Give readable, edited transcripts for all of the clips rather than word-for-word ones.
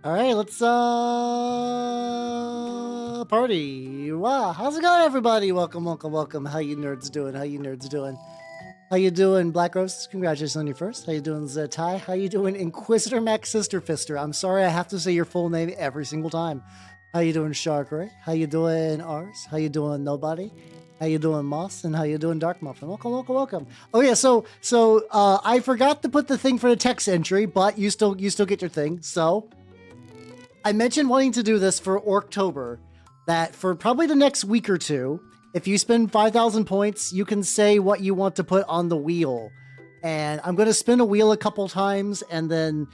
All right, let's party. Wow, how's it going, everybody? Welcome. How you nerds doing? How you doing, Black Rose? Congratulations on your first. How you doing, Zetai? How you doing, Inquisitor Max Sister Fister? I'm sorry I have to say your full name every single time. How you doing, Shark Ray? How you doing, Ars? How you doing, Nobody? How you doing, Moss? And how you doing, Dark Muffin? Welcome. Oh yeah, so I forgot to put the thing for the text entry, but you still get your thing. So I mentioned wanting to do this for Orktober, that for probably the next week or two, if you spend 5,000 points, you can say what you want to put on the wheel. And I'm going to spin a wheel a couple times and then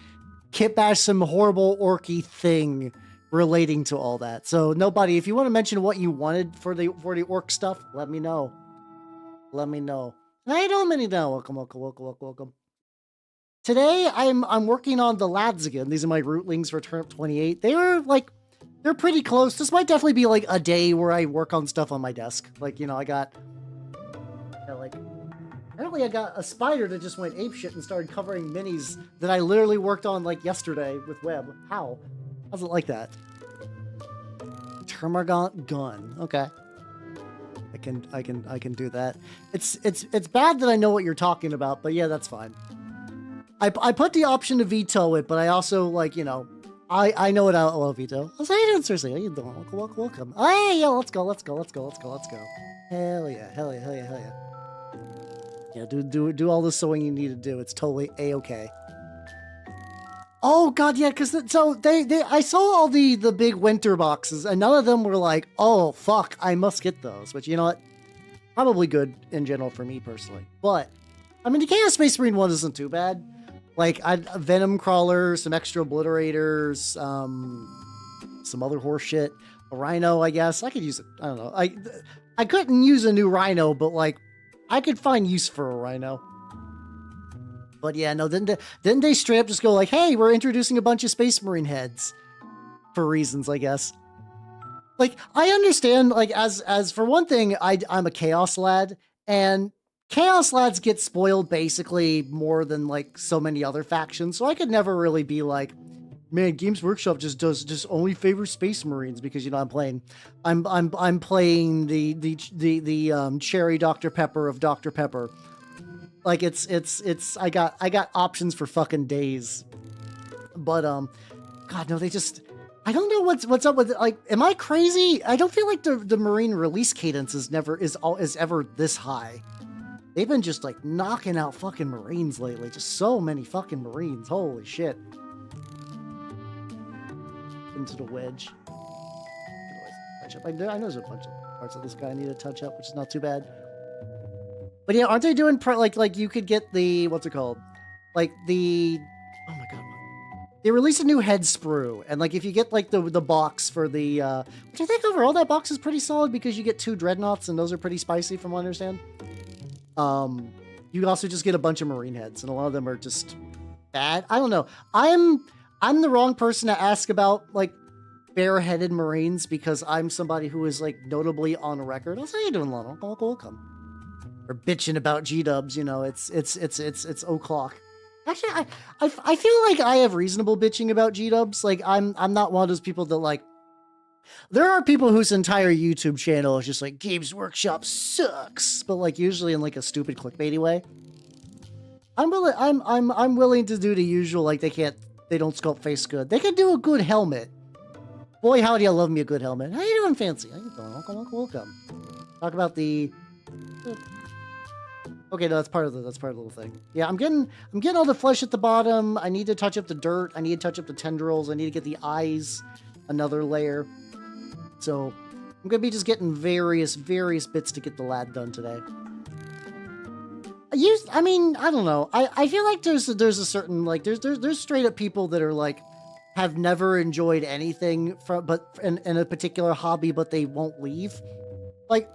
kit bash some horrible orky thing relating to all that. So Nobody, if you want to mention what you wanted for the orc stuff, let me know. How you doing, Minnie? Welcome. Today I'm working on the lads again. These are my Rootlings for Turnip28. They're pretty close. This might definitely be like a day where I work on stuff on my desk. Like, you know, apparently I got a spider that just went apeshit and started covering minis that I literally worked on like yesterday with web. How's it like that? Termagant gun. Okay. I can do that. It's bad that I know what you're talking about, but yeah, that's fine. I put the option to veto it, but I also, like, you know, I know it out. Hello, veto. How you doing, Cersei? How you doing? Welcome. Hey, yeah, let's go. Hell yeah. Yeah, do all the sewing you need to do. It's totally a-okay. Oh god, yeah, because so I saw all the big winter boxes, and none of them were like, oh fuck, I must get those. Which, you know what, probably good in general for me personally. But I mean, the Chaos Space Marine one isn't too bad. Like, a Venom Crawler, some extra obliterators, some other horse shit. A Rhino, I guess I could use it. I don't know. I couldn't use a new Rhino, but like I could find use for a Rhino. But yeah, no, didn't they straight up just go like, hey, we're introducing a bunch of Space Marine heads for reasons, I guess. Like, I understand, like, as for one thing, I'm a Chaos lad, and Chaos lads get spoiled basically more than like so many other factions. So I could never really be like, man, Games Workshop just only favors Space Marines because, you know, I'm playing the cherry Dr. Pepper of Dr. Pepper. Like, I got options for fucking days. But god, no, I don't know what's up with it. Like, am I crazy? I don't feel like the Marine release cadence is ever this high. They've been just like knocking out fucking Marines lately. Just so many fucking Marines. Holy shit. Into the wedge. Touch up. I know there's a bunch of parts of this guy I need to touch up, which is not too bad. But yeah, aren't they doing like you could get the, what's it called? Like the, oh my god. They released a new head sprue, and like if you get like the box for the, which I think overall that box is pretty solid because you get 2 dreadnoughts and those are pretty spicy from what I understand. You also just get a bunch of Marine heads, and a lot of them are just bad. I don't know. I'm the wrong person to ask about like bareheaded Marines because I'm somebody who is like notably on record. How you doing, Lana? Welcome. Or bitching about G-dubs, you know, it's o'clock. Actually, I feel like I have reasonable bitching about G-dubs. Like, I'm not one of those people that like, there are people whose entire YouTube channel is just like, Games Workshop sucks, but like usually in like a stupid clickbaity way. I'm willing to do the usual, like they don't sculpt face good. They can do a good helmet. Boy, howdy, I love me a good helmet. How you doing, Fancy? How you doing? Welcome. Talk about the. Okay, no, that's part of the little thing. Yeah, I'm getting all the flesh at the bottom. I need to touch up the dirt. I need to touch up the tendrils. I need to get the eyes, another layer. So I'm gonna be just getting various bits to get the lad done today. I mean, I don't know. I feel like there's a certain like there's straight up people that are like have never enjoyed anything in a particular hobby, but they won't leave. Like,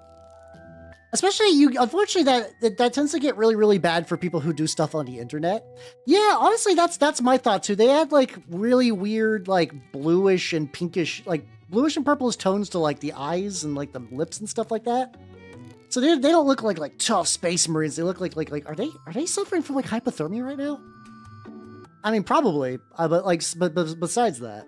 especially unfortunately that tends to get really, really bad for people who do stuff on the internet. Yeah, honestly, that's my thought too. They add like really weird, like bluish and pinkish, like bluish and purplish tones to like the eyes and like the lips and stuff like that. So they don't look like tough Space Marines. They look like are they suffering from like hypothermia right now? I mean, probably, but besides that,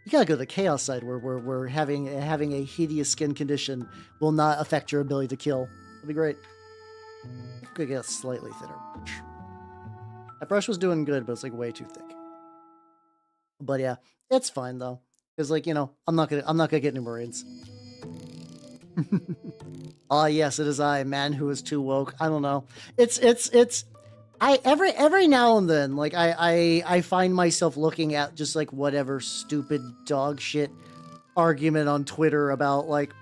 You gotta go to the chaos side where having a hideous skin condition will not affect your ability to kill. It'll be great. Could get a slightly thinner brush. That brush was doing good, but it's like way too thick. But yeah, it's fine though. Cause like, you know, I'm not gonna get new Marines. Ah, yes, it is I, man who is too woke. I don't know. Every now and then, like I find myself looking at just like whatever stupid dog shit argument on Twitter about like,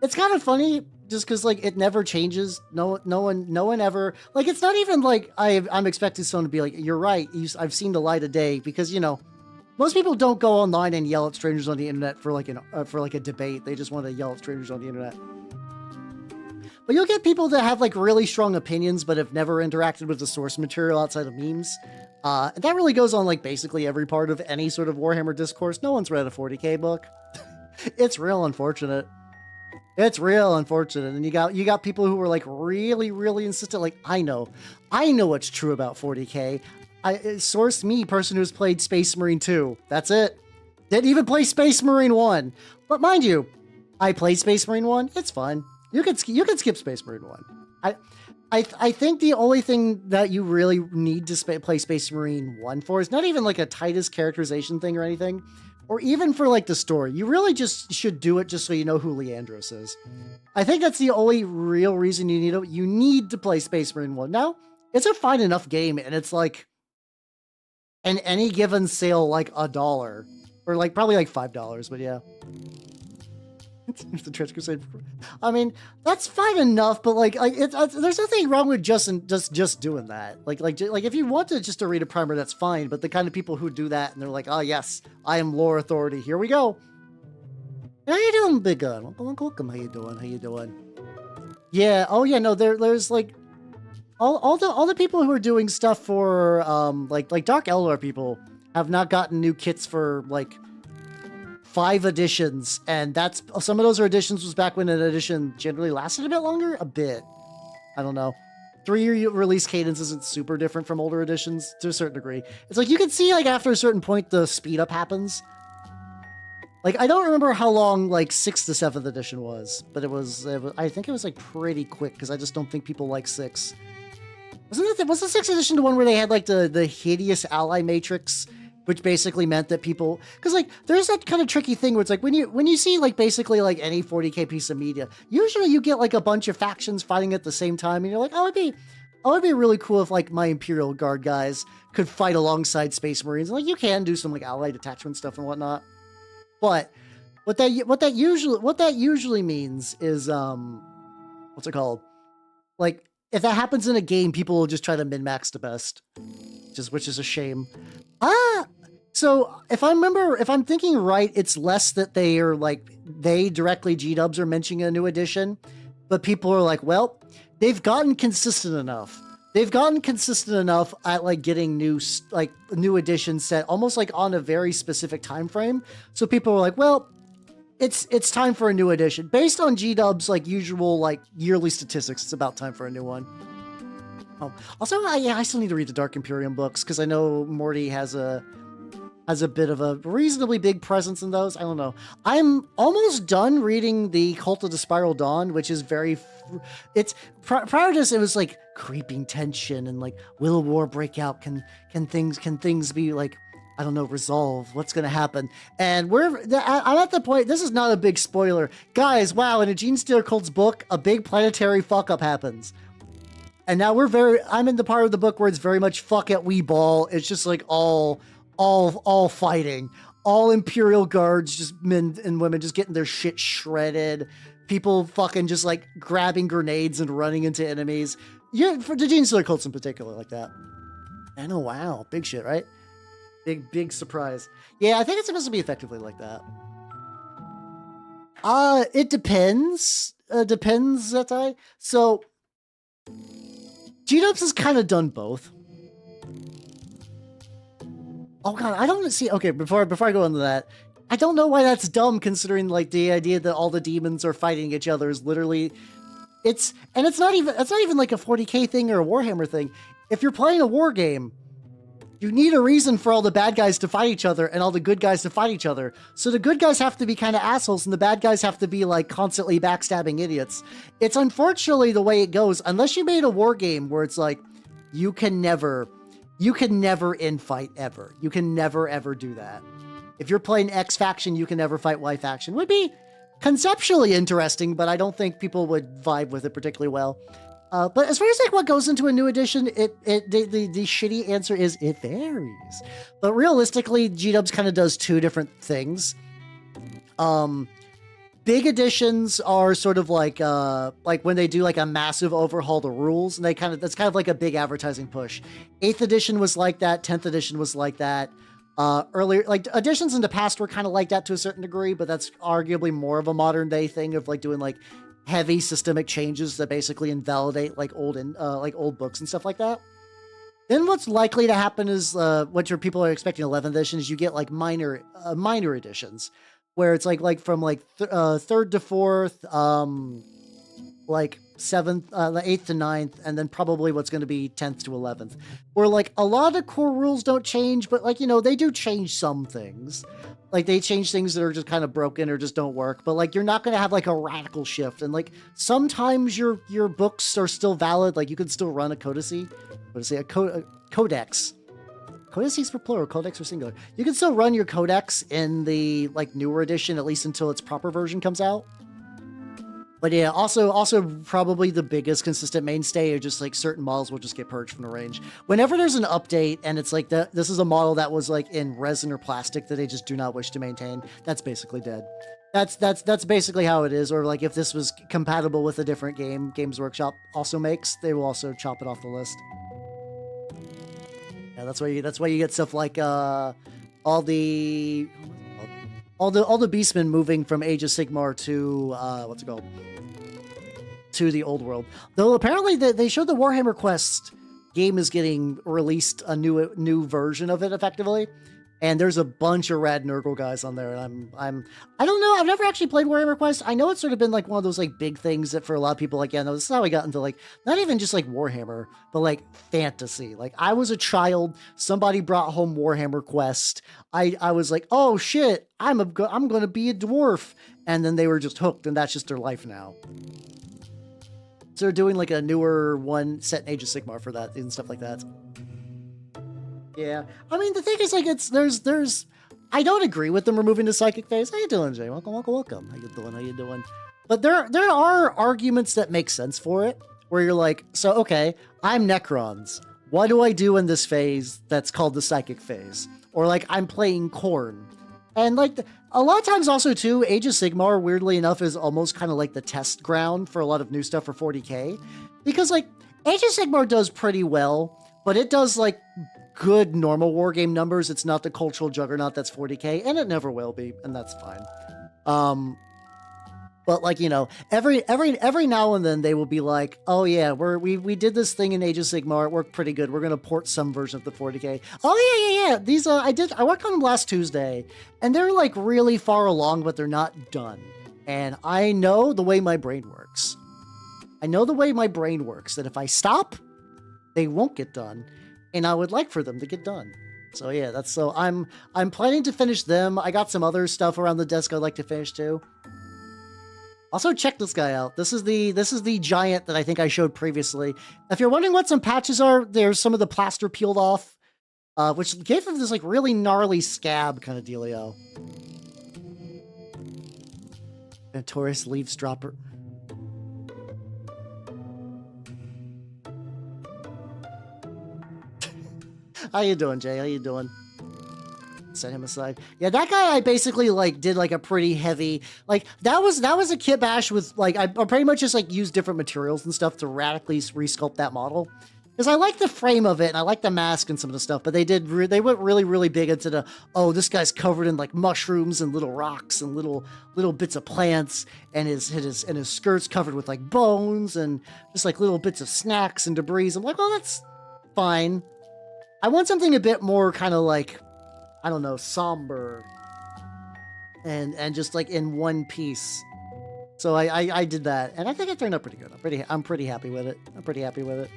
it's kind of funny just because like it never changes. No one ever, like, it's not even like I'm expecting someone to be like, you're right, I've seen the light of day, because you know, most people don't go online and yell at strangers on the internet for like a debate. They just want to yell at strangers on the internet. But you'll get people that have like really strong opinions, but have never interacted with the source material outside of memes. And that really goes on like basically every part of any sort of Warhammer discourse. No one's read a 40k book. It's real unfortunate. It's real unfortunate. And you got people who were like really insistent. Like, I know what's true about 40k. Source me, person who's played Space Marine 2. That's it. Didn't even play Space Marine 1. But mind you, I played Space Marine 1. It's fun. You can skip Space Marine 1. I think the only thing that you really need to play Space Marine 1 for is not even like a Titus characterization thing or anything, or even for like the story. You really just should do it just so you know who Leandros is. I think that's the only real reason you need to play Space Marine 1. Now, it's a fine enough game, and it's like in any given sale like $1 or like probably like $5, but yeah. The Trench Crusade. I mean, that's fine enough, but like there's nothing wrong with just doing that. Like if you want to just to read a primer, that's fine. But the kind of people who do that and they're like, oh yes, I am lore authority. Here we go. How you doing, Big Gun? Welcome. How you doing? Yeah. Oh yeah. No, there's like all the people who are doing stuff for like Dark Eldar people have not gotten new kits for like 5 editions, and that's some of those editions was back when an edition generally lasted a bit longer. A bit, I don't know. 3-year release cadence isn't super different from older editions to a certain degree. It's like you can see like after a certain point the speed up happens. Like I don't remember how long like 6th to 7th edition was, but it was I think it was like pretty quick because I just don't think people like 6. Was the 6th edition the one where they had like the hideous ally matrix? Which basically meant that people, because like there's that kind of tricky thing where it's like when you see like basically like any 40k piece of media, usually you get like a bunch of factions fighting at the same time, and you're like, it'd be really cool if like my Imperial Guard guys could fight alongside Space Marines, and like you can do some like allied detachment stuff and whatnot. But what that usually means is what's it called? Like if that happens in a game, people will just try to min-max the best, which is a shame. So if I'm thinking right, it's less that they directly G-dubs are mentioning a new edition, but people are like, well, they've gotten consistent enough. They've gotten consistent enough at like getting new editions set almost like on a very specific time frame. So people are like, well, it's time for a new edition. Based on G-dubs like usual like yearly statistics, it's about time for a new one. Also, I still need to read the Dark Imperium books because I know Morty has a bit of a reasonably big presence in those. I don't know. I'm almost done reading the Cult of the Spiral Dawn, which is prior to this, it was like creeping tension and like, will a war break out? Can things be like, I don't know, resolved? What's going to happen? And I'm at the point, this is not a big spoiler. Guys, wow, in a Gene Stealer Cult's book, a big planetary fuck up happens. And now I'm in the part of the book where it's very much fuck at we ball. It's just like all fighting, all Imperial guards, just men and women just getting their shit shredded. People fucking just like grabbing grenades and running into enemies. Yeah, for the Gene Stealer Cults in particular, like that. I know, wow, big shit, right? Big surprise. Yeah, I think it's supposed to be effectively like that. It depends. Depends, Zetai. So G-dubs has kind of done both. Oh god, I don't see. Okay, before I go into that, I don't know why that's dumb, considering like the idea that all the demons are fighting each other is literally, it's not even like a 40k thing or a Warhammer thing. If you're playing a war game, you need a reason for all the bad guys to fight each other and all the good guys to fight each other. So the good guys have to be kind of assholes and the bad guys have to be like constantly backstabbing idiots. It's unfortunately the way it goes, unless you made a war game where it's like, you can never infight ever. You can never, ever do that. If you're playing X faction, you can never fight Y faction. Would be conceptually interesting, but I don't think people would vibe with it particularly well. But as far as like what goes into a new edition, the shitty answer is it varies. But realistically, G-Dubs kind of does two different things. Big editions are sort of like when they do like a massive overhaul to rules, and that's kind of like a big advertising push. 8th edition was like that. 10th edition was like that. Earlier, like editions in the past were kind of like that to a certain degree, but that's arguably more of a modern day thing of like doing like heavy systemic changes that basically invalidate like old books and stuff like that. Then what's likely to happen is what your people are expecting 11th edition is you get like minor editions where it's like from like 3rd to 4th, like 7th, 8th to 9th, and then probably what's going to be 10th to 11th, where like a lot of core rules don't change, but like, you know, they do change some things. Like they change things that are just kind of broken or just don't work, but like you're not going to have like a radical shift. And like sometimes your books are still valid. Like you can still run a codice, a codex. Codices for plural, codex for singular. You can still run your codex in the like newer edition, at least until its proper version comes out. But yeah, also probably the biggest consistent mainstay are just like certain models will just get purged from the range. Whenever there's an update and it's like this is a model that was like in resin or plastic that they just do not wish to maintain, that's basically dead. That's basically how it is. Or like if this was compatible with a different game Games Workshop also makes, they will also chop it off the list. Yeah, that's why you get stuff like all the Beastmen moving from Age of Sigmar to what's it called? To the old world. Though apparently they showed the Warhammer Quest game is getting released, a new version of it effectively. And there's a bunch of rad Nurgle guys on there, and I don't know, I've never actually played Warhammer Quest. I know it's sort of been like one of those like big things that for a lot of people, like, yeah, no, this is how I got into like, not even just like Warhammer, but like fantasy. Like I was a child, somebody brought home Warhammer Quest. I was like, oh shit, I'm gonna be a dwarf. And then they were just hooked, and that's just their life now. So they're doing like a newer one set in Age of Sigmar for that and stuff like that. Yeah, I mean, the thing is, like, there's, I don't agree with them removing the psychic phase. How you doing, Jay? Welcome. How you doing? But there are arguments that make sense for it, where you're like, so, okay, I'm Necrons. What do I do in this phase that's called the psychic phase? Or, like, I'm playing Khorne. And, like, a lot of times also, too, Age of Sigmar, weirdly enough, is almost kind of like the test ground for a lot of new stuff for 40k. Because, like, Age of Sigmar does pretty well, but it does, like, good normal wargame numbers. It's not the cultural juggernaut that's 40k, and it never will be, and that's fine. But like, you know, every now and then they will be like, oh yeah, we did this thing in Age of Sigmar, it worked pretty good, we're gonna port some version of the 40k. Oh yeah. These I worked on them last Tuesday, and they're like really far along, but they're not done. And I know the way my brain works. That if I stop, they won't get done. And I would like for them to get done. So yeah, I'm planning to finish them. I got some other stuff around the desk I'd like to finish too. Also, check this guy out. This is the giant that I think I showed previously. If you're wondering what some patches are, there's some of the plaster peeled off, which gave him this like really gnarly scab kind of dealio. Notorious leaves dropper. How you doing, Jay? How you doing? Set him aside. Yeah, that guy I basically like did like a pretty heavy, like that was a kit bash with like I pretty much just like used different materials and stuff to radically resculpt that model. Because I like the frame of it and I like the mask and some of the stuff, but they went really big into the, oh, this guy's covered in like mushrooms and little rocks and little bits of plants, and his skirt's covered with like bones and just like little bits of snacks and debris. I'm like, well, that's fine. I want something a bit more kind of like, I don't know, somber and just like in one piece. So I did that, and I think it turned out pretty good. I'm pretty happy with it.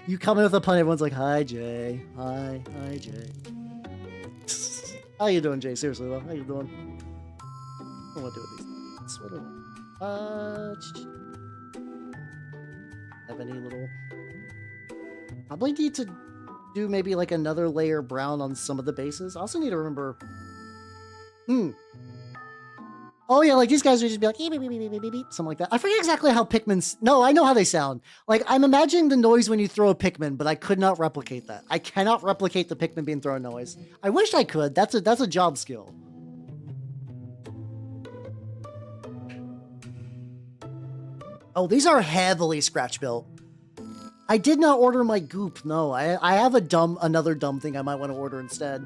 You come in with a pun, everyone's like, hi, Jay. Hi, Jay. How you doing, Jay? Seriously, though. How you doing? What do I want to do with these? What do I have any little... Probably need to do maybe like another layer brown on some of the bases. I also need to remember... Oh yeah, like these guys would just be like, beep, beep, beep, beep, beep, beep, something like that. I forget exactly how Pikmin... No, I know how they sound. Like, I'm imagining the noise when you throw a Pikmin, but I could not replicate that. I cannot replicate the Pikmin being thrown noise. I wish I could. That's a job skill. Oh, these are heavily scratch built. I did not order my goop. No, I have another dumb thing I might want to order instead.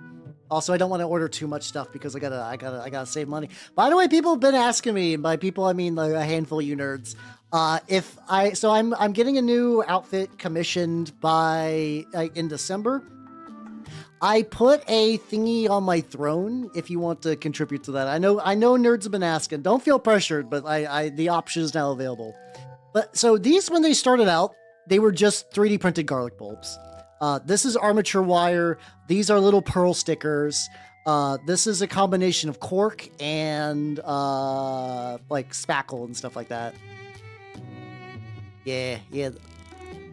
Also, I don't want to order too much stuff because I gotta save money. By the way, people have been asking me. By people, I mean like a handful of you nerds. I'm getting a new outfit commissioned by in December. I put a thingy on my throne if you want to contribute to that. I know nerds have been asking. Don't feel pressured, but the option is now available. But so these, when they started out, they were just 3D printed garlic bulbs. This is armature wire. These are little pearl stickers. This is a combination of cork and like spackle and stuff like that. Yeah.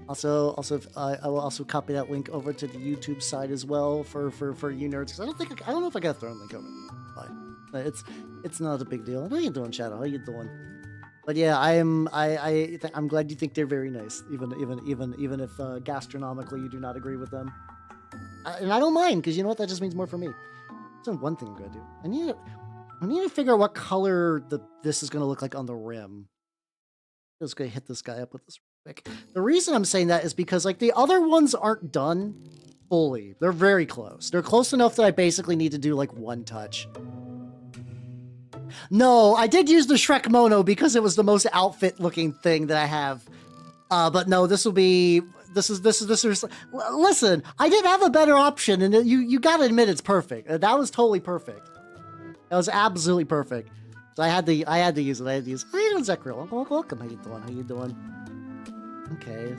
Also, I will also copy that link over to the YouTube side as well for you nerds. Cause I don't know if I got a throne link over. But it's not a big deal. How you doing, Shadow? How you doing? But yeah, I'm glad you think they're very nice, even if gastronomically you do not agree with them. And I don't mind, because you know what? That just means more for me. There's one thing I'm gonna do. I need to figure out what color this is gonna look like on the rim. I'm just gonna hit this guy up with this quick. The reason I'm saying that is because like the other ones aren't done fully. They're very close. They're close enough that I basically need to do like one touch. No, I did use the Shrek Mono because it was the most outfit looking thing that I have. But no, this is, listen, I didn't have a better option, and you gotta admit it's perfect. That was totally perfect. That was absolutely perfect. So I had to use it. How you doing, Zekriel? Welcome. How you doing? Okay,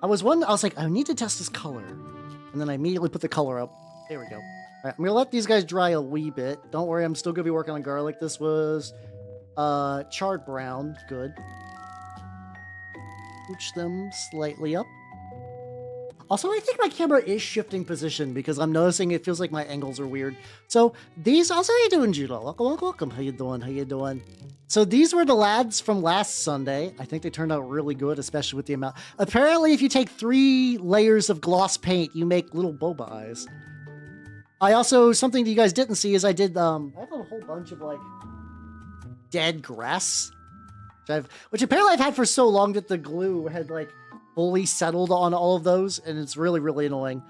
I was like, I need to test this color. And then I immediately put the color up. There we go. All right, I'm gonna let these guys dry a wee bit. Don't worry, I'm still gonna be working on garlic. This was charred brown. Good. Scooch them slightly up. Also, I think my camera is shifting position because I'm noticing it feels like my angles are weird. So these, also, how you doing, Judo? Welcome. How you doing? So these were the lads from last Sunday. I think they turned out really good, especially with the amount. Apparently, if you take 3 layers of gloss paint, you make little boba eyes. I also, something that you guys didn't see is I did, I have a whole bunch of, like, dead grass. Which apparently I've had for so long that the glue had, like, fully settled on all of those, and it's really, really annoying.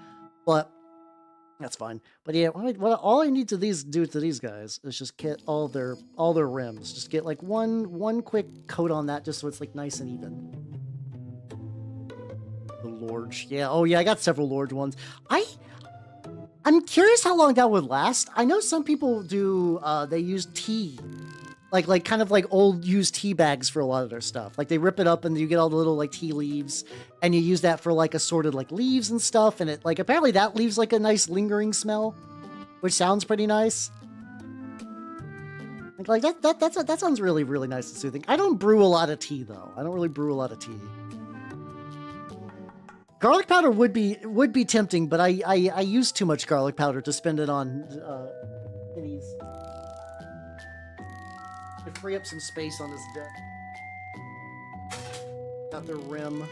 But, that's fine. But yeah, all I need to do to these guys is just get all their rims. Just get, like, one quick coat on that just so it's, like, nice and even. The Lorge. Yeah, oh yeah, I got several Lorge ones. I'm curious how long that would last. I know some people do, they use tea. Like kind of like old used tea bags for a lot of their stuff. Like they rip it up and you get all the little like tea leaves and you use that for like assorted like leaves and stuff. And it like, apparently that leaves like a nice lingering smell, which sounds pretty nice. Like that sounds really, really nice and soothing. I don't brew a lot of tea though. I don't really brew a lot of tea. Garlic powder would be tempting, but I use too much garlic powder to spend it on minis. To free up some space on this deck. Got the rim.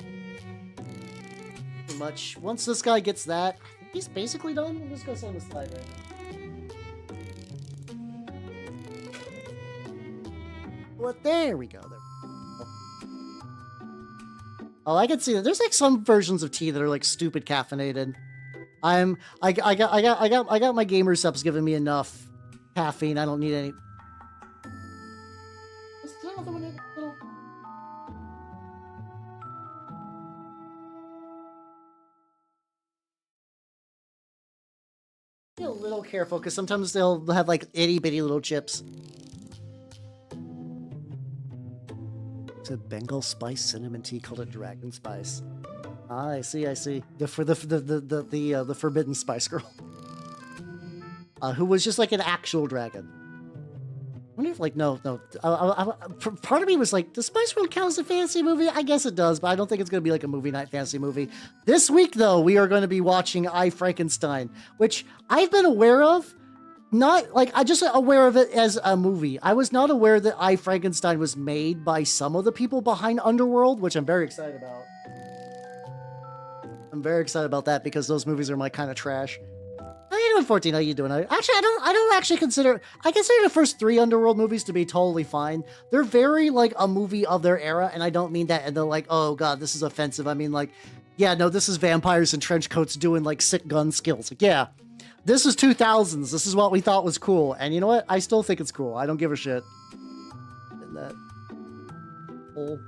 Pretty much. Once this guy gets that, I think he's basically done. I'm just gonna send this side right now. Well, there we go. Oh, I can see that. There's like some versions of tea that are like stupid caffeinated. I got my gamer subs giving me enough caffeine. I don't need any. Be a little careful because sometimes they'll have like itty bitty little chips. It's a Bengal spice cinnamon tea called a dragon spice. Ah, I see. The forbidden spice girl. Who was just like an actual dragon. I wonder if, like, no. Part of me was like, does Spice World count as a fantasy movie? I guess it does, but I don't think it's going to be like a movie night fantasy movie. This week, though, we are going to be watching I, Frankenstein, which I've been aware of. Not, like, I'm just aware of it as a movie. I was not aware that I, Frankenstein was made by some of the people behind Underworld, which I'm very excited about. I'm very excited about that because those movies are my kind of trash. How you doing, 14? How you doing? I don't actually consider... I consider the first 3 Underworld movies to be totally fine. They're very, like, a movie of their era, and I don't mean that, and they're like, oh, God, this is offensive. I mean, like, yeah, no, this is vampires in trench coats doing, like, sick gun skills. Like, yeah, this is 2000s. This is what we thought was cool. And you know what? I still think it's cool. I don't give a shit. And that... Oh.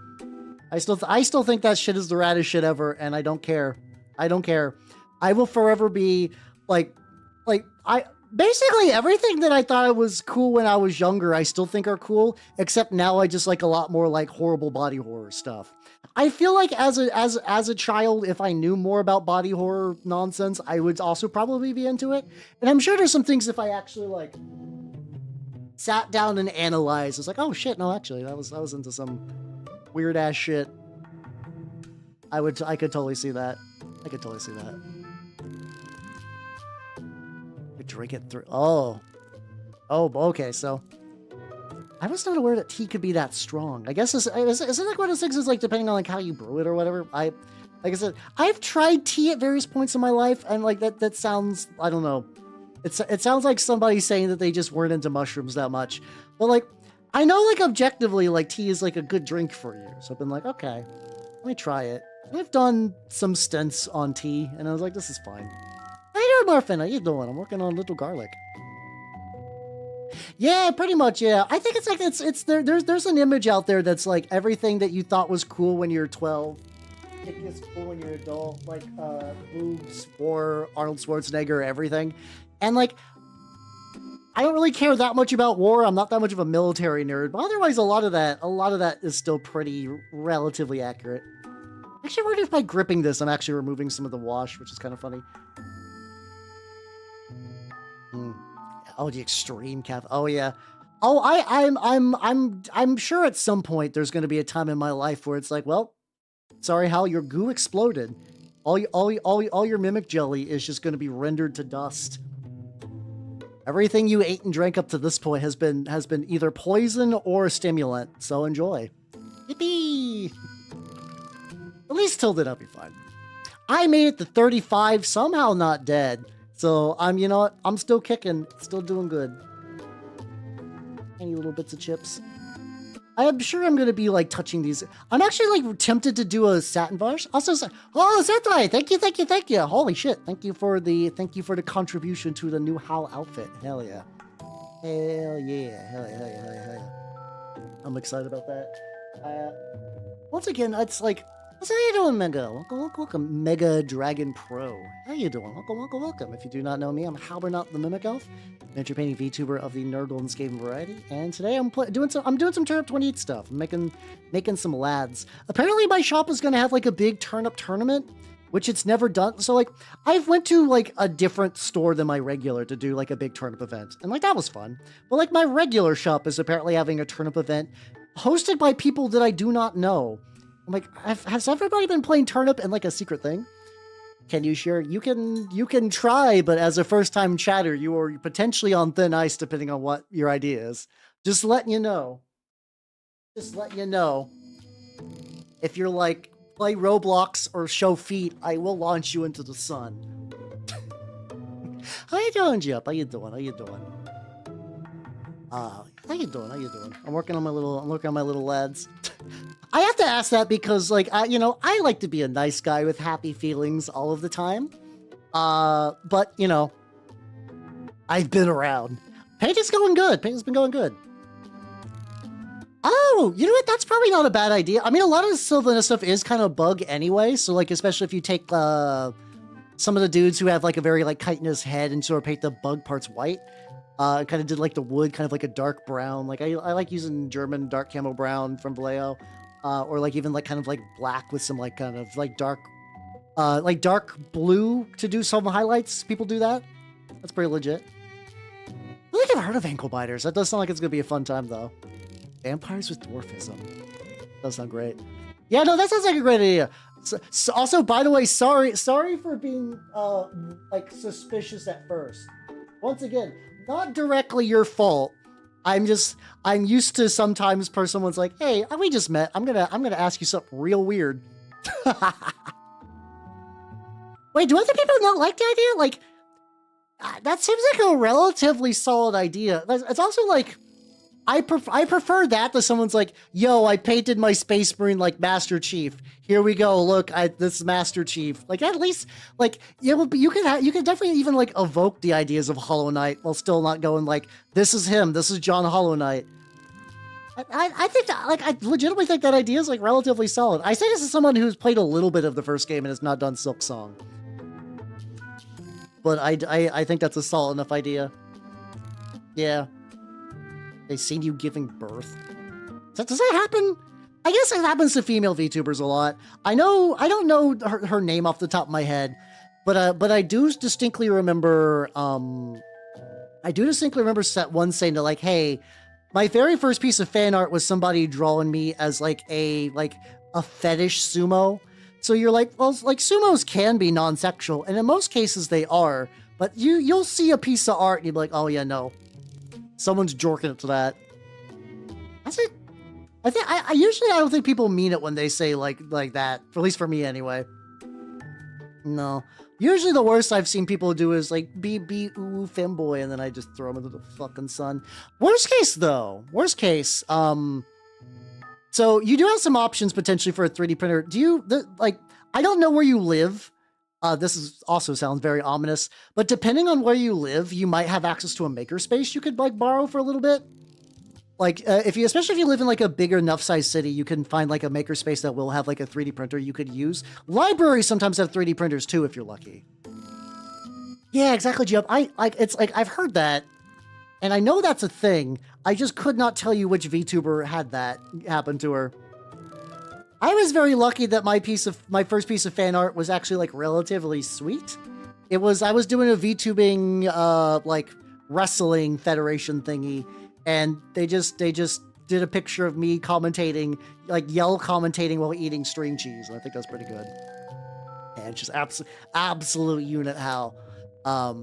I still think that shit is the raddest shit ever, and I don't care. I don't care. I will forever be, like, basically everything that I thought was cool when I was younger, I still think are cool, except now I just like a lot more like horrible body horror stuff. I feel like as a child, if I knew more about body horror nonsense, I would also probably be into it. And I'm sure there's some things if I actually like sat down and analyzed, it's like, oh shit, no, actually, I was into some weird ass shit. I could totally see that. I could totally see that. Drink it through. Oh, okay. So I was not aware that tea could be that strong. I guess is it like one of those things is like depending on like how you brew it or whatever. Like I said, I've tried tea at various points in my life, and like that sounds, I don't know. It sounds like somebody saying that they just weren't into mushrooms that much. But like I know like objectively like tea is like a good drink for you. So I've been like, okay, let me try it. I've done some stints on tea, and I was like, this is fine. How you doing, Morphin? How you doing? I'm working on little garlic. Yeah, pretty much, yeah. I think it's like, there's an image out there that's like everything that you thought was cool when you're 12, it gets cool when you're adult, like, boobs, war, Arnold Schwarzenegger, everything. And like, I don't really care that much about war. I'm not that much of a military nerd, but otherwise a lot of that is still pretty relatively accurate. Actually, I wonder if by gripping this, I'm actually removing some of the wash, which is kind of funny. Oh, the extreme caffeine. Oh yeah. Oh, I'm sure at some point there's going to be a time in my life where it's like, well, sorry, Hal, your goo exploded. All your mimic jelly is just going to be rendered to dust. Everything you ate and drank up to this point has been either poison or a stimulant. So enjoy. Yippee! At least till then I'll be fine. I made it to 35, somehow not dead. So you know what? I'm still kicking, still doing good. Any little bits of chips. I'm sure I'm gonna be like touching these. I'm actually like tempted to do a satin varnish. Also, oh, Satai, thank you. Holy shit! Thank you for the contribution to the new Hal outfit. Hell yeah. Hell yeah. I'm excited about that. Once again, it's like, how you doing, Mega? Welcome, Mega Dragon Pro. How you doing? Welcome. If you do not know me, I'm Halbernot the Mimic Elf, miniature painting VTuber of the Nerdlands game variety, and today I'm doing some Turnip28 stuff. I'm making some lads. Apparently, my shop is gonna have like a big turnip tournament, which it's never done. So like, I went to like a different store than my regular to do like a big turnip event, and like that was fun. But like my regular shop is apparently having a turnip event hosted by people that I do not know. I'm like, has everybody been playing turnip in like a secret thing? Can you share? You can try, but as a first-time chatter, you are potentially on thin ice depending on what your idea is. Just letting you know. If you're like, play Roblox or show feet, I will launch you into the sun. How you doing, Jip? How you doing? How you doing? I'm working on my little lads. I have to ask that because, like, I like to be a nice guy with happy feelings all of the time. But, you know, I've been around. Paint is going good. Paint has been going good. Oh, you know what? That's probably not a bad idea. I mean, a lot of the Sylvanas stuff is kind of bug anyway. So, like, especially if you take some of the dudes who have, like, a very, like, chitinous head and sort of paint the bug parts white. Kind of did, like, the wood, kind of like a dark brown. Like, I like using German dark camo brown from Vallejo. or like even like kind of like black with some like kind of like dark blue to do some highlights. People do that. That's pretty legit. I don't think I've heard of ankle biters. That does sound like it's gonna be a fun time though. Vampires with dwarfism. Does sound great. Yeah, no, that sounds like a great idea. So also, by the way, sorry for being like suspicious at first. Once again, not directly your fault. I'm used to sometimes someone's like, hey, we just met. I'm gonna ask you something real weird. Wait, do other people not like the idea? Like, that seems like a relatively solid idea. It's also like, I prefer that to someone's like, yo, I painted my Space Marine like Master Chief. Here we go. Look, this is Master Chief. Like, at least, like, you can definitely even like evoke the ideas of Hollow Knight while still not going like, this is him. This is John Hollow Knight. I think that, like, I legitimately think that idea is like relatively solid. I say this as someone who's played a little bit of the first game and has not done Silk Song. But I think that's a solid enough idea. Yeah. They seen you giving birth. Does that happen? I guess it happens to female VTubers a lot. I don't know her name off the top of my head, but I do distinctly remember one saying to like, hey, my very first piece of fan art was somebody drawing me as like a fetish sumo. So you're like, well, like sumos can be non-sexual, and in most cases they are, but you'll see a piece of art and you'll be like, oh yeah, no. Someone's jorking it to that. That's it. I usually don't think people mean it when they say like that. At least for me anyway. No. Usually the worst I've seen people do is like be ooh femboy, and then I just throw them into the fucking sun. Worst case though. Worst case. So you do have some options potentially for a 3D printer. I don't know where you live. This also sounds very ominous, but depending on where you live, you might have access to a makerspace you could like borrow for a little bit. Like especially if you live in like a bigger enough size city, you can find like a makerspace that will have like a 3D printer you could use. Libraries sometimes have 3D printers too, if you're lucky. Yeah, exactly, Jeff. I've heard that, and I know that's a thing. I just could not tell you which VTuber had that happen to her. I was very lucky that my first piece of fan art was actually like relatively sweet. I was doing a VTubing like wrestling federation thingy, and they just did a picture of me commentating, like yell commentating while eating string cheese, and I think that's pretty good. And just absolute unit how. I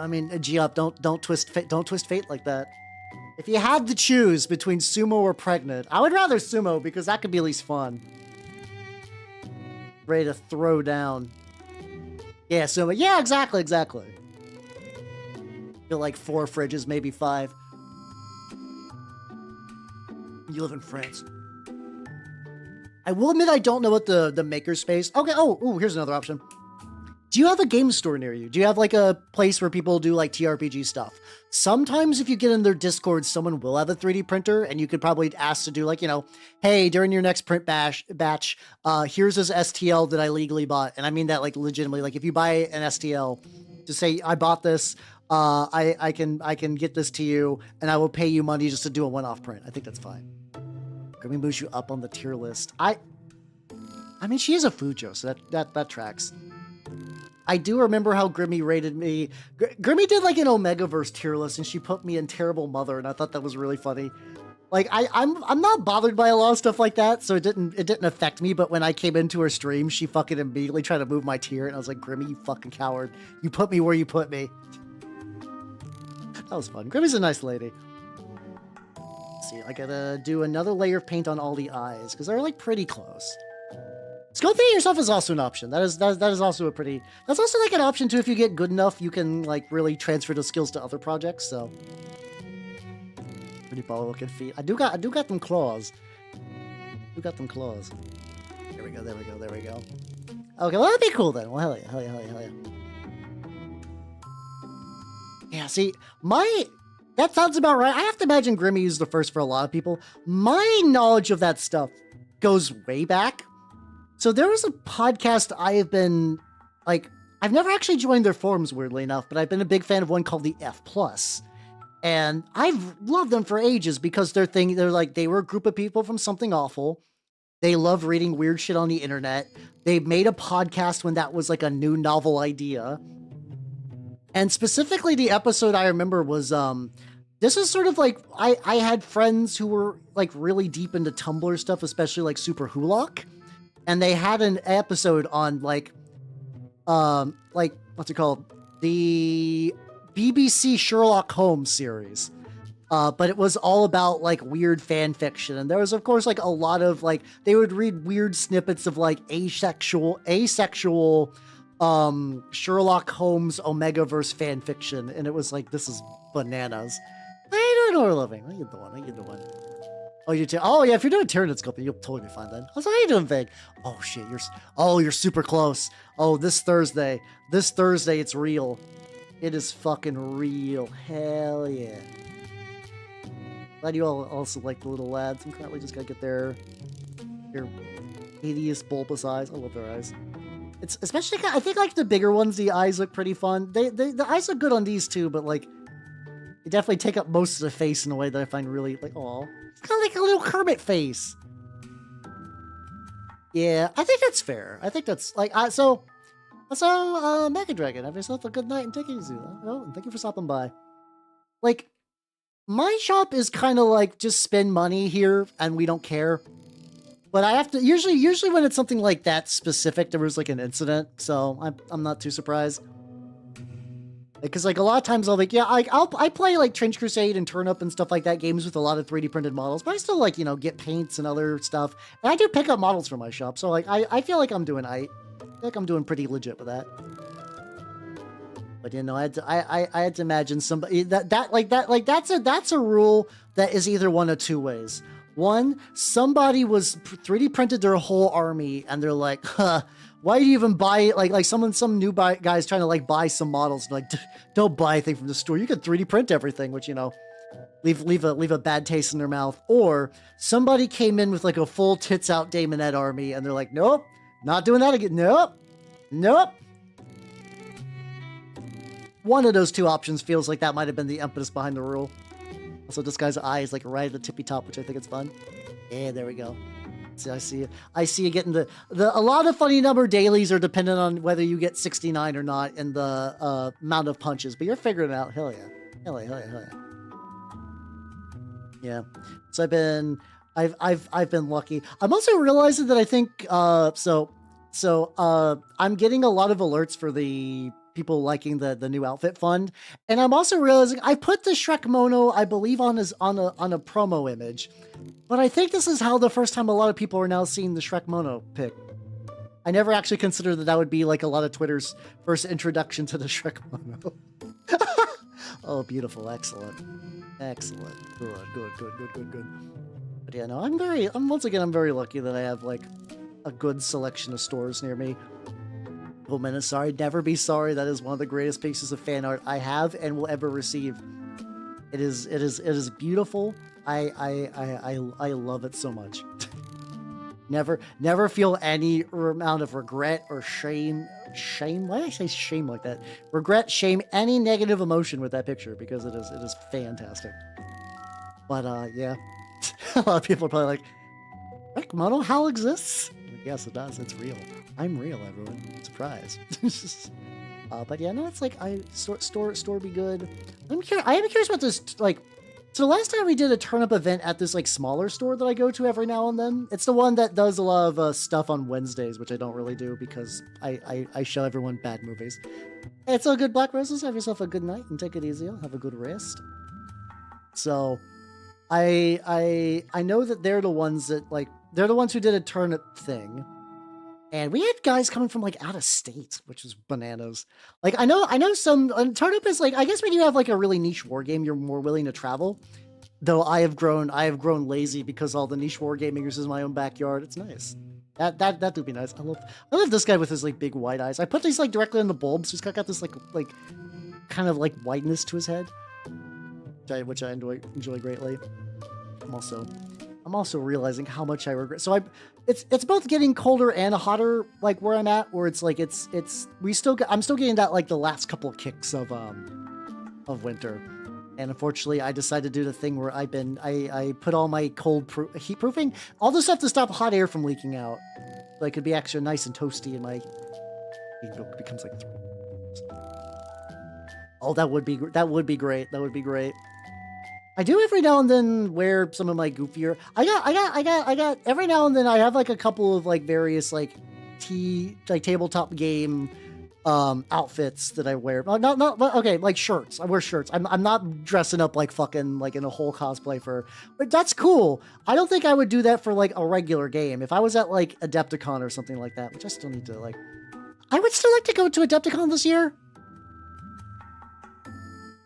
mean, G up, don't twist fate like that. If you had to choose between sumo or pregnant, I would rather sumo because that could be at least fun. Ready to throw down. Yeah, sumo. Yeah, exactly. Feel like 4 fridges, maybe 5. You live in France. I will admit I don't know what the makerspace. Okay. Oh, here's another option. Do you have a game store near you? Do you have like a place where people do like TRPG stuff? Sometimes if you get in their Discord, someone will have a 3D printer, and you could probably ask to do like, hey, during your next print batch, here's this STL that I legally bought. And I mean that like legitimately, like if you buy an STL, just say, I bought this, I can get this to you, and I will pay you money just to do a one-off print. I think that's fine. Grimmy moves you up on the tier list. I mean, she is a Fujo, so that tracks. I do remember how Grimmy rated me. Grimmy did like an Omegaverse tier list, and she put me in Terrible Mother, and I thought that was really funny. Like I'm not bothered by a lot of stuff like that, so it didn't affect me. But when I came into her stream, she fucking immediately tried to move my tier, and I was like, Grimmy, you fucking coward! You put me where you put me. That was fun. Grimmy's a nice lady. Let's see, I gotta do another layer of paint on all the eyes because they're like pretty close. Sculpting yourself is also an option. That is also that's also like an option too. If you get good enough, you can like really transfer those skills to other projects. So pretty baller looking feet. I do got them claws. There we go. Okay, well that'd be cool then. Well, hell yeah. Yeah, see, that sounds about right. I have to imagine Grimmy is the first for a lot of people. My knowledge of that stuff goes way back. So there was a podcast I've never actually joined their forums, weirdly enough, but I've been a big fan of one called the F+. And I've loved them for ages because they're like, they were a group of people from Something Awful. They love reading weird shit on the internet. They made a podcast when that was like a new novel idea. And specifically the episode I remember was, this is sort of like, I had friends who were like really deep into Tumblr stuff, especially like Super Hulock. And they had an episode on like what's it called? The BBC Sherlock Holmes series. But it was all about like weird fan fiction. And there was, of course, like a lot of like, they would read weird snippets of like asexual Sherlock Holmes Omegaverse fan fiction. And it was like, this is bananas. How you doing, Orloving? How you doing? How you doing? Oh, you too. Oh, yeah, if you're doing Tyranid Sculpting, you'll totally be fine then. I was like, how you doing, Vig? Oh, shit, you're super close. Oh, this Thursday, it's real. It is fucking real. Hell yeah. Glad you all also like the little lads. I'm currently just gonna get their hideous bulbous eyes. I love their eyes. It's especially, I think like the bigger ones, the eyes look pretty fun. The eyes look good on these too, but like, they definitely take up most of the face in a way that I find really like, aw. It's kind of like a little Kermit face. Yeah, I think that's fair. I think that's like, so Mega Dragon, have yourself a good night and take it easy. Oh, and thank you for stopping by. Like, my shop is kind of like just spend money here and we don't care. But I have to usually when it's something like that specific, there was like an incident, so I'm not too surprised. Because like a lot of times I'll like, yeah, I play like Trench Crusade and Turnip and stuff like that, games with a lot of 3D printed models, but I still like, you know, get paints and other stuff. And I do pick up models for my shop, so like I feel like I'm doing pretty legit with that. But you know, I had to imagine somebody that's a rule that is either one of two ways. One, somebody was 3D printed their whole army and they're like, huh, why do you even buy like some new guys trying to like buy some models? Like, don't buy anything from the store. You can 3D print everything, which, you know, leave a bad taste in their mouth. Or somebody came in with like a full tits out Daemonette army and they're like, nope, not doing that again. Nope. One of those two options feels like that might have been the impetus behind the rule. Also, this guy's eye is like right at the tippy top, which I think is fun. Yeah, there we go. See, I see you getting a lot of funny number dailies are dependent on whether you get 69 or not in the amount of punches, but you're figuring it out. Hell yeah. Hell yeah. Yeah. So I've been lucky. I'm also realizing that I think I'm getting a lot of alerts for the people liking the new outfit fund, and I'm also realizing I put the Shrek Mono, I believe, on a promo image, but I think this is how the first time a lot of people are now seeing the Shrek Mono pic. I never actually considered that would be like a lot of Twitter's first introduction to the Shrek Mono. Oh, beautiful, excellent, good. But yeah, no, I'm very lucky that I have like a good selection of stores near me. Oh man, sorry, never be sorry. That is one of the greatest pieces of fan art I have and will ever receive. It is beautiful. I love it so much. Never feel any amount of regret or shame. Why did I say shame like that? Regret, shame, any negative emotion with that picture, because it is fantastic. But yeah, a lot of people are probably like, Rick Mono Hal exists? Yes, it does. It's real. I'm real, everyone. Surprise. But yeah, no, it's like store be good. I am curious about this. Like, so the last time we did a Turnip event at this like smaller store that I go to every now and then. It's the one that does a lot of stuff on Wednesdays, which I don't really do because I show everyone bad movies. It's all good, Black Roses. Have yourself a good night and take it easy. Have a good rest. So, I know that they're the ones who did a Turnip thing. And we had guys coming from like out of state, which is bananas. Like I know some Turnip is like, I guess when you have like a really niche war game, you're more willing to travel. Though I have grown lazy because all the niche war gaming is in my own backyard. It's nice. That would be nice. I love this guy with his like big wide eyes. I put these like directly on the bulbs. He's got this like kind of like whiteness to his head, which I enjoy greatly. I'm also realizing how much I regret. So it's both getting colder and hotter, like where I'm at, where it's like I'm still getting that like the last couple of kicks of winter, And unfortunately, I decided to do the thing where I put all my heat proofing, all the stuff to stop hot air from leaking out. So I could be extra nice and toasty, and my it becomes like. Oh, that would be great. That would be great. I do every now and then wear some of my goofier. I got every now and then I have like a couple of like various like tabletop game outfits that I wear. Okay, like shirts. I wear shirts. I'm not dressing up like fucking like in a whole cosplay but that's cool. I don't think I would do that for like a regular game. If I was at like Adepticon or something like that, which I still need to like. I would still like to go to Adepticon this year.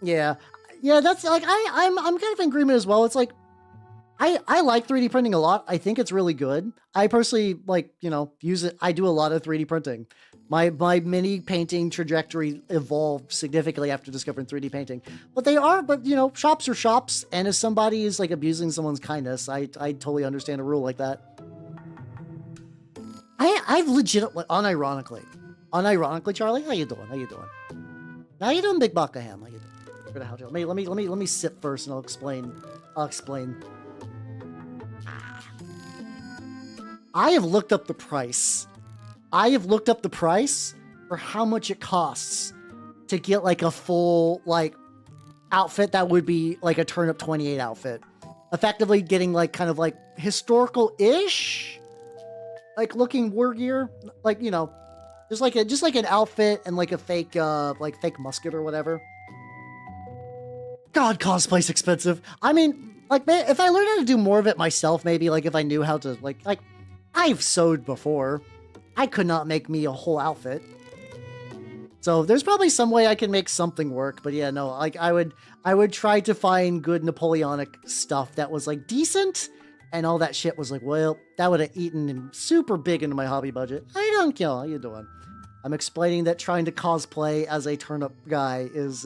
Yeah, that's like I'm kind of in agreement as well. It's like I like 3D printing a lot. I think it's really good. I personally like, use it. I do a lot of 3D printing. My mini painting trajectory evolved significantly after discovering 3D painting. But shops are shops, and if somebody is like abusing someone's kindness, I totally understand a rule like that. I've legitimately, unironically, Charlie, how you doing? How you doing, Big Buckaham? How you doing? Let me sit first, and I'll explain. I have looked up the price. For how much it costs to get like a full like outfit that would be like a Turnip28 outfit. Effectively getting like kind of like historical-ish like looking war gear, like just like an outfit and like a fake musket or whatever. God, cosplay's expensive. I mean, like, if I learned how to do more of it myself, maybe like if I knew how to like I've sewed before. I could not make me a whole outfit. So there's probably some way I can make something work, but yeah, no, like I would try to find good Napoleonic stuff that was like decent, and all that shit was like, well, that would have eaten super big into my hobby budget. I don't care. How you doing? I'm explaining that trying to cosplay as a turnip guy is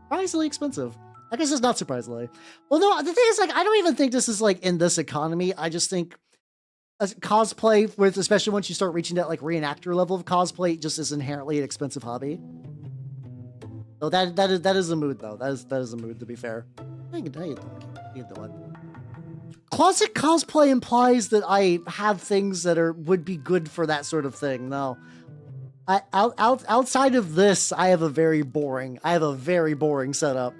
surprisingly expensive. I guess it's not surprisingly. Well, no, the thing is, like, I don't even think this is like in this economy. I just think cosplay, especially once you start reaching that like reenactor level of cosplay, just is inherently an expensive hobby. So that is a mood though. That is a mood, to be fair. How you doing? Closet cosplay implies that I have things that would be good for that sort of thing. No, outside of this, I have a very boring setup.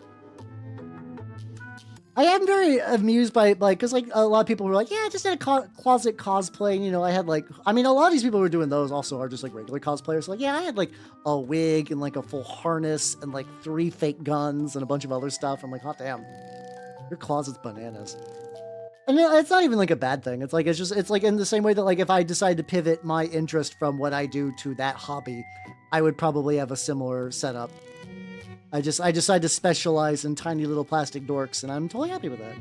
I am very amused by, like, because, like, a lot of people were like, yeah, I just did a closet cosplay, and, I had, like, I mean, a lot of these people who are doing those also are just, like, regular cosplayers. Like, yeah, I had, like, a wig and, like, a full harness and, like, 3 fake guns and a bunch of other stuff. I'm like, hot damn, your closet's bananas. And it's not even, like, a bad thing. It's, like, it's, like, in the same way that, like, if I decided to pivot my interest from what I do to that hobby, I would probably have a similar setup. I decided to specialize in tiny little plastic dorks, and I'm totally happy with that.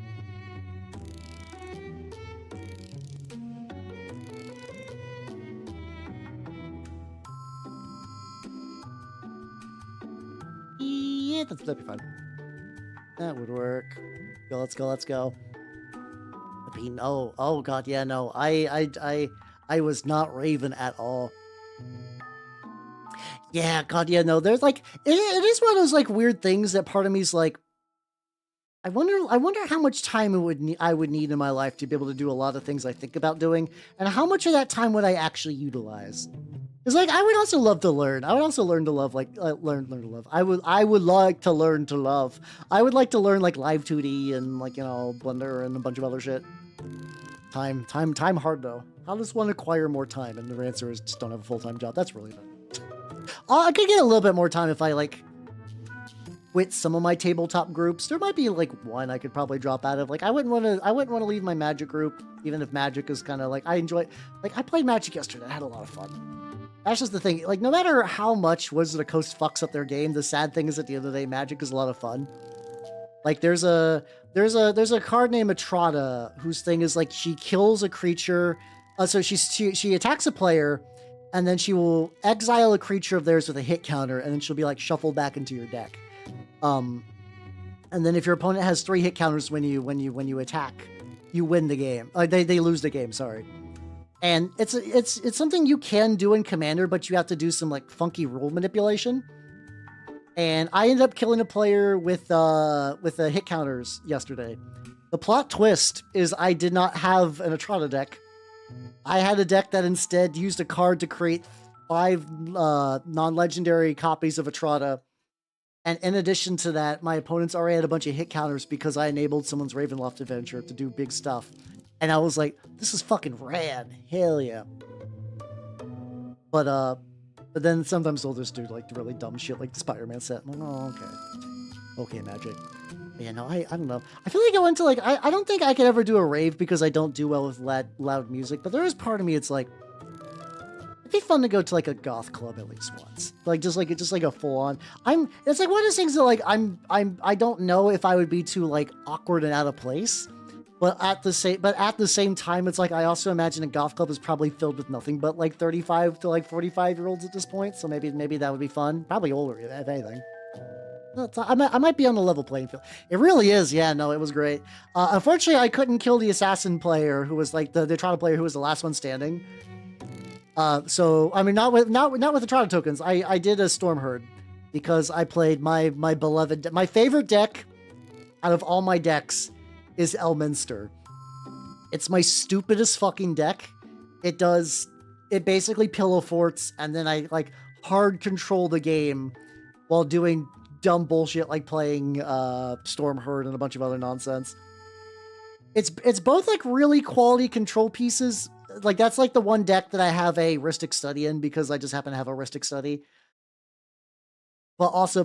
Yeah, that'd be fun. That would work. Let's go. Oh god, yeah, no. I was not Raven at all. Yeah, god, yeah, no. There's like it is one of those like weird things that part of me is like, I wonder how much time I would need in my life to be able to do a lot of things I think about doing, and how much of that time would I actually utilize? It's like I would also love to learn. I would also learn to love, like learn to love. I would like to learn to love. I would like to learn like Live 2D and like Blender and a bunch of other shit. Time hard though. How does one acquire more time? And the answer is just don't have a full-time job. That's really bad. I could get a little bit more time if I like quit some of my tabletop groups. There might be like one I could probably drop out of. Like I wouldn't want to leave my Magic group, even if Magic is kind of like I enjoy. Like I played Magic yesterday. I had a lot of fun. That's just the thing. Like no matter how much Wizards of the Coast fucks up their game, the sad thing is at the end of the day, Magic is a lot of fun. Like there's a card named Atrada whose thing is like she kills a creature. So she attacks a player. And then she will exile a creature of theirs with a hit counter, and then she'll be like shuffled back into your deck. And then if your opponent has 3 hit counters when you attack, you win the game. They lose the game. Sorry. And it's something you can do in Commander, but you have to do some like funky rule manipulation. and I ended up killing a player with hit counters yesterday. The plot twist is I did not have an Atrata deck. I had a deck that instead used a card to create 5 non-legendary copies of Atrata. And in addition to that, my opponents already had a bunch of hit counters because I enabled someone's Ravenloft adventure to do big stuff. And I was like, this is fucking rad. Hell yeah. But then sometimes they'll just do like really dumb shit like the Spider-Man set. I'm like, oh, okay. Okay, Magic. Yeah, no, I don't know. I feel like I went to like, I don't think I could ever do a rave because I don't do well with loud music, but there is part of me, it's like, it'd be fun to go to like a goth club at least once. Like just like a full on. It's like one of those things that like I don't know if I would be too like awkward and out of place. But at the same time, it's like I also imagine a goth club is probably filled with nothing but like 35 to like 45-year-olds at this point. So maybe that would be fun. Probably older, if anything. I might be on the level playing field. It really is. Yeah, no, it was great. Unfortunately, I couldn't kill the assassin player who was like the Atrata player who was the last one standing. So I mean, not with the Atrata tokens. I did a Storm Herd because I played my beloved, my favorite deck out of all my decks is Elminster. It's my stupidest fucking deck. It basically pillow forts, and then I like hard control the game while doing dumb bullshit like playing Storm Herd and a bunch of other nonsense. It's both like really quality control pieces. Like that's like the one deck that I have a Rhystic Study in because I just happen to have a Rhystic Study. But also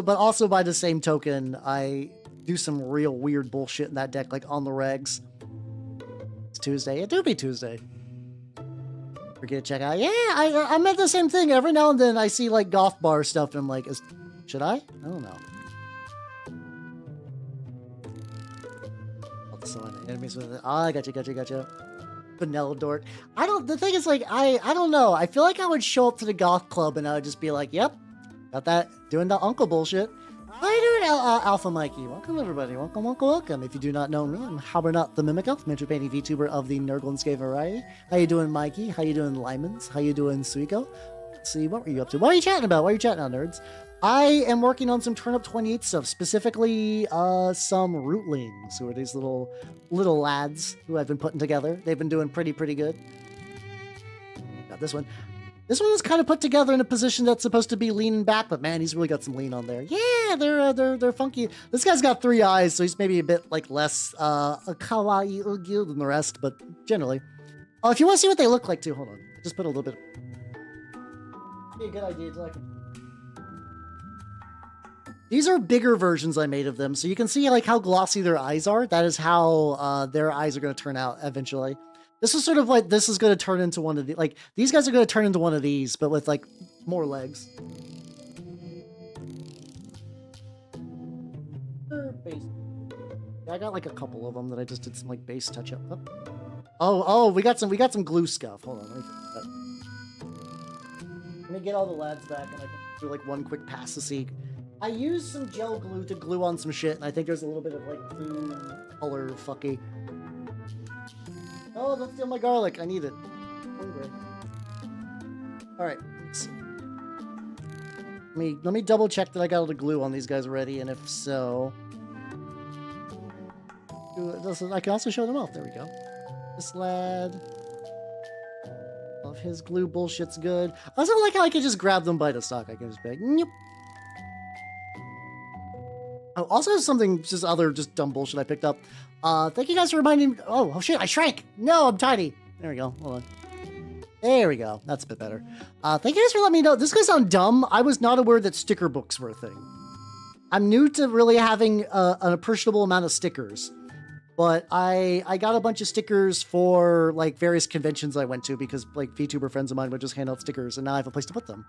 by the same token, I do some real weird bullshit in that deck, like on the regs. It's Tuesday. It do be Tuesday. Forget to check out. Yeah, I meant the same thing. Every now and then I see like goth bar stuff and I'm like, should I? I don't know. Enemies with it. Oh, I gotcha. Vanilla Dort. The thing is like, I don't know. I feel like I would show up to the goth club and I would just be like, yep, got that, doing the uncle bullshit. How you doing, Alpha Mikey? Welcome, everybody. Welcome. If you do not know me, I'm Habernot the Mimic Elf, Turnip28 VTuber of the Nerdlandscape variety. How you doing, Mikey? How you doing, Lymans? How you doing, Suiko? Let's see, what were you up to? What are you chatting about? What are you chatting about, nerds? I am working on some Turnip28 stuff, specifically some Rootlings, who are these little lads who I've been putting together. They've been doing pretty good. Got this one. This one was kind of put together in a position that's supposed to be leaning back, but man, he's really got some lean on there. Yeah, they're funky. This guy's got 3 eyes, so he's maybe a bit like less kawaii ugyu than the rest, but generally. Oh, if you want to see what they look like too, hold on. Just put a little bit. Be a good idea to like. These are bigger versions I made of them, so you can see like how glossy their eyes are. That is how their eyes are going to turn out eventually. This is sort of like, this is going to turn into one of the, like, these guys are going to turn into one of these, but with, like, more legs. Base. Yeah, I got, like, a couple of them that I just did some, like, base touch-up. Oh, we got some glue scuff. Hold on, let me get all the lads back, and I can do, like, one quick pass to see. I used some gel glue to glue on some shit, and I think there's a little bit of, like, blue color fucky. Oh, don't steal my garlic. I need it. Hungry. All right. Let's see. Let me double check that I got all the glue on these guys already, and if so, I can also show them off. There we go. This lad. Love his glue bullshit's good. I also like how I can just grab them by the sock. I can just be like, nope. Oh, also something just dumb bullshit I picked up. Thank you guys for reminding me. Oh shit, I shrank. No, I'm tiny. There we go. Hold on. There we go. That's a bit better. Thank you guys for letting me know. This could sound dumb. I was not aware that sticker books were a thing. I'm new to really having an appreciable amount of stickers, but I got a bunch of stickers for like various conventions I went to because like VTuber friends of mine would just hand out stickers, and now I have a place to put them.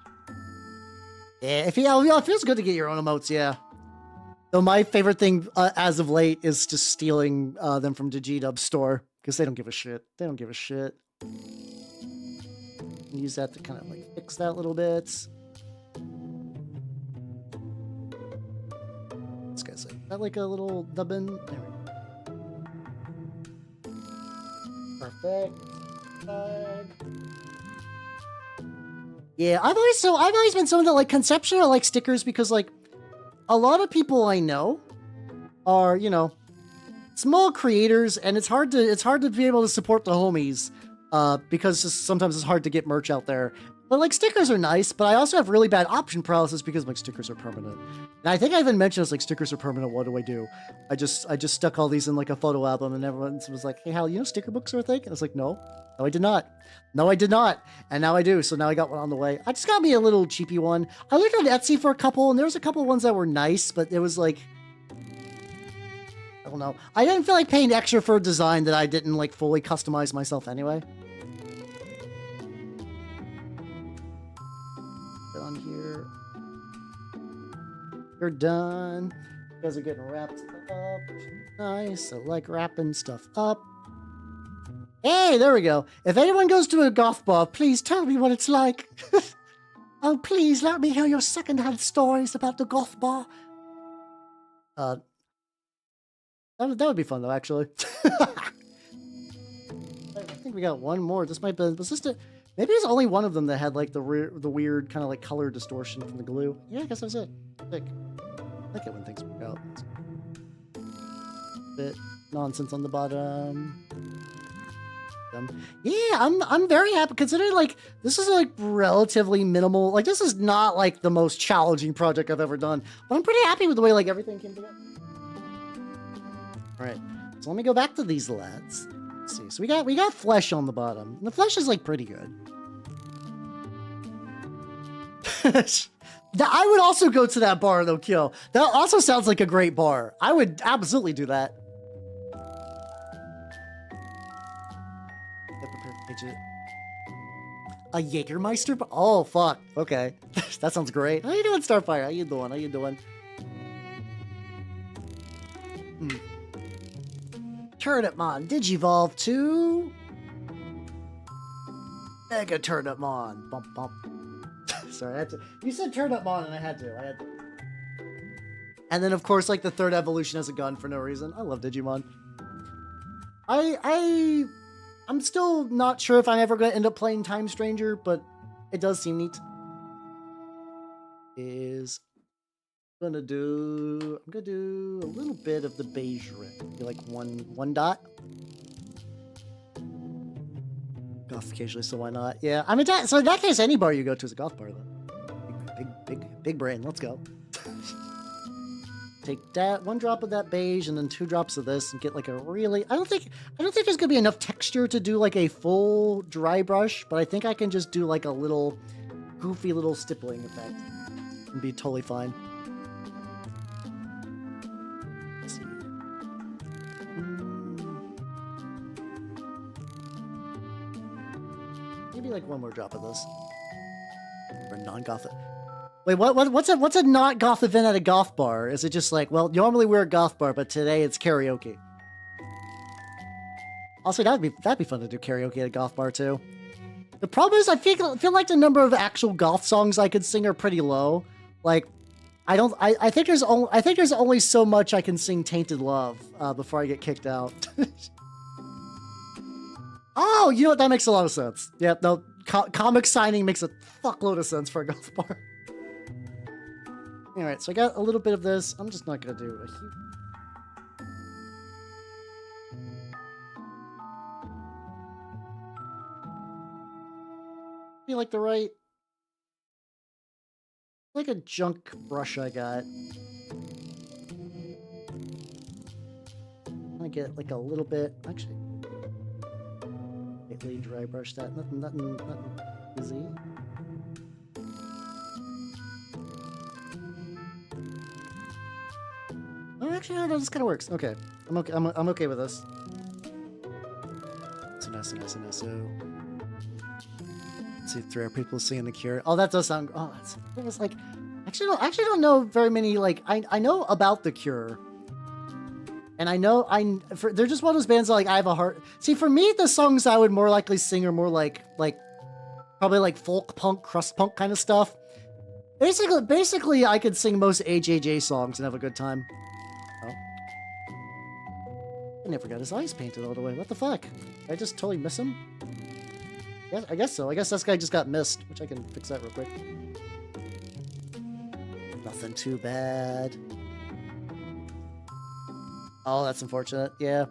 Yeah, it feels good to get your own emotes. Yeah. Though my favorite thing as of late is just stealing them from the G-Dub store because they don't give a shit. They don't give a shit. Use that to kind of like fix that a little bit. This guy's like, that like a little dubbin. There we go. Perfect. Yeah, I've always been someone that like conceptually I like stickers because like a lot of people I know are, you know, small creators, and it's hard to be able to support the homies, because sometimes it's hard to get merch out there. But like stickers are nice, but I also have really bad option paralysis because like stickers are permanent. And I think I even mentioned it's like stickers are permanent. What do I do? I just stuck all these in like a photo album, and everyone was like, "Hey, Hal, you know sticker books are a thing?" And I was like, "No, I did not. No, I did not." And now I do. So now I got one on the way. I just got me a little cheapy one. I looked on Etsy for a couple, and there was a couple ones that were nice, but it was like, I don't know. I didn't feel like paying extra for a design that I didn't like fully customize myself anyway. On here. You're done. You guys are getting wrapped up. Nice. I like wrapping stuff up. Hey, there we go. If anyone goes to a goth bar, please tell me what it's like. Oh, please let me hear your secondhand stories about the goth bar. That would be fun though, actually. I think we got one more. This might be. Was this the? Maybe it's only one of them that had like the weird kind of like color distortion from the glue. Yeah, I guess that was it. Sick. I like it when things work out. Bit nonsense on the bottom. Yeah, I'm very happy considering like this is like relatively minimal. Like this is not like the most challenging project I've ever done, but I'm pretty happy with the way like everything came together. All right, so let me go back to these lads. Let's see. So we got flesh on the bottom. And the flesh is like pretty good. I would also go to that bar though, Kyo. That also sounds like a great bar. I would absolutely do that. A Jägermeister? Oh, fuck. Okay. That sounds great. How you doing, Starfire? How you doing? How you doing? Turnipmon, Digivolve to Mega Turnipmon. Bump, bump. Sorry, I had to. You said Turnipmon, and I had to. And then, of course, like the third evolution has a gun for no reason. I love Digimon. I'm still not sure if I'm ever going to end up playing Time Stranger, but it does seem neat. I'm gonna do a little bit of the beige red. Like one dot. Goth occasionally, so why not? Yeah, I mean, so in that case, any bar you go to is a goth bar, then. Big brain. Let's go. Take that one drop of that beige and then 2 drops of this and get like a really. I don't think there's gonna be enough texture to do like a full dry brush, but I think I can just do like a little goofy little stippling effect and be totally fine. Let's see. Maybe like one more drop of this. Or non-goth. Wait, what's a not goth event at a goth bar? Is it just like, well, normally we're a goth bar, but today it's karaoke? Also, that'd be fun to do karaoke at a goth bar too. The problem is I feel like the number of actual goth songs I could sing are pretty low. Like, I think there's only so much I can sing Tainted Love before I get kicked out. Oh, you know what? That makes a lot of sense. Yeah, no, comic signing makes a fuckload of sense for a goth bar. Alright, so I got a little bit of this. I'm just not gonna do a huge... Be like the right... Like a junk brush I got. I'm gonna get like a little bit... Actually... Lightly dry brush that. Nothing easy. Oh, actually, no, this kind of works. Okay, I'm okay. I'm okay with this. So nice. So, let's see, 3 people seeing the Cure. Oh, that does sound. Oh, it was like. Actually, don't know very many. Like, I know about the Cure, and I know they're just one of those bands that, like, I have a heart. See, for me, the songs I would more likely sing are more like probably like folk punk, crust punk kind of stuff. Basically, I could sing most AJJ songs and have a good time. I never got his eyes painted all the way. What the fuck? Did I just totally miss him? Yeah, I guess so. I guess this guy just got missed, which I can fix that real quick. Nothing too bad. Oh, that's unfortunate. Yeah.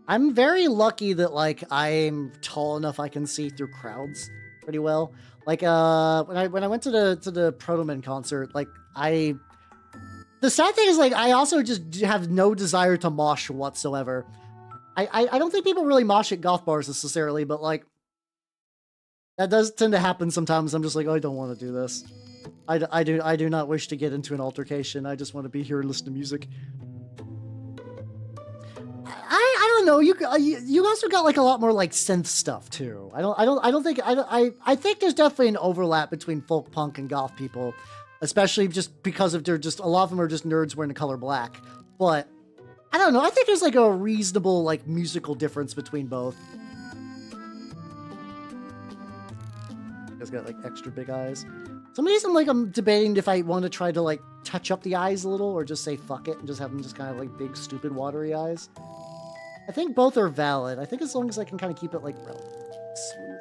I'm very lucky that, like, I'm tall enough I can see through crowds pretty well. Like, when I went to the Protoman concert, like, the sad thing is, like, I also just have no desire to mosh whatsoever. I don't think people really mosh at goth bars necessarily, but, like, that does tend to happen sometimes. I'm just like, oh, I don't want to do this. I do not wish to get into an altercation. I just want to be here and listen to music. I don't know. You also got like a lot more like synth stuff too. I think there's definitely an overlap between folk punk and goth people, especially just because of they're just a lot of them are just nerds wearing the color black. But I don't know. I think there's like a reasonable like musical difference between both. You guys got like extra big eyes. Some reason like I'm debating if I want to try to like touch up the eyes a little or just say fuck it and just have them just kind of like big stupid watery eyes. I think both are valid. I think as long as I can kind of keep it like relatively smooth.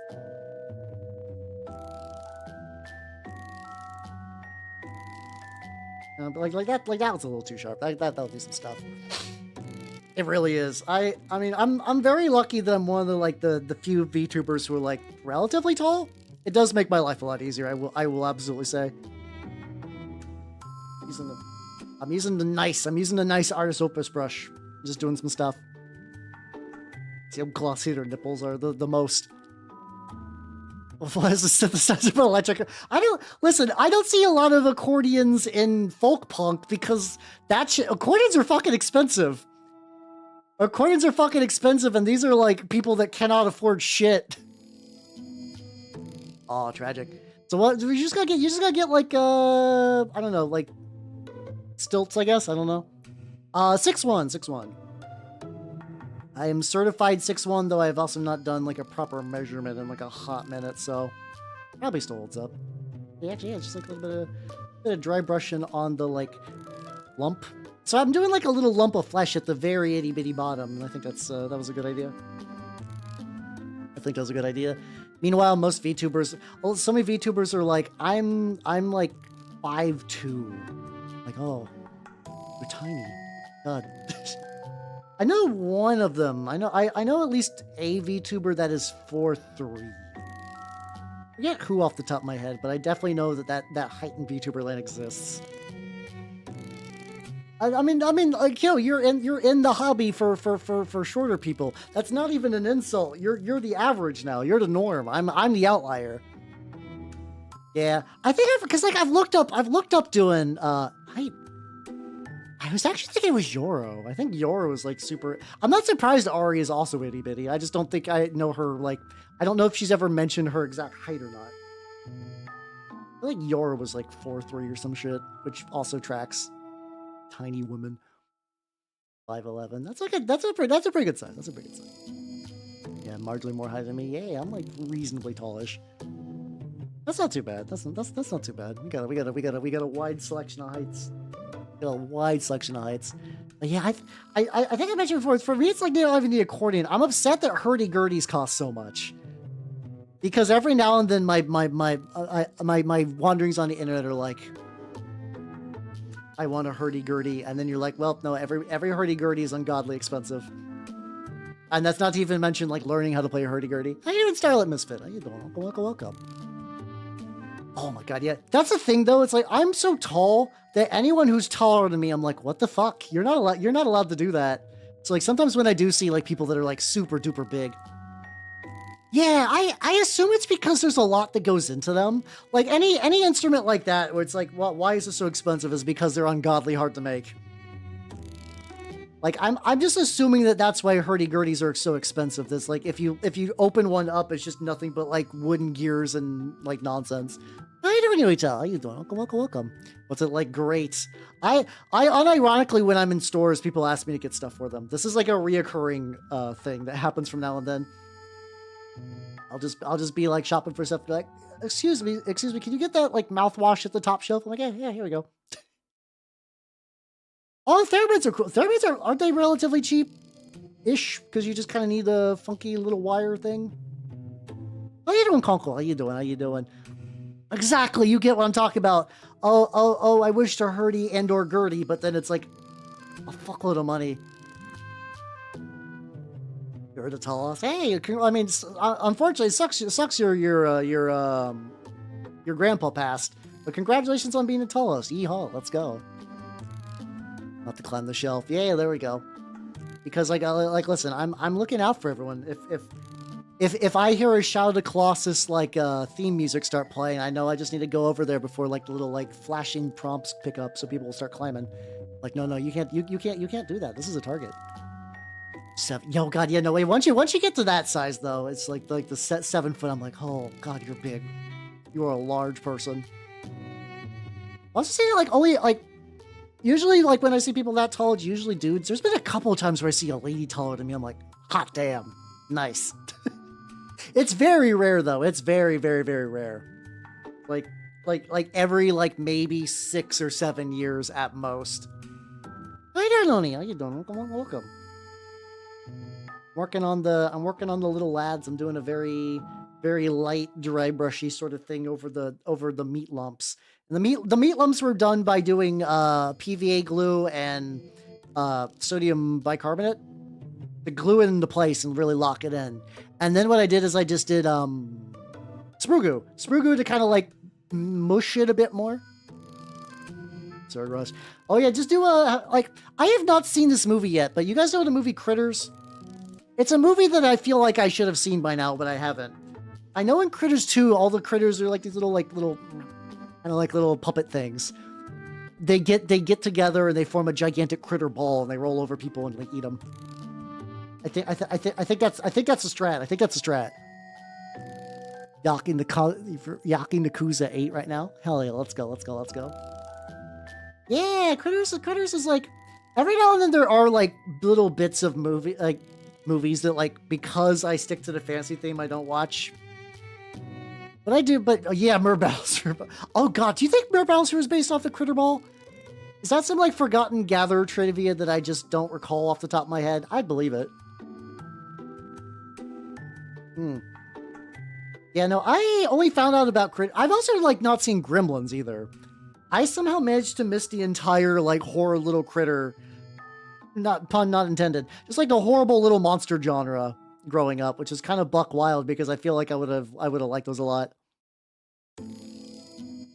But like that was a little too sharp. That'll do some stuff. It really is. I mean I'm very lucky that I'm one of the few VTubers who are like relatively tall. It does make my life a lot easier. I will absolutely say. I'm using the nice Artist Opus brush. I'm just doing some stuff. See how glossy their nipples are the most. What is the synthesizer for electric? I don't see a lot of accordions in folk punk because accordions are fucking expensive. Accordions are fucking expensive, and these are like people that cannot afford shit. Oh, tragic. So what? You just gotta get like I don't know, like stilts, I guess. I don't know. 6'1". I am certified 6'1", though I've also not done like a proper measurement in like a hot minute, so probably still holds up. Yeah, actually, yeah, it's just like a little bit of dry brushing on the like lump. So I'm doing like a little lump of flesh at the very itty bitty bottom, and I think that was a good idea. I think that was a good idea. Meanwhile, most VTubers, so many VTubers are like, I'm like 5'2". Like, oh, you're tiny. God. I know one of them. I know at least a VTuber that is 4'3". I forget who off the top of my head, but I definitely know that height in VTuber land exists. I mean, like, yo, you're in the hobby for shorter people. That's not even an insult. You're the average now. You're the norm. I'm the outlier. Yeah, I think because like I've looked up doing height. I was actually thinking it was Yoro. I think Yoro was like super. I'm not surprised Ari is also itty bitty. I just don't think I know her. Like, I don't know if she's ever mentioned her exact height or not. I feel like Yoro was like 4'3" or some shit, which also tracks. Tiny woman. 5'11". That's a pretty good size. That's a pretty good size. Yeah, marginally more high than me. Yeah, I'm like reasonably tallish. That's not too bad. That's not too bad. We got a wide selection of heights. Got a wide selection of heights. But yeah, I think I mentioned before. For me, it's like they don't even the accordion. I'm upset that hurdy-gurdies cost so much. Because every now and then my wanderings on the internet are like, I want a hurdy-gurdy, and then you're like, well, no, every hurdy-gurdy is ungodly expensive. And that's not to even mention like learning how to play a hurdy-gurdy. How you doing, Starlit Misfit? How you doing? Welcome. Oh my god, yeah. That's the thing though, it's like I'm so tall that anyone who's taller than me, I'm like, what the fuck? You're not allowed to do that. So like sometimes when I do see like people that are like super duper big, yeah, I assume it's because there's a lot that goes into them. Like any instrument like that where it's like, well, why is it so expensive is because they're ungodly hard to make. Like I'm just assuming that that's why hurdy-gurdies are so expensive. That's like if you open one up, it's just nothing but like wooden gears and like nonsense. How you doing, Yuicha? How you doing? Welcome. What's it like? Great. I unironically when I'm in stores, people ask me to get stuff for them. This is like a reoccurring thing that happens from now and then. I'll just be like shopping for stuff. Like, excuse me, can you get that like mouthwash at the top shelf? I'm like, yeah, here we go. Oh, Theramids are cool. Theramids aren't they relatively cheap-ish? Because you just kind of need the funky little wire thing. How you doing, Conkle? How you doing? Exactly, you get what I'm talking about. oh, I wish to hurdy and or gurdy, but then it's like a fuckload of money. You're to tell us, hey, I mean, unfortunately, it sucks your grandpa passed, but congratulations on being a Talos. Yeehaw, let's go. Not to climb the shelf. Yeah, there we go. Because like listen, I'm looking out for everyone. If I hear a Shadow of the Colossus like theme music start playing, I know I just need to go over there before like the little like flashing prompts pick up, so people will start climbing. Like no, you can't do that. This is a target. 7. Yo, God, yeah, no way. Once you get to that size though, it's like the set 7 foot. I'm like, oh God, you're big. You are a large person. I also see like only like. Usually, like, when I see people that tall, it's usually dudes. There's been a couple of times where I see a lady taller than me. I'm like, hot damn. Nice. It's very rare, though. It's very, very, very rare. Like every, like, maybe 6 or 7 years at most. How you doing, Oni? How you doing? Welcome. I'm working on the little lads. I'm doing a very, very light, dry brushy sort of thing over the meat lumps. And the meat lumps were done by doing PVA glue and sodium bicarbonate to glue it into place and really lock it in. And then what I did is I just did sprue goo to kind of like mush it a bit more. Sorry, Russ. Oh yeah, just do like I have not seen this movie yet, but you guys know the movie Critters? It's a movie that I feel like I should have seen by now, but I haven't. I know in Critters 2, all the critters are like these little kind of like little puppet things. They get together and they form a gigantic critter ball and they roll over people and like eat them. I think that's the strat. I think that's the strat. Yakin the Kuza 8 right now. Hell yeah, let's go. Yeah, Critters is like every now and then there are like little bits of movies that like because I stick to the fantasy theme I don't watch. But I do, yeah, Merbowser. Oh God, do you think Merbowser is based off the Critter Ball? Is that some like forgotten Gatherer trivia that I just don't recall off the top of my head? I'd believe it. Yeah, no, I only found out about Critter. I've also like not seen Gremlins either. I somehow managed to miss the entire like horror little critter, pun not intended, just like the horrible little monster genre growing up, which is kind of buck wild because I feel like I would have liked those a lot.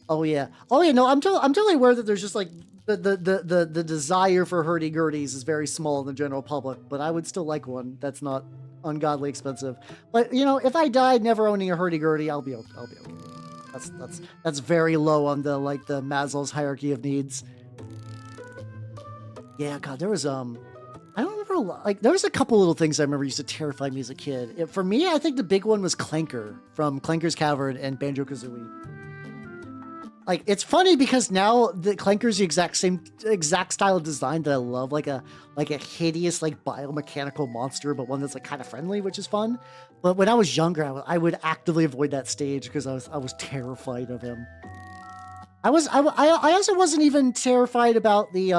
Oh yeah, no, I'm totally aware that there's just like the desire for hurdy-gurdies is very small in the general public, but I would still like one that's not ungodly expensive. But you know, if I died never owning a hurdy-gurdy, I'll be okay. That's very low on the like the Maslow's hierarchy of needs. Yeah, God, there was I don't remember like there was a couple little things I remember used to terrify me as a kid. For me, I think the big one was Clanker from Clanker's Cavern and Banjo-Kazooie. Like, it's funny because now the Clanker's the exact style of design that I love, like a hideous, like biomechanical monster, but one that's like kind of friendly, which is fun. But when I was younger, I would actively avoid that stage because I was terrified of him. I also wasn't even terrified about the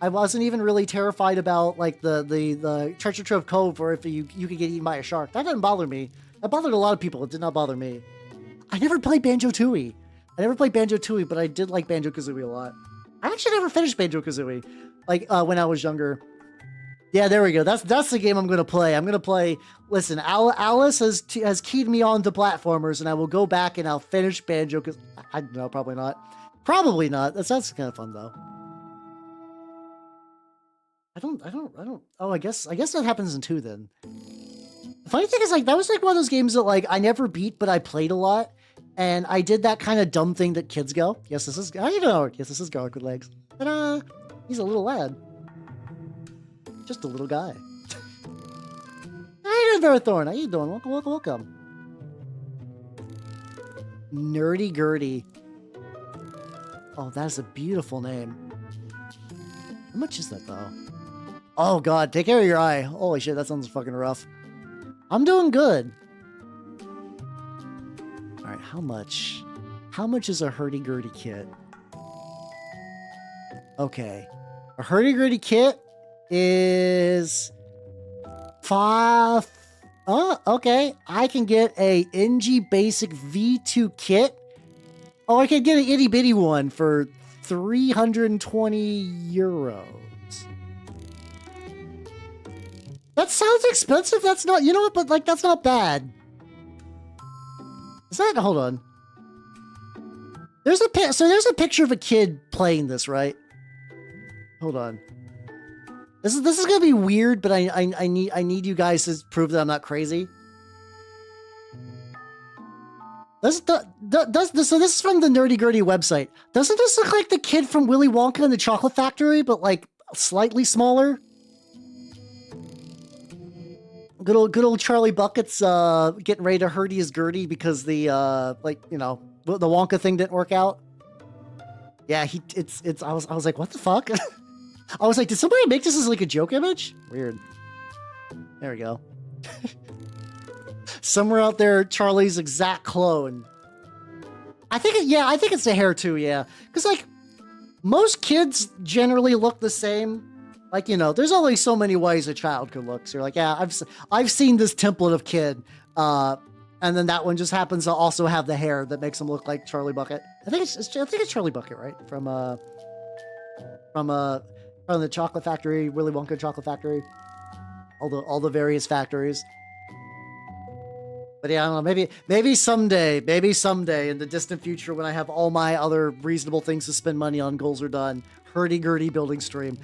I wasn't even really terrified about like the Treasure Trove Cove, where if you could get eaten by a shark. That didn't bother me. That bothered a lot of people. It did not bother me. I never played Banjo-Tooie. But I did like Banjo-Kazooie a lot. I actually never finished Banjo-Kazooie, like when I was younger. Yeah, there we go. That's the game I'm gonna play. Listen, Alice has keyed me on to platformers, and I will go back and I'll finish Banjo. Cause no, probably not. Probably not. That sounds kind of fun though. I don't. Oh, I guess that happens in 2 then. The funny thing is, like, that was like one of those games that like I never beat, but I played a lot. And I did that kind of dumb thing that kids go. Yes, this is, how you doing? Yes, this is Garlic with Legs. Ta-da! He's a little lad. Just a little guy. How you doing, Verathorn? How you doing? Welcome. Nerdy Gurdy. Oh, that is a beautiful name. How much is that, though? Oh, God, take care of your eye. Holy shit, that sounds fucking rough. I'm doing good. All right, how much? How much is a hurdy-gurdy kit? Okay. A hurdy-gurdy kit is 5... Oh, okay. I can get a NG Basic V2 kit Oh, I could get an itty bitty one for 320 euros. That sounds expensive. That's not, you know what, but like, that's not bad. Is that, hold on. There's a picture of a kid playing this, right? Hold on. This is gonna be weird, but I need you guys to prove that I'm not crazy. So this is from the Nerdy Gurdy website. Doesn't this look like the kid from Willy Wonka and the Chocolate Factory, but like slightly smaller? Good old Charlie Bucket's getting ready to hurt his Gurdy because the like, you know, the Wonka thing didn't work out. Yeah, I was like, what the fuck? I was like, did somebody make this as like a joke image? Weird. There we go. Somewhere out there, Charlie's exact clone. I think it's the hair too, yeah. Because like, most kids generally look the same. Like, you know, there's only so many ways a child could look. So you're like, yeah, I've seen this template of kid. And then that one just happens to also have the hair that makes him look like Charlie Bucket. I think it's Charlie Bucket, right? From the Chocolate Factory, Willy Wonka Chocolate Factory. All the various factories. But yeah, I don't know, maybe someday in the distant future when I have all my other reasonable things to spend money on, goals are done, hurdy-gurdy building stream.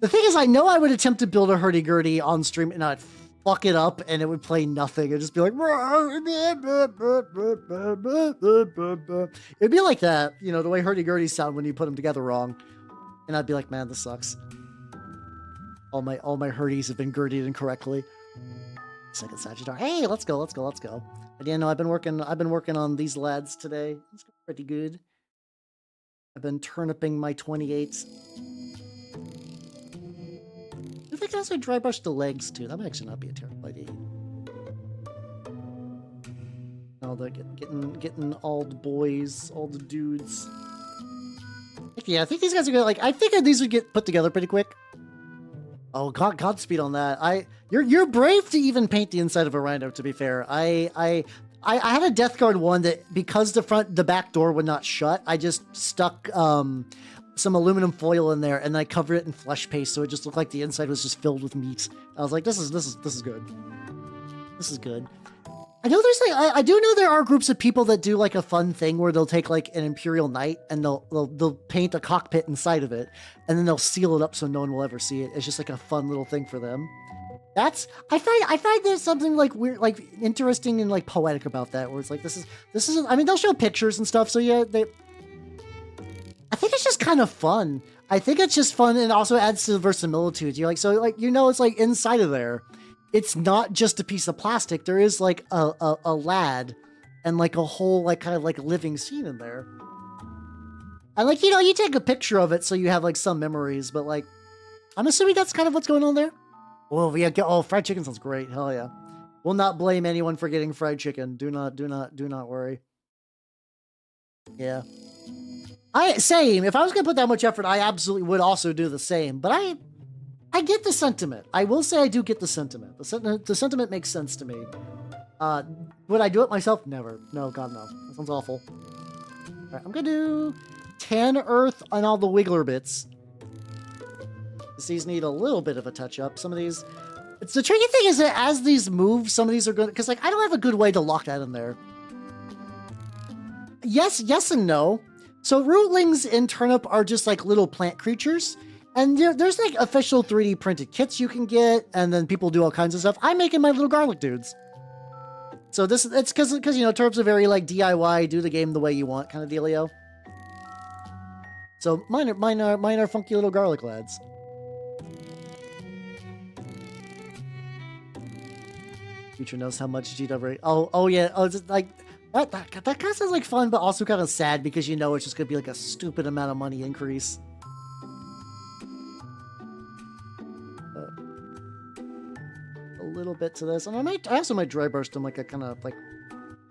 The thing is, I know I would attempt to build a hurdy-gurdy on stream and I'd fuck it up and it would play nothing. It'd just be like... It'd be like that, you know, the way hurdy-gurdies sound when you put them together wrong. And I'd be like, man, this sucks. All my hurdies have been gurdied incorrectly. Second Sagittarius. Hey, let's go. But yeah, no, I've been working on these lads today. It's pretty good. I've been turniping my 28s. I think I also dry brush the legs too. That might actually not be a terrible idea. All the getting all the boys, all the dudes. Yeah, I think these guys are gonna I think these would get put together pretty quick. Oh, Godspeed on that. You're brave to even paint the inside of a rhino, to be fair. I had a Death Guard one that, because the back door would not shut, I just stuck some aluminum foil in there and I covered it in flesh paste so it just looked like the inside was just filled with meat. I was like, this is good. This is good. I know there's I do know there are groups of people that do like a fun thing where they'll take like an Imperial Knight and they'll paint a cockpit inside of it and then they'll seal it up so no one will ever see it. It's just like a fun little thing for them. I find there's something like weird, like interesting and like poetic about that, where it's like this is I mean, they'll show pictures and stuff, so yeah, I think it's just kind of fun. I think it's just fun and also adds to the verisimilitude. You're like, so like, you know, it's like inside of there. It's not just a piece of plastic. There is like a lad and like a whole like kind of like living scene in there. And like, you know, you take a picture of it so you have like some memories, but like, I'm assuming that's kind of what's going on there. Oh yeah, fried chicken sounds great. Hell yeah. We'll not blame anyone for getting fried chicken. Do not worry. Yeah. Same. If I was gonna put that much effort, I absolutely would also do the same. But I get the sentiment. I will say I do get the sentiment. The sentiment makes sense to me. Would I do it myself? Never. No, God, no. That sounds awful. All right, I'm gonna do tan earth on all the wiggler bits. These need a little bit of a touch up. Some of these... The tricky thing is that as these move, some of these are going to... Because, like, I don't have a good way to lock that in there. Yes and no. So Rootlings in Turnip are just, like, little plant creatures. And there's, like, official 3D printed kits you can get. And then people do all kinds of stuff. I'm making my little garlic dudes. So it's because, you know, Turnip's a very, like, DIY, do the game the way you want kind of dealio. So mine are funky little garlic lads. Future knows how much GW. Oh yeah. Oh, it's like that kind of sounds like fun, but also kind of sad because you know it's just gonna be like a stupid amount of money increase. A little bit to this, and I also might dry burst them like a kind of like.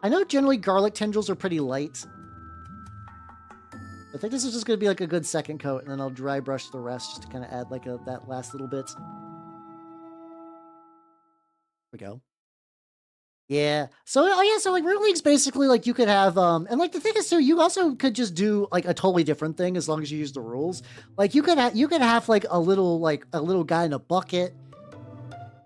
I know generally garlic tendrils are pretty light. I think this is just gonna be like a good second coat, and then I'll dry brush the rest just to kind of add like that last little bit. There we go. Yeah. So oh yeah, so like Rootlings basically like you could have and like the thing is too, you also could just do like a totally different thing as long as you use the rules. Like you could have like a little guy in a bucket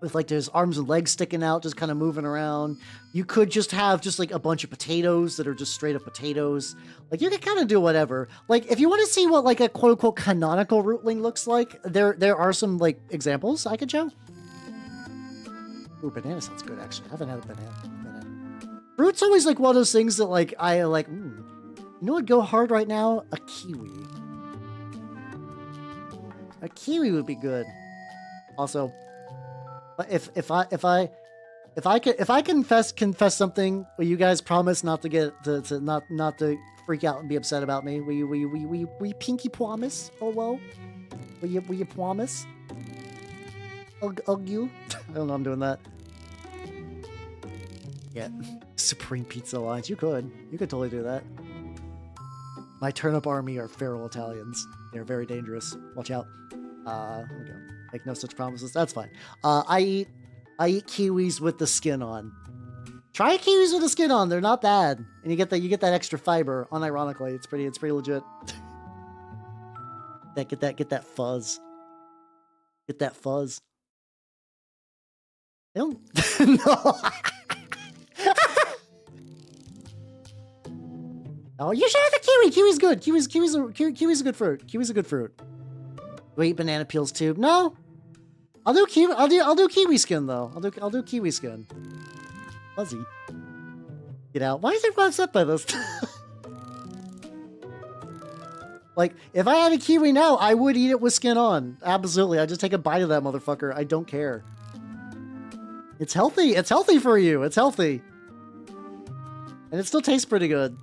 with like his arms and legs sticking out, just kind of moving around. You could just have just like a bunch of potatoes that are just straight up potatoes. Like you could kind of do whatever. Like if you want to see what like a quote unquote canonical rootling looks like, there are some like examples I could show. Ooh, banana sounds good actually. I haven't had a banana. Fruit's always like one of those things that like I like. You know what would go hard right now? A kiwi. A kiwi would be good. Also, if I confess something, will you guys promise not to get to not to freak out and be upset about me? Will you pinky promise? Oh well. Will you promise? You? I don't know. I'm doing that. Yeah. Supreme Pizza Alliance. You could totally do that. My turnip army are feral Italians. They're very dangerous. Watch out. Okay. Make no such promises. That's fine. I eat kiwis with the skin on. Try kiwis with the skin on. They're not bad, and you get that extra fiber. Unironically, it's pretty legit. Get that fuzz. Get that fuzz. I don't no. Oh, you should have the kiwi. Kiwi's good. Kiwi's a good fruit. Kiwi's a good fruit. Do I eat banana peels too? No. I'll do kiwi skin though. I'll do kiwi skin. Fuzzy. Get out. Why is everyone upset by this? Like, if I had a kiwi now, I would eat it with skin on. Absolutely. I'd just take a bite of that motherfucker. I don't care. It's healthy. It's healthy for you. It's healthy. And it still tastes pretty good.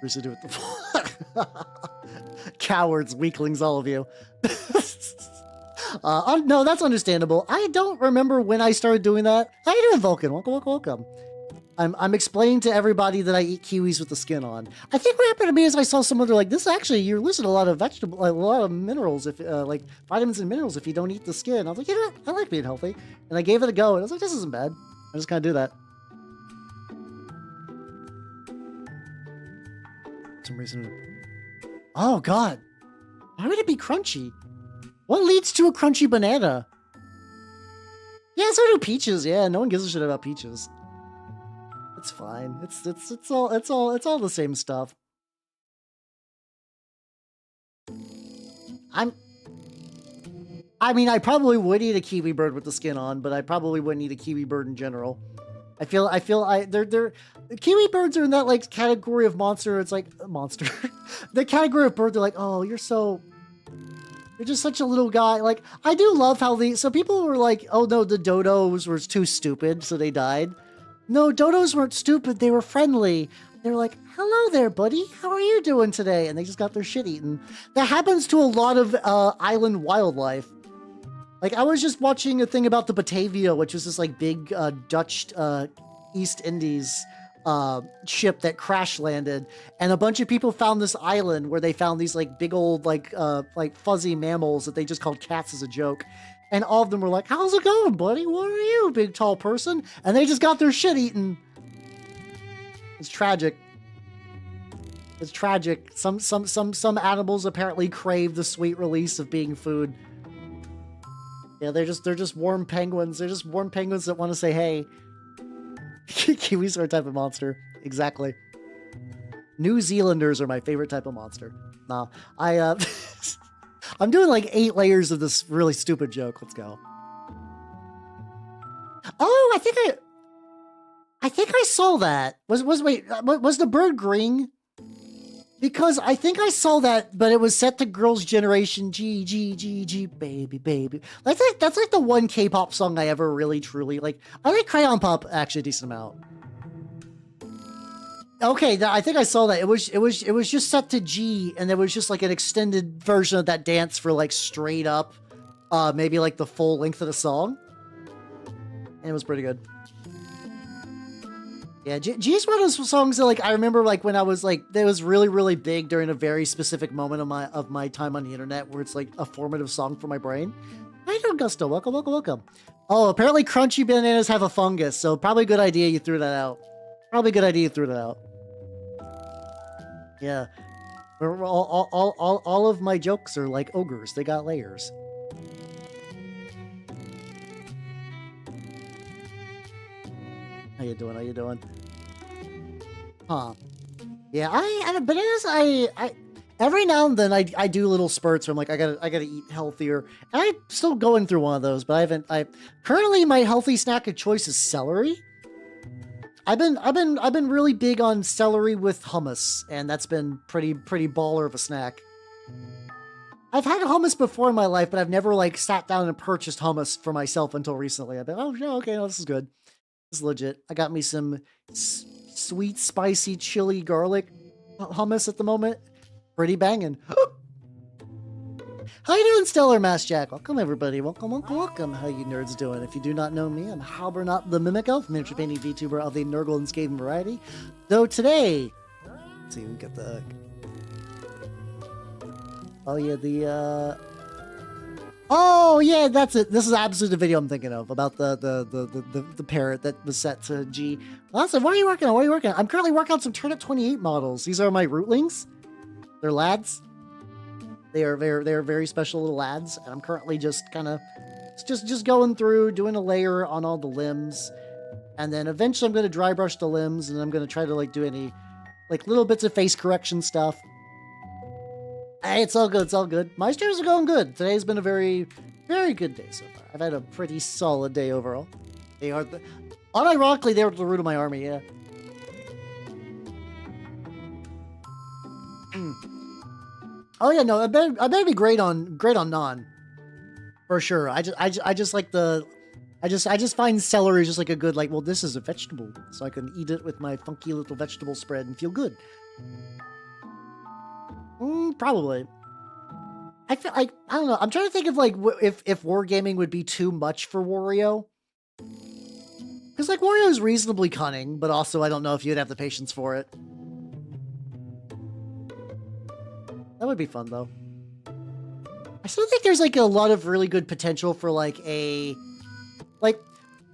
Bruce, do it. Cowards, weaklings, all of you. No, that's understandable. I don't remember when I started doing that. How you doing, Vulcan? Welcome. I'm explaining to everybody that I eat kiwis with the skin on. I think what happened to me is I saw someone like, this actually, you're losing a lot of a lot of minerals, if like vitamins and minerals if you don't eat the skin. I was like, you know what? I like being healthy. And I gave it a go, and I was like, this isn't bad. I just kind of do that. For some reason. Oh, God. Why would it be crunchy? What leads to a crunchy banana? Yeah, so do peaches. Yeah, no one gives a shit about peaches. It's fine. It's all the same stuff. I mean, I probably would eat a kiwi bird with the skin on, but I probably wouldn't eat a kiwi bird in general. They're kiwi birds are in that like category of monster. It's like a monster. The category of bird. They're like, oh, you're just such a little guy. Like, I do love how so people were like, oh no, the dodos were too stupid, so they died. No, dodos weren't stupid. They were friendly. They were like, hello there, buddy. How are you doing today? And they just got their shit eaten. That happens to a lot of island wildlife. Like, I was just watching a thing about the Batavia, which was this like big Dutch East Indies ship that crash landed, and a bunch of people found this island where they found these like big old like fuzzy mammals that they just called cats as a joke. And all of them were like, how's it going, buddy? What are you, big tall person? And they just got their shit eaten. It's tragic. It's tragic. Some animals apparently crave the sweet release of being food. Yeah, they're just warm penguins. They're just warm penguins that want to say hey. Kiwis are a type of monster. Exactly. New Zealanders are my favorite type of monster. Nah, I'm doing like 8 layers of this really stupid joke. Let's go. Oh, I think I saw that. Was the bird green? Because I think I saw that, but it was set to Girls' Generation G, baby. That's like the one K-pop song I ever really truly like. I like Crayon Pop actually a decent amount. Okay, I think I saw that. It was just set to G, and there was just like an extended version of that dance for like straight up, maybe like the full length of the song, and it was pretty good. Yeah, G is one of those songs that like I remember like when I was like it was really big during a very specific moment of my time on the internet where it's like a formative song for my brain. How you doing, Gusto? Welcome, welcome, welcome. Oh, apparently crunchy bananas have a fungus, so probably a good idea you threw that out. Probably a good idea you threw that out. Yeah. All of my jokes are like ogres. They got layers. How you doing? How you doing? Huh. Yeah, bananas, every now and then I do little spurts where I'm like, I gotta eat healthier. And I'm still going through one of those, but currently my healthy snack of choice is celery. I've been really big on celery with hummus, and that's been pretty baller of a snack. I've had hummus before in my life, but I've never like sat down and purchased hummus for myself until recently. I've been, oh yeah, okay, no, this is good. This is legit. I got me some sweet, spicy, chili, garlic hummus at the moment. Pretty banging. How you doing, Stellar Mass Jack? Welcome, everybody. Welcome, welcome, welcome. How you nerds doing? If you do not know me, I'm Halbernot the Mimic Elf, miniature painting VTuber of the Nurgle and Skaven variety. Though today, let's see, we got the... Oh yeah, oh yeah, that's it. This is absolutely the video I'm thinking of about the parrot that was set to G. Awesome. What are you working on? What are you working on? I'm currently working on some Turnip28 models. These are my Rootlings. They're lads. They are very special little lads, and I'm currently just kind of just going through doing a layer on all the limbs, and then eventually I'm going to dry brush the limbs, and I'm going to try to like do any like little bits of face correction stuff. Hey, it's all good. It's all good. My streams are going good. Today's been a very good day so far. I've had a pretty solid day overall. They are unironically they were the root of my army. Yeah. Oh yeah, no, I better be great on non, for sure. I just like I just find celery just like a good like. Well, this is a vegetable, so I can eat it with my funky little vegetable spread and feel good. Probably. I feel like I don't know. I'm trying to think of like if wargaming would be too much for Wario, because like Wario is reasonably cunning, but also I don't know if you'd have the patience for it. That would be fun, though. I still think there's, like, a lot of really good potential for, like,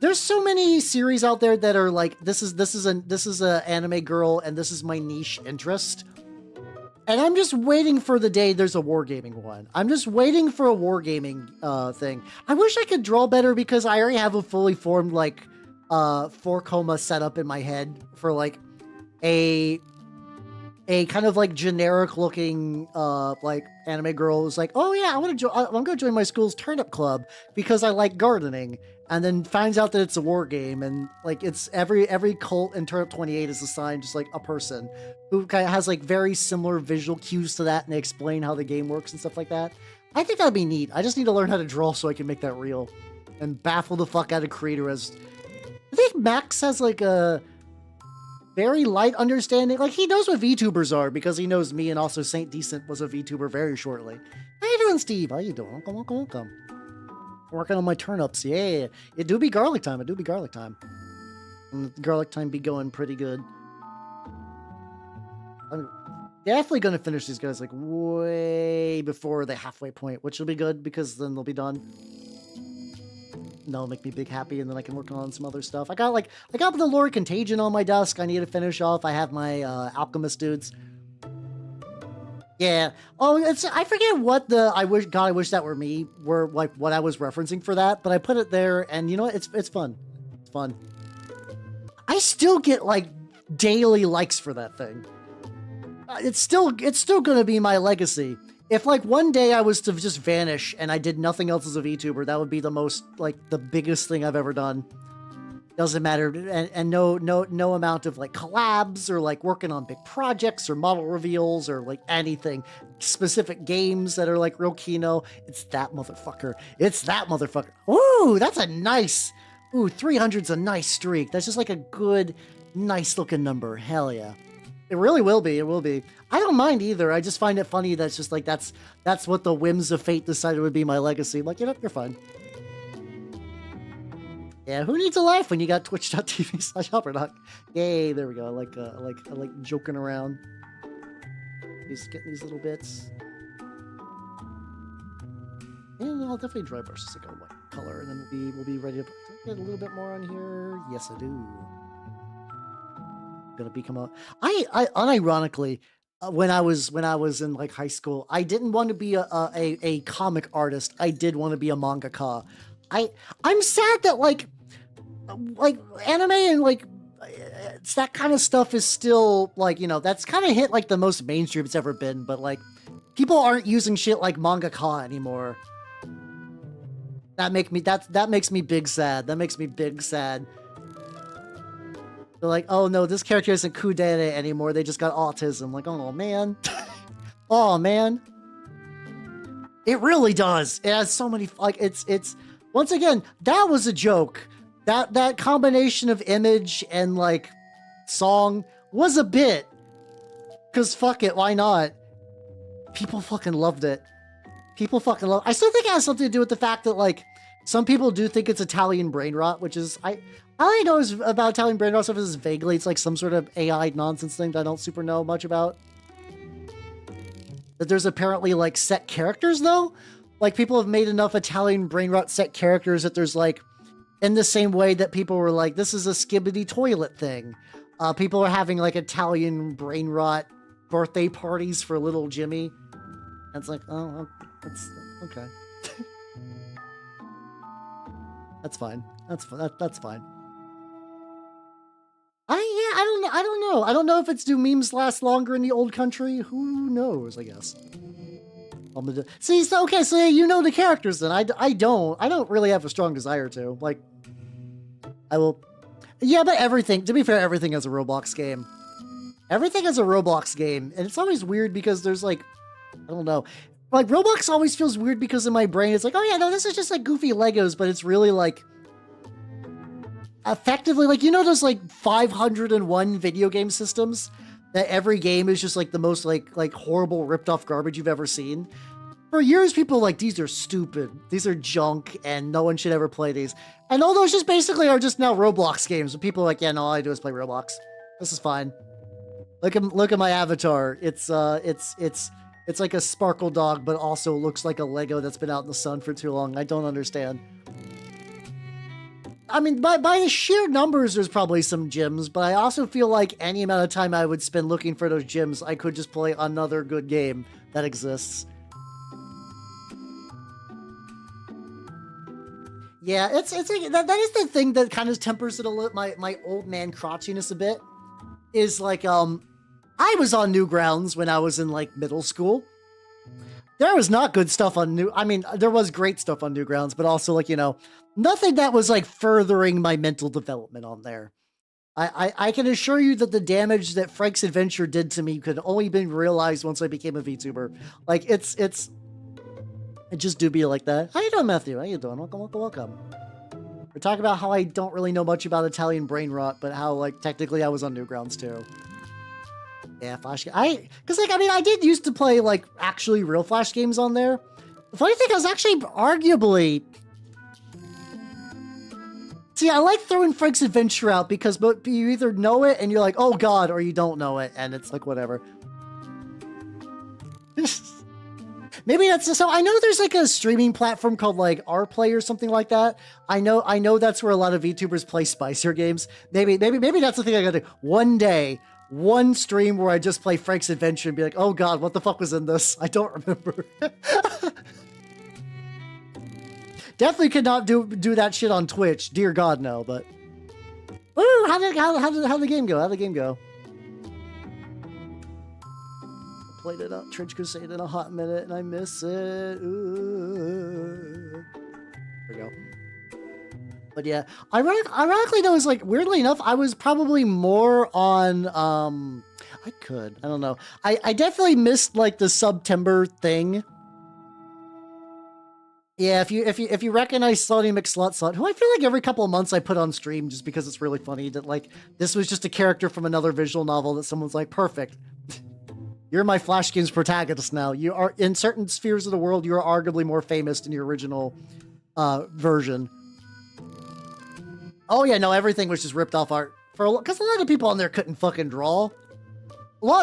there's so many series out there that are, like, this is a anime girl, and this is my niche interest. And I'm just waiting for the day there's a wargaming one. I'm just waiting for a wargaming, thing. I wish I could draw better because I already have a fully formed, like, 4-coma setup in my head for, like, a kind of like generic looking like anime girl who's like, oh yeah, I'm gonna join my school's turnip club because I like gardening, and then finds out that it's a war game, and like it's every cult in Turnip28 is assigned just like a person who kind of has like very similar visual cues to that, and they explain how the game works and stuff like that. I think that'd be neat. I just need to learn how to draw so I can make that real and baffle the fuck out of creator. As I think Max has like a very light understanding. Like, he knows what VTubers are because he knows me, and also Saint Decent was a VTuber very shortly. How you doing, Steve? How you doing? Welcome, welcome, welcome. Working on my turnips. Yeah. It do be garlic time. It do be garlic time. And garlic time be going pretty good. I'm definitely going to finish these guys, like, way before the halfway point, which will be good because then they'll be done. That'll make me big happy, and then I can work on some other stuff. I got the Lord Contagion on my desk. I need to finish off. I have my alchemist dudes. Yeah. Oh, I forget what I wish that were me. Were like what I was referencing for that, but I put it there, and you know what? It's fun. It's fun. I still get like daily likes for that thing. It's still gonna be my legacy. If, like, one day I was to just vanish and I did nothing else as a VTuber, that would be the most, like, the biggest thing I've ever done. Doesn't matter, and no amount of, like, collabs or, like, working on big projects or model reveals or, like, anything. Specific games that are, like, real keynote. It's that motherfucker. It's that motherfucker. Ooh, that's a nice... Ooh, 300's a nice streak. That's just, like, a good, nice-looking number. Hell yeah. It really will be. It will be. I don't mind either. I just find it funny that's just like that's what the whims of fate decided would be my legacy. I'm like, you know, you're fine. Yeah, who needs a life when you got twitch.tv/Halbernot? Yay, there we go. I like joking around. Just getting these little bits. And I'll definitely dry brush this like a white color, and then we'll be ready to get a little bit more on here. Yes, I do. Gonna become I unironically, when I was in like high school, I didn't want to be a comic artist. I did want to be a mangaka. I'm sad that like anime and like it's that kind of stuff is still like, you know, that's kind of hit like the most mainstream it's ever been, but like people aren't using shit like mangaka anymore. That makes me big sad. That makes me big sad. They're like, oh no, this character isn't kudere anymore. They just got autism. Like, oh man. Oh man. It really does. It has so many, like, it's, once again, that was a joke. That combination of image and like song was a bit. Cause fuck it, why not? People fucking loved it. People fucking love. I still think it has something to do with the fact that like some people do think it's Italian brain rot, which is all I know is about Italian brain rot stuff is vaguely it's like some sort of AI nonsense thing that I don't super know much about. That there's apparently like set characters though. Like people have made enough Italian brain rot set characters that there's like, in the same way that people were like, this is a skibbity toilet thing. People are having like Italian brain rot birthday parties for little Jimmy. And it's like, oh, that's okay. That's fine. That's fine. I don't know. I don't know if it's do memes last longer in the old country. Who knows, I guess. See, so, okay, so you know the characters then. I don't really have a strong desire to. Like, I will... Yeah, but everything, to be fair, everything is a Roblox game. Everything is a Roblox game, and it's always weird because there's like, I don't know. Like, Roblox always feels weird because in my brain it's like, oh yeah, no, this is just like goofy Legos, but it's really like... Effectively, like, you know those like 501 video game systems? That every game is just like the most like horrible ripped off garbage you've ever seen. For years, people were like, these are stupid. These are junk and no one should ever play these. And all those just basically are just now Roblox games. And people are like, yeah, no, all I do is play Roblox. This is fine. Look at my avatar. It's like a sparkle dog, but also looks like a Lego that's been out in the sun for too long. I don't understand. I mean, by the sheer numbers, there's probably some gyms, but I also feel like any amount of time I would spend looking for those gyms, I could just play another good game that exists. Yeah, it's like, that is the thing that kind of tempers it a little, my old man crotchiness a bit, is like, I was on Newgrounds when I was in like middle school. There was not good stuff on I mean, there was great stuff on Newgrounds, but also like, you know, nothing that was like furthering my mental development on there. I can assure you that the damage that Frank's Adventure did to me could only been realized once I became a VTuber. Like it just do be like that. How you doing, Matthew? How you doing? Welcome. We're talking about how I don't really know much about Italian brain rot, but how like technically I was on Newgrounds too. Yeah, Flash. Because like I mean, I did used to play like actually real Flash games on there. The funny thing is actually arguably. See, I like throwing Frank's Adventure out because you either know it and you're like, oh god, or you don't know it and it's like whatever. Maybe that's so. I know there's like a streaming platform called like RPlay or something like that. I know that's where a lot of VTubers play spicier games. Maybe that's the thing I gotta do one day. One stream where I just play Frank's Adventure and be like, oh god, what the fuck was in this? I don't remember. Definitely could not do that shit on Twitch. Dear God, no, but... Ooh, how'd the game go? How'd the game go? I played it up Trench Crusade in a hot minute and I miss it. Ooh. There we go. But yeah, ironically though, is like weirdly enough, I was probably more on I don't know. I definitely missed like the September thing. Yeah, if you recognize Slutty McSlut, who I feel like every couple of months I put on stream just because it's really funny that like this was just a character from another visual novel that someone's like, perfect. You're my Flash games protagonist now. You are in certain spheres of the world, you are arguably more famous than your original version. Oh yeah, no, everything was just ripped off art because a lot of people on there couldn't fucking draw.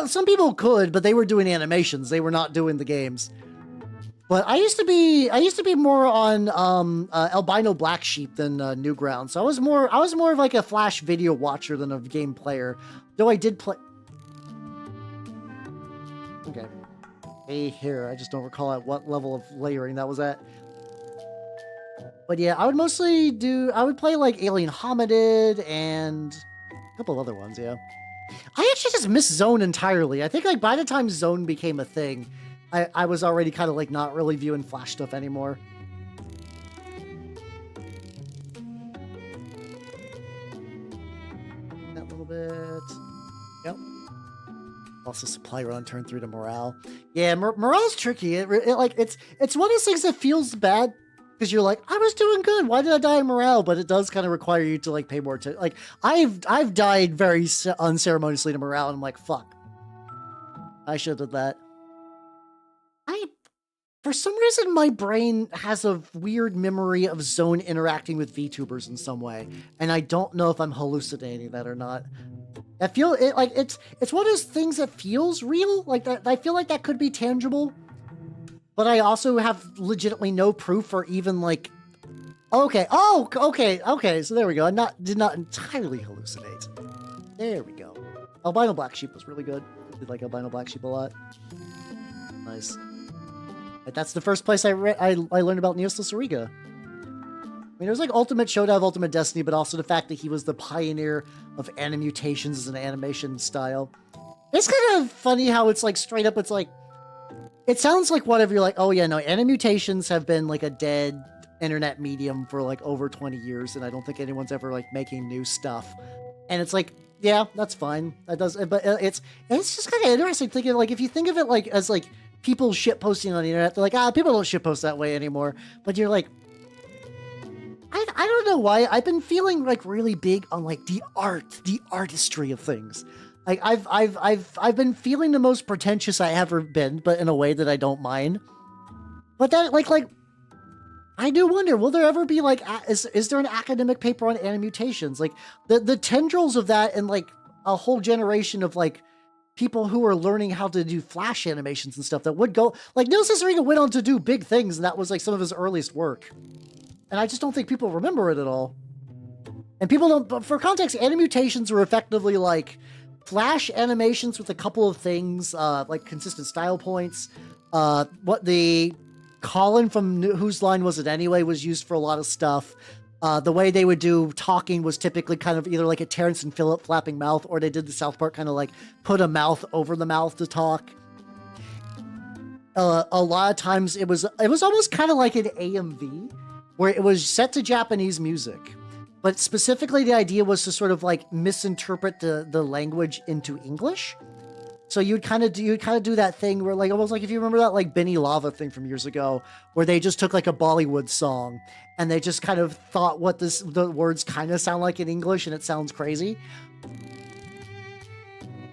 Some people could, but they were doing animations. They were not doing the games. But I used to be more on albino black sheep than Newgrounds. So I was more of like a Flash video watcher than a game player. Though I did play. Okay. Hey, here. I just don't recall at what level of layering that was at. But yeah, I would play like Alien Hominid and a couple other ones, yeah. I actually just miss Zone entirely. I think like by the time Zone became a thing, I was already kind of like not really viewing Flash stuff anymore. That little bit. Yep. Also supply run turn 3 to morale. Yeah, morale's tricky. It's one of those things that feels bad because you're like, I was doing good. Why did I die in morale? But it does kind of require you to like pay more attention. Like I've died very unceremoniously to morale, and I'm like, fuck. I should have did that. For some reason, my brain has a weird memory of Zone interacting with VTubers in some way, and I don't know if I'm hallucinating that or not. I feel it like it's one of those things that feels real. Like that, I feel like that could be tangible, but I also have legitimately no proof or even like. Okay. Oh, okay. So there we go. I did not entirely hallucinate. There we go. Albino Black Sheep was really good. I did like Albino Black Sheep a lot. Nice. That's the first place I learned about Neoslis Origa. I mean, there's like Ultimate Showdown, Ultimate Destiny, but also the fact that he was the pioneer of animutations as an animation style. It's kind of funny how it's like straight up, it's like, it sounds like whatever you're like, oh yeah, no, animutations have been like a dead internet medium for like over 20 years, and I don't think anyone's ever like making new stuff. And it's like, yeah, that's fine. That does, but it's just kind of interesting thinking like, if you think of it like as like, people shit posting on the internet, they're like, people don't shit post that way anymore. But you're like, I don't know why. I've been feeling like really big on like the artistry of things. Like I've been feeling the most pretentious I ever been, but in a way that I don't mind. But that like I do wonder, will there ever be like, is there an academic paper on animutations? Like the tendrils of that and like a whole generation of like people who are learning how to do Flash animations and stuff that would go like Neoslis Origa went on to do big things, and that was like some of his earliest work. And I just don't think people remember it at all. And people don't, but for context, animutations are effectively like Flash animations with a couple of things, like consistent style points. What the Colin from Whose Line Was It Anyway was used for a lot of stuff. The way they would do talking was typically kind of either like a Terrence and Phillip flapping mouth, or they did the South Park kind of like put a mouth over the mouth to talk. A lot of times it was almost kind of like an AMV, where it was set to Japanese music, but specifically the idea was to sort of like misinterpret the language into English. So you'd kind of do that thing where like almost like if you remember that like Benny Lava thing from years ago, where they just took like a Bollywood song and they just kind of thought what the words kind of sound like in English, and it sounds crazy.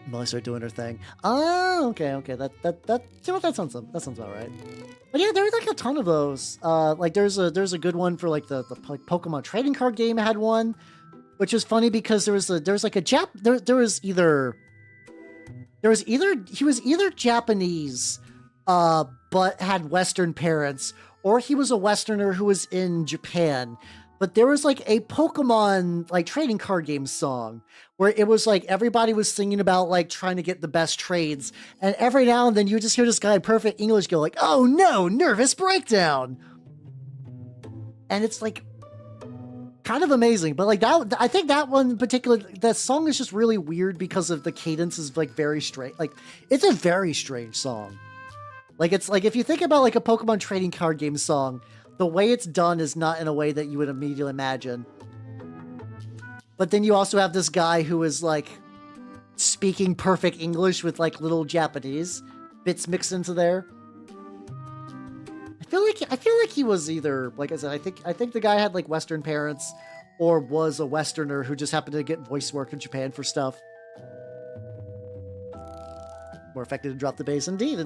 Molly started doing her thing. Oh, okay. That sounds about right. But yeah, there were like a ton of those. Like there's a good one for like the Pokemon trading card game had one, which was funny because there was either Japanese, but had Western parents, or he was a Westerner who was in Japan. But there was like a Pokemon like trading card game song where it was like everybody was singing about like trying to get the best trades, and every now and then you just hear this guy in perfect English go like, "Oh no, nervous breakdown," and it's like kind of amazing. But like that, I think that one in particular, that song is just really weird because of the cadence is like very strange. Like it's a very strange song. Like it's like if you think about like a Pokemon trading card game song, the way it's done is not in a way that you would immediately imagine. But then you also have this guy who is like speaking perfect English with like little Japanese bits mixed into there. I feel like he was either, like I said, I think the guy had like Western parents or was a Westerner who just happened to get voice work in Japan for stuff. More effective to drop the bass. Indeed.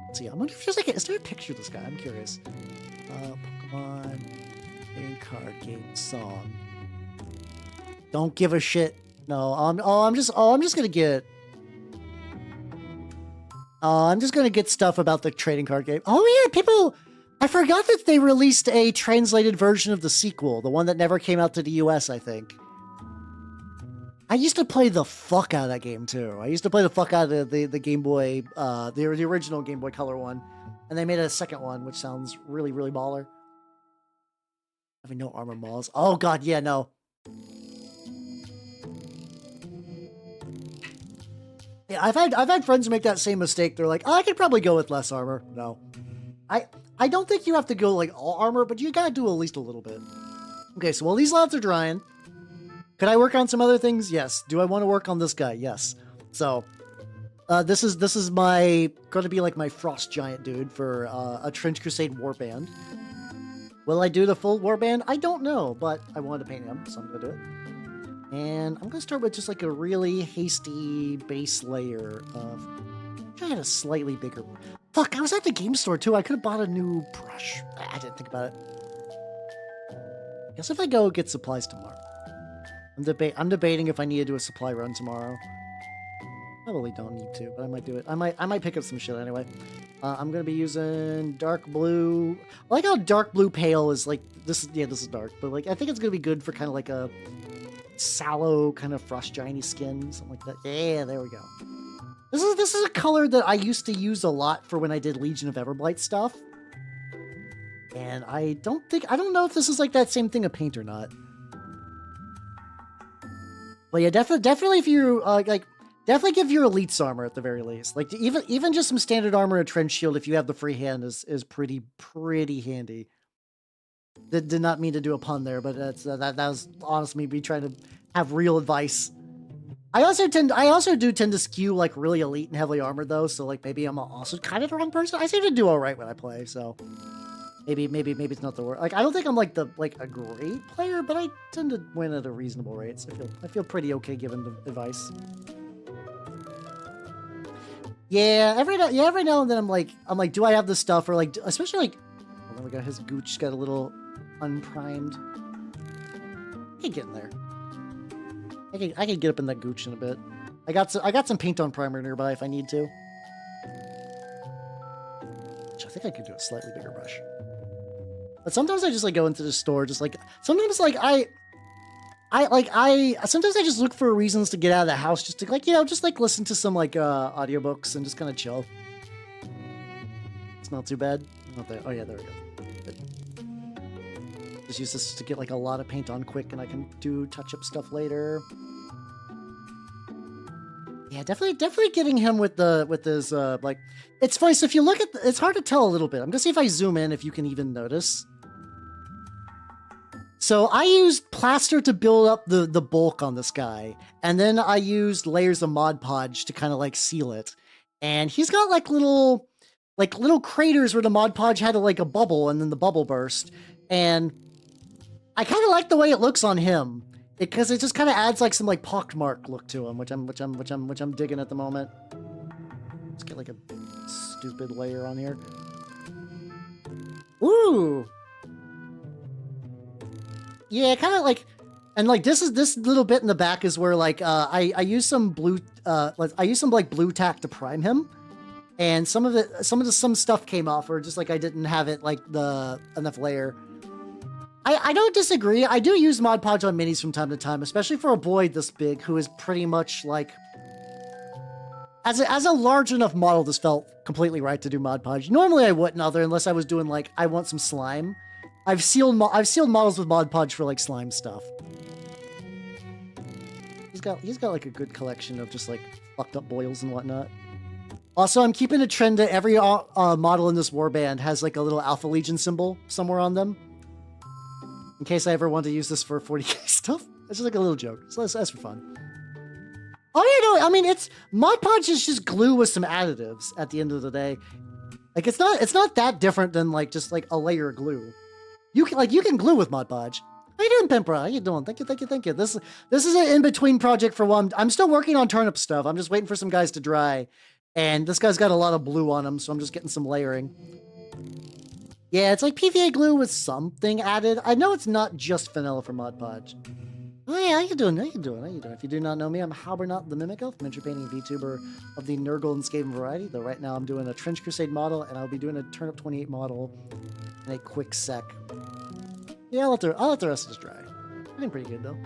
Let's see, I wonder if there's like, is there a picture of this guy? I'm curious. Pokemon trading card game song. Don't give a shit. No, I'm just gonna get. I'm just gonna get stuff about the trading card game. Oh yeah, people, I forgot that they released a translated version of the sequel, the one that never came out to the US, I think. I used to play the fuck out of that game too. I used to play the fuck out of the Game Boy, the original Game Boy Color one. And they made a second one, which sounds really, really baller. Having no armor malls. Oh god, yeah, no. Yeah, I've had friends make that same mistake. They're like, oh, I could probably go with less armor. No. I don't think you have to go like all armor, but you gotta do at least a little bit. Okay, so while these lads are drying, could I work on some other things? Yes. Do I want to work on this guy? Yes. So, this is going to be like my Frost Giant dude for a Trench Crusade Warband. Will I do the full Warband? I don't know, but I wanted to paint him, so I'm going to do it. And I'm going to start with just like a really hasty base layer of... I had a slightly bigger... Fuck, I was at the game store too. I could have bought a new brush. I didn't think about it. I guess if I go get supplies tomorrow. I'm debating if I need to do a supply run tomorrow. Probably don't need to, but I might do it. I might pick up some shit anyway. I'm gonna be using dark blue. I like how dark blue pale is like this is dark, but like I think it's gonna be good for kind of like a sallow kind of frost giant skin, something like that. Yeah, there we go. This is a color that I used to use a lot for when I did Legion of Everblight stuff. And I don't know if this is like that same thing of paint or not. But yeah, definitely if you definitely give your elites armor at the very least. Like even just some standard armor and trench shield if you have the free hand is pretty handy. Did not mean to do a pun there, but that was honestly me trying to have real advice. I also do tend to skew like really elite and heavily armored though, so like maybe I'm also kind of the wrong person. I seem to do all right when I play, so maybe it's not the worst. Like I don't think I'm like a great player, but I tend to win at a reasonable rate. So I feel pretty okay giving the advice. Yeah, every now and then I'm like, do I have the stuff or like, especially like, oh my god, his gooch got a little unprimed. I can get in there. I can get up in that gooch in a bit. I got some paint on primer nearby if I need to. Which I think I could do a slightly bigger brush. But sometimes I just like go into the store, just like sometimes like sometimes I just look for reasons to get out of the house, just to like just like listen to some like audiobooks and just kind of chill. It's not too bad. Not there. Oh yeah, there we go. Good. Just use this to get like a lot of paint on quick, and I can do touch-up stuff later. Yeah, definitely getting him with his like. It's funny. So if you look at, it's hard to tell a little bit. I'm gonna see if I zoom in if you can even notice. So I used plaster to build up the bulk on this guy, and then I used layers of Mod Podge to kind of like seal it. And he's got like little craters where the Mod Podge had like a bubble, and then the bubble burst. And I kind of like the way it looks on him because it just kind of adds like some like pockmark look to him, which I'm digging at the moment. Let's get like a stupid layer on here. Ooh. Yeah, kind of like, and like this little bit in the back is where like I use some blue like blue tack to prime him, and some stuff came off, or just like I didn't have it like enough layer. I don't disagree. I do use Mod Podge on minis from time to time, especially for a boy this big who is pretty much like, as a large enough model, this felt completely right to do Mod Podge. Normally I wouldn't, unless I was doing like I want some slime. I've sealed models with Mod Podge for like slime stuff. He's got like a good collection of just like fucked up boils and whatnot. Also, I'm keeping a trend that every model in this warband has like a little Alpha Legion symbol somewhere on them, in case I ever want to use this for 40k stuff. It's just like a little joke. So that's for fun. Oh yeah, no, I mean Mod Podge is just glue with some additives at the end of the day. Like it's not that different than like just like a layer of glue. You can glue with Mod Podge. How you doing, Pimpra? How you doing? Thank you. This is an in-between project for one. I'm still working on turnip stuff. I'm just waiting for some guys to dry. And this guy's got a lot of blue on him, so I'm just getting some layering. Yeah, it's like PVA glue with something added. I know it's not just vanilla for Mod Podge. Oh yeah, how you doing? How you doing? How you doing? If you do not know me, I'm Halbernot the Mimic Elf, miniature painting Vtuber of the Nurgle and Skaven variety. Though right now I'm doing a Trench Crusade model, and I'll be doing a Turnip28 model in a quick sec. Yeah, I'll let the rest of this dry. Getting pretty good though.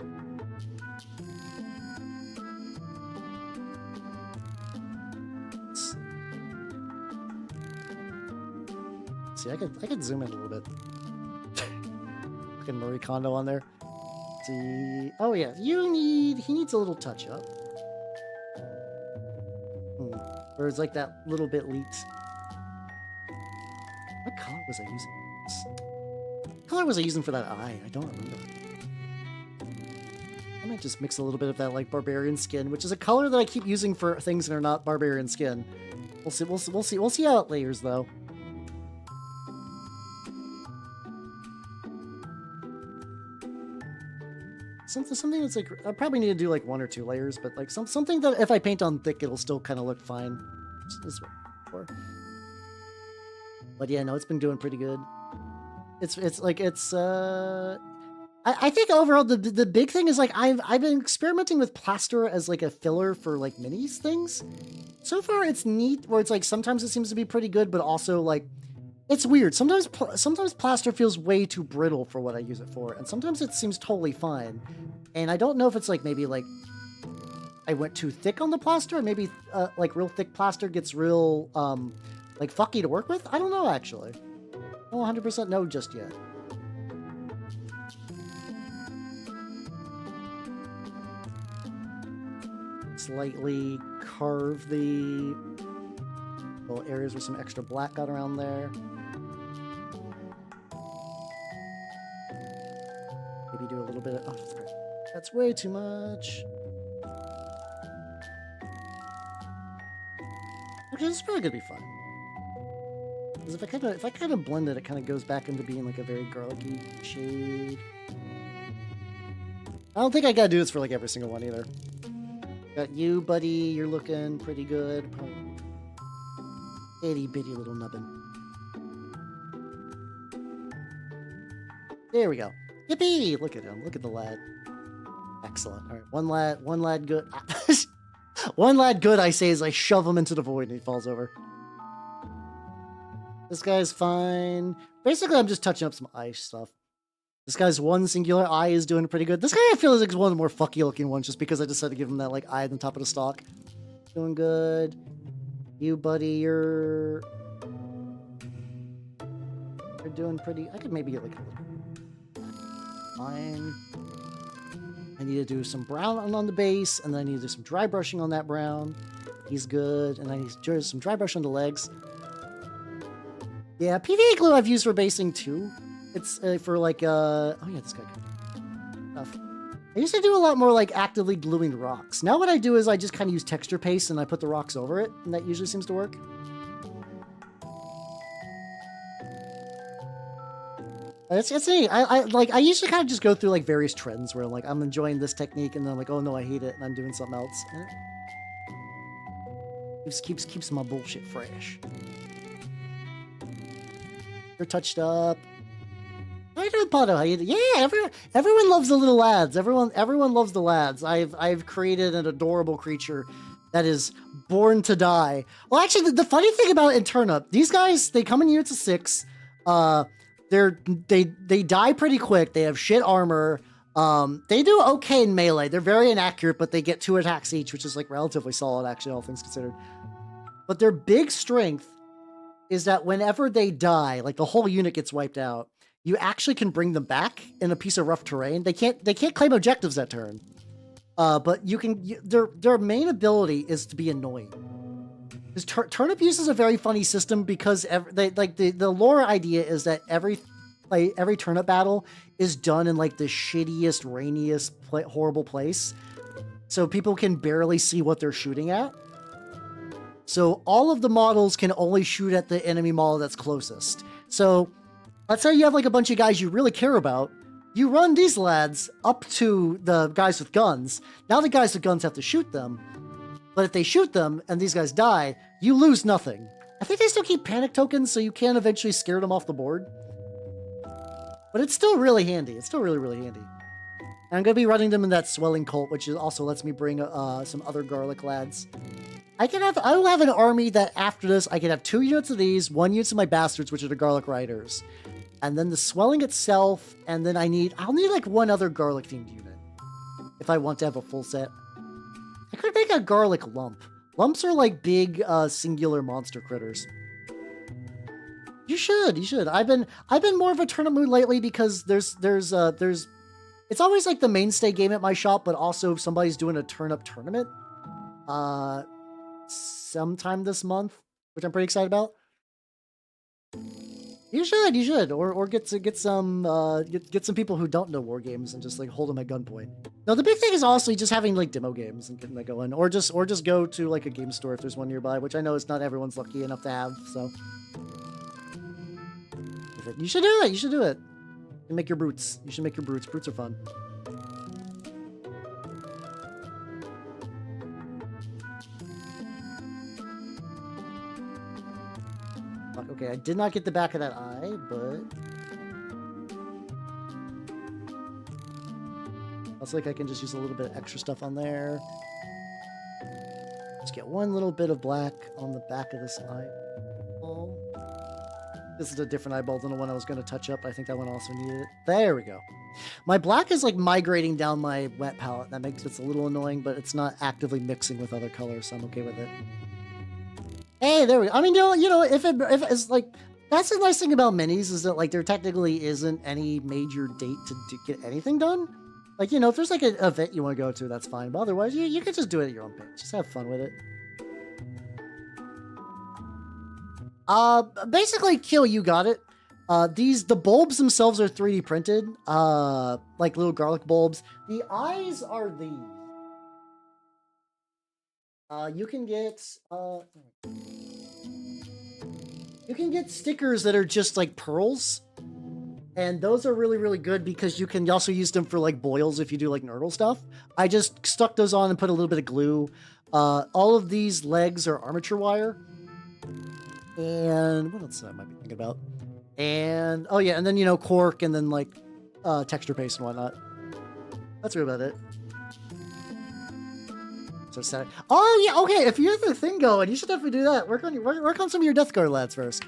See, I could zoom in a little bit. Fucking Marie Kondo on there. See, oh yeah, he needs a little touch up. Or it's like that little bit leaks. What color was I using? What color was I using for that eye? I don't remember. I might just mix a little bit of that like barbarian skin, which is a color that I keep using for things that are not barbarian skin. We'll see how it layers though. Something that's like, I probably need to do like 1 or 2 layers, but like something that if I paint on thick, it'll still kind of look fine. But yeah, no, it's been doing pretty good. I think overall the big thing is like I've been experimenting with plaster as like a filler for like minis things. So far it's neat where it's like sometimes it seems to be pretty good, but also like it's weird. Sometimes plaster feels way too brittle for what I use it for, and sometimes it seems totally fine. And I don't know if it's like maybe like I went too thick on the plaster, or maybe like real thick plaster gets real like fucky to work with. I don't know actually. I don't 100% know just yet. Slightly carve the little areas with some extra black got around there. Maybe do a little bit of, oh, that's way too much. Okay, this is probably gonna be fun. Because if I kind of blend it, it kind of goes back into being like a very garlicky shade. I don't think I gotta do this for like every single one either. Got you, buddy. You're looking pretty good. Itty bitty little nubbin. There we go. Yippee! Look at him. Look at the lad. Excellent. All right, one lad good. One lad good, I say, as I shove him into the void and he falls over. This guy's fine. Basically, I'm just touching up some ice stuff. This guy's one singular eye is doing pretty good. This guy I feel like is one of the more fucky looking ones just because I decided to give him that like eye at the top of the stalk. Doing good. You, buddy, you're doing pretty. I could maybe get like a little. Fine. I need to do some brown on the base, and then I need to do some dry brushing on that brown. He's good. And I need to do some dry brush on the legs. Yeah, PVA glue I've used for basing too. It's for like, oh yeah, this guy stuff. I used to do a lot more like actively gluing rocks. Now what I do is I just kind of use texture paste and I put the rocks over it, and that usually seems to work. It's neat. I usually kind of just go through like various trends where like I'm enjoying this technique and then I'm like, oh no, I hate it, and I'm doing something else. Keeps my bullshit fresh. You're touched up. How you doing, Pato? How you doing? Yeah, everyone loves the little lads. Everyone loves the lads. I've created an adorable creature that is born to die. Well, actually, the funny thing about it in Turnip, these guys, they come in units of 6. They die pretty quick. They have shit armor. They do okay in melee. They're very inaccurate, but they get 2 attacks each, which is like relatively solid, actually, all things considered. But their big strength is that whenever they die, like the whole unit gets wiped out, you actually can bring them back in a piece of rough terrain. They can't claim objectives that turn. But you can, their main ability is to be annoying. Because Turnip uses a very funny system because the lore idea is that every Turnip battle is done in like the shittiest, rainiest, horrible place. So people can barely see what they're shooting at. So all of the models can only shoot at the enemy model that's closest. So let's say you have like a bunch of guys you really care about. You run these lads up to the guys with guns. Now the guys with guns have to shoot them. But if they shoot them and these guys die, you lose nothing. I think they still keep panic tokens, so you can eventually scare them off the board. But it's still really handy. It's still really, really handy. And I'm going to be running them in that swelling cult, which also lets me bring some other garlic lads. I will have an army that after this, I can have 2 units of these, 1 unit of my bastards, which are the garlic riders. And then the swelling itself, and then I'll need like 1 other garlic themed unit. If I want to have a full set. I could make a garlic lump. Lumps are like big singular monster critters. You should. I've been more of a turnip mood lately because there's it's always like the mainstay game at my shop, but also somebody's doing a turnip tournament sometime this month, which I'm pretty excited about. You should, or get some people who don't know war games and just like hold them at gunpoint. No, the big thing is also just having like demo games and getting that going, or just go to like a game store if there's one nearby, which I know is not everyone's lucky enough to have. So you should do it. You should do it. And make your brutes. You should make your brutes. Brutes are fun. Okay, I did not get the back of that eye, but looks like I can just use a little bit of extra stuff on there. Just get 1 little bit of black on the back of this eyeball. This is a different eyeball than the one I was going to touch up. I think that one also needed it. There we go. My black is like migrating down my wet palette. That makes it a little annoying, but it's not actively mixing with other colors, so I'm okay with it. Hey, there we go. I mean, you know, if it's like, that's the nice thing about minis is that like there technically isn't any major date to get anything done. Like, you know, if there's like an event you want to go to, that's fine. But otherwise, you can just do it at your own pace. Just have fun with it. Basically, Kill, you got it. The bulbs themselves are 3D printed, like little garlic bulbs. The eyes are these. You can get stickers that are just like pearls, and those are really, really good because you can also use them for like boils if you do like nurdle stuff. I just stuck those on and put a little bit of glue. All of these legs are armature wire. And what else I might be thinking about? And oh yeah, and then, you know, cork, and then like texture paste and whatnot. That's really about it. So sad. Oh yeah, okay. If you have the thing going, you should definitely do that. Work on some of your Death Guard lads first.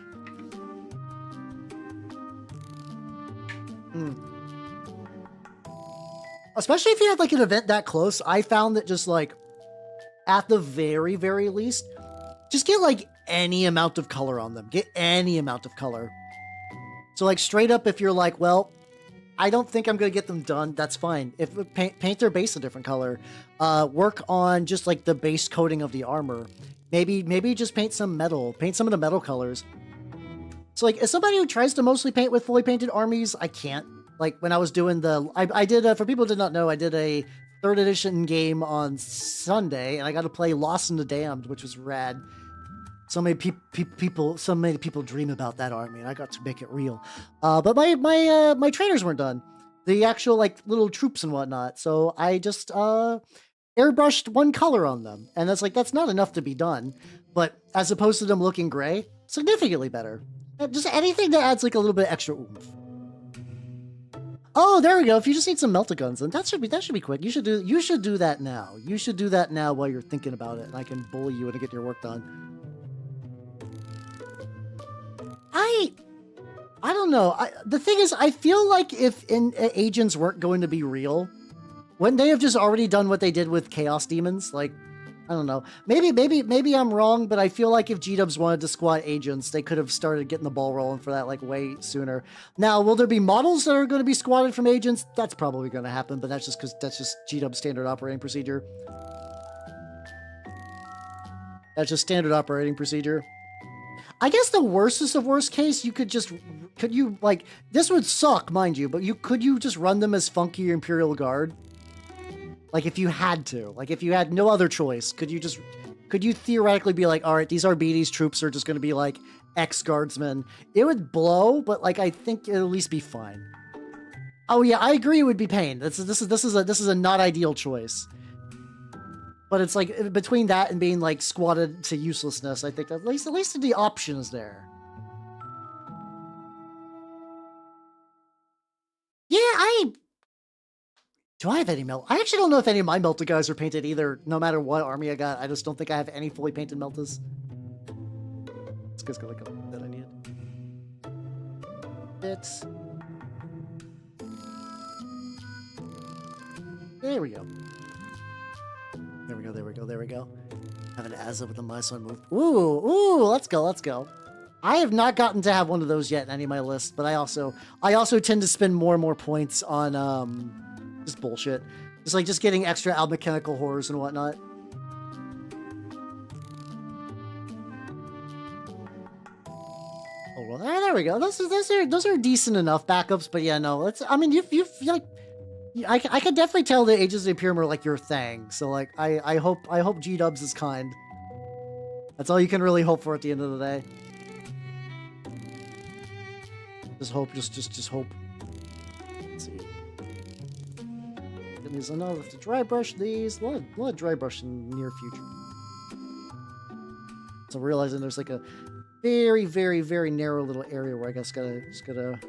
Especially if you have like an event that close, I found that just like at the very, very least, just get like any amount of color on them. Get any amount of color. So like straight up, if you're like, well, I don't think I'm going to get them done, that's fine. If paint their base a different color, work on just like the base coating of the armor. Maybe just paint some metal, paint some of the metal colors. So like as somebody who tries to mostly paint with fully painted armies, I can't. Like when I was doing I did, for people who did not know, I did a 3rd edition game on Sunday, and I got to play Lost in the Damned, which was rad. So many people dream about that army, and I got to make it real. But my trainers weren't done, the actual like little troops and whatnot. So I just airbrushed 1 color on them, and that's not enough to be done. But as opposed to them looking gray, significantly better. Just anything that adds like a little bit extra oomph. Oh, there we go. If you just need some meltaguns, then that should be quick. You should do that now. You should do that now while you're thinking about it, and I can bully you into getting your work done. I don't know. The thing is, I feel like if agents weren't going to be real, wouldn't they have just already done what they did with Chaos Demons? Like, I don't know. Maybe I'm wrong, but I feel like if G-Dubs wanted to squat agents, they could have started getting the ball rolling for that like way sooner. Now, will there be models that are going to be squatted from agents? That's probably going to happen, but that's just G-Dub's standard operating procedure. That's just standard operating procedure. I guess the worstest of worst case, this would suck, mind you, but could you just run them as funky Imperial Guard? Like if you had to, like if you had no other choice, could you theoretically be like, all right, these Arbites troops are just going to be like ex-guardsmen? It would blow, but like, I think it'll at least be fine. Oh yeah, I agree. It would be pain. This is a not ideal choice. But it's like between that and being like squatted to uselessness, I think at least the option is there. Yeah, Do I have any melt? I actually don't know if any of my melta guys are painted either, no matter what army I got. I just don't think I have any fully painted meltas. This guy's got like a that I need. Bits. There we go. There we go, there we go, there we go. Have an Azza with the Mysore move. Ooh, let's go, let's go. I have not gotten to have one of those yet in any of my lists, but I also tend to spend more and more points on just bullshit. Just getting extra almechanical horrors and whatnot. Oh well, there we go. Those are decent enough backups, but yeah, no, I mean, you like, I can definitely tell the Ages of the Imperium are like your thing. So like, I hope G-Dubs is kind. That's all you can really hope for at the end of the day. Just hope, just hope. Let's see. These, I know I have to dry brush these. A lot of dry brush in the near future. So realizing there's like a very, very, very narrow little area where I guess just gotta.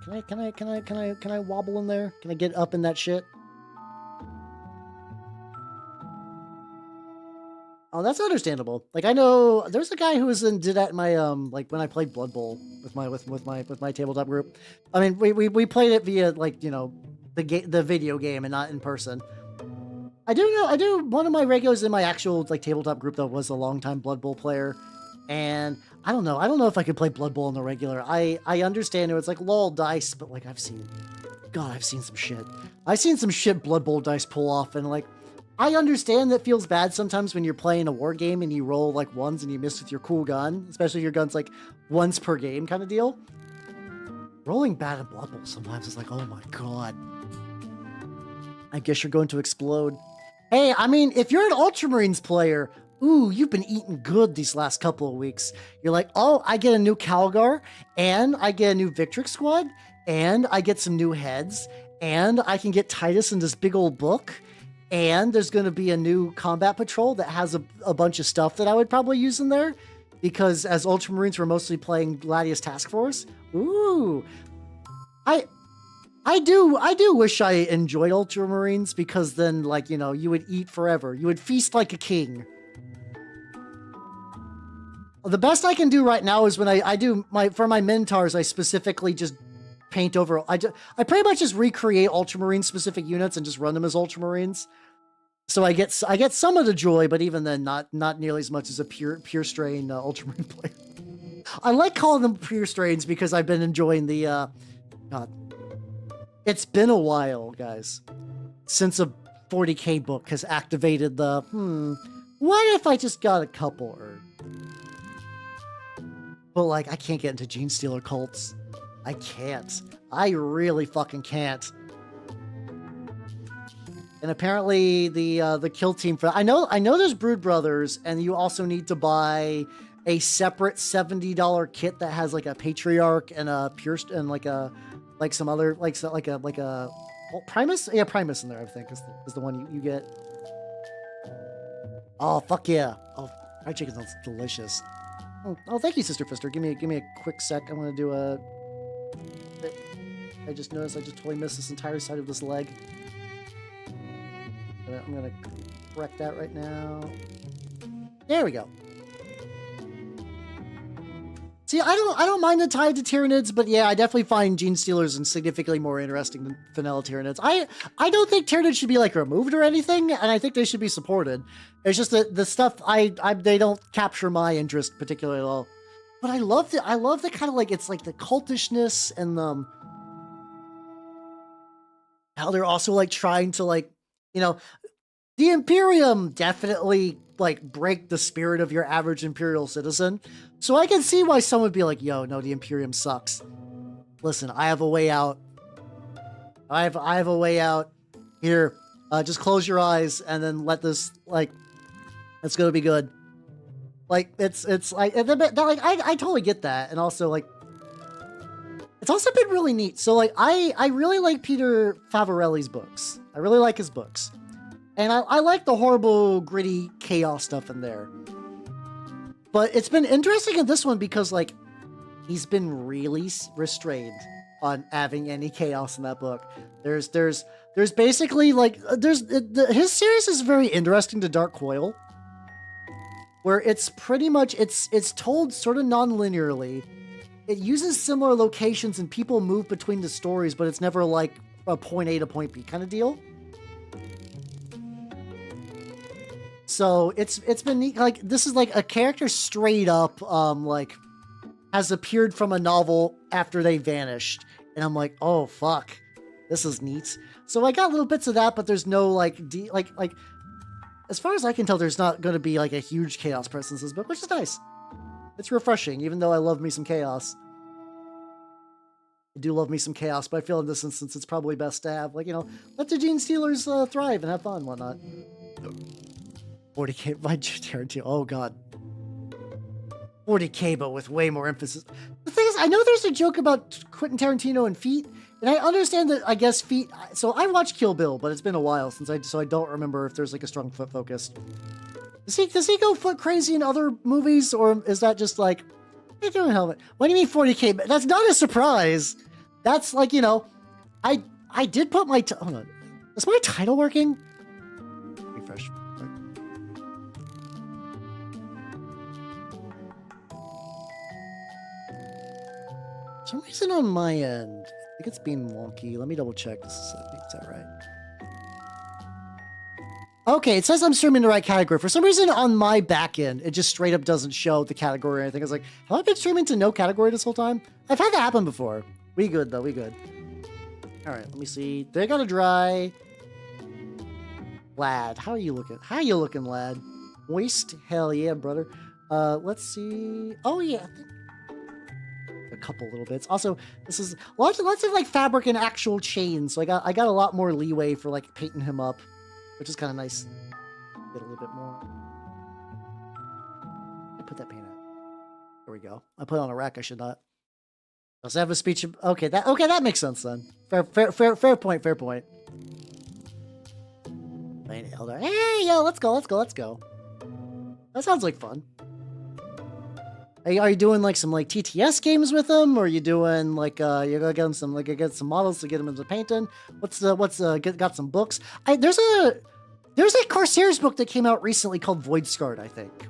Can I wobble in there? Can I get up in that shit? Oh, that's understandable. Like, I know there's a guy who did that in my like when I played Blood Bowl with my tabletop group. I mean, we played it via, like, you know, the video game and not in person. I do one of my regulars in my actual like tabletop group though was a longtime Blood Bowl player. And I don't know if I could play Blood Bowl in the regular. I understand it's like lol dice, but like I've seen some shit. I've seen some shit Blood Bowl dice pull off, and like I understand that feels bad sometimes when you're playing a war game and you roll like ones and you miss with your cool gun, especially if your gun's like once per game kind of deal. Rolling bad in Blood Bowl sometimes is like, oh my god. I guess you're going to explode. Hey, I mean, if you're an Ultramarines player, ooh, you've been eating good these last couple of weeks. You're like, oh, I get a new Calgar, and I get a new Victrix squad, and I get some new heads, and I can get Titus in this big old book, and there's going to be a new combat patrol that has a bunch of stuff that I would probably use in there, because as Ultramarines, we're mostly playing Gladius Task Force. Ooh. I do wish I enjoyed Ultramarines, because then, like, you know, you would eat forever. You would feast like a king. The best I can do right now is when I do for my Minotaurs, I specifically just paint over. I pretty much just recreate Ultramarine specific units and just run them as Ultramarines. So I get some of the joy, but even then, not nearly as much as a pure strain Ultramarine player. I like calling them pure strains because I've been enjoying the. God, it's been a while, guys, since a 40k book has activated the. What if I just got a couple or. But like, I can't get into Gene Stealer cults. I can't. I really fucking can't. And apparently the kill team for I know there's Brood Brothers, and you also need to buy a separate $70 kit that has like a Patriarch and a Pure and like some other like a well, Primus? Yeah, Primus in there, I think is the one you get. Oh fuck yeah. Oh, fried chicken sounds delicious. Oh, thank you, Sister Fister. Give me a quick sec. I'm gonna do a. I just noticed I just totally missed this entire side of this leg. I'm gonna correct that right now. There we go. See, I don't mind the tie to Tyranids, but yeah, I definitely find Gene Stealers significantly more interesting than vanilla Tyranids. I don't think Tyranids should be like removed or anything, and I think they should be supported. It's just that the stuff they don't capture my interest particularly at all. But I love the kind of like, it's like the cultishness and how they're also like trying to, like, you know, the Imperium definitely like break the spirit of your average Imperial citizen. So I can see why someone would be like, yo, no, the Imperium sucks. Listen, I have a way out. I have a way out. Here, just close your eyes and then let this, like, it's gonna be good. Like, it's like, I totally get that. And also, like, it's also been really neat. So, like, I really like Peter Favarelli's books. I really like his books. And I like the horrible, gritty chaos stuff in there. But it's been interesting in this one because, like, he's been really restrained. on having any chaos in that book. There's basically like his series is very interesting to Dark Coil, where it's pretty much it's told sort of non-linearly. It uses similar locations and people move between the stories, but it's never like a point A to point B kind of deal. So it's been neat. Like, this is like a character straight up like has appeared from a novel after they vanished, and I'm like, oh fuck, this is neat. So I got little bits of that, but there's no like like as far as I can tell, there's not going to be like a huge chaos presence in this book, which is nice. It's refreshing, even though I love me some chaos. I do love me some chaos, but I feel in this instance it's probably best to have, like, you know, let the Gene Stealers thrive and have fun and whatnot. 40K by Tarantino. Oh god. 40K, but with way more emphasis. The thing is, I know there's a joke about Quentin Tarantino and feet, and I understand that, I guess, feet. So I watched Kill Bill, but it's been a while since so I don't remember if there's like a strong foot focus. Does he go foot crazy in other movies, or is that just like, what are you doing, Helmet? What do you mean 40K? That's not a surprise. That's like, you know, I did put my, hold on. Is my title working? Refresh. For some reason on my end, I think it's being wonky. Let me double check. Is that right? Okay, it says I'm streaming the right category. For some reason on my back end, it just straight up doesn't show the category or anything. I was like, have I been streaming to no category this whole time? I've had that happen before. We good though, we good. All right, let me see. They got a dry. Lad, how are you looking? How you looking, lad? Moist? Hell yeah, brother. Let's see. Oh yeah, I think a couple little bits. Also, this is lots of like fabric and actual chains. So I got a lot more leeway for like painting him up, which is kind of nice. Get a little bit more. I put that paint out. There we go. I put it on a rack. I should not. Does I have a speech? Okay, that makes sense then. Fair point. Fair point. Elder. Hey, yo, let's go. That sounds like fun. Are you doing like some like TTS games with them, or are you doing like you're gonna get them some get some models to get them into painting? Got some books? There's a Corsairs book that came out recently called Void Scarred, I think.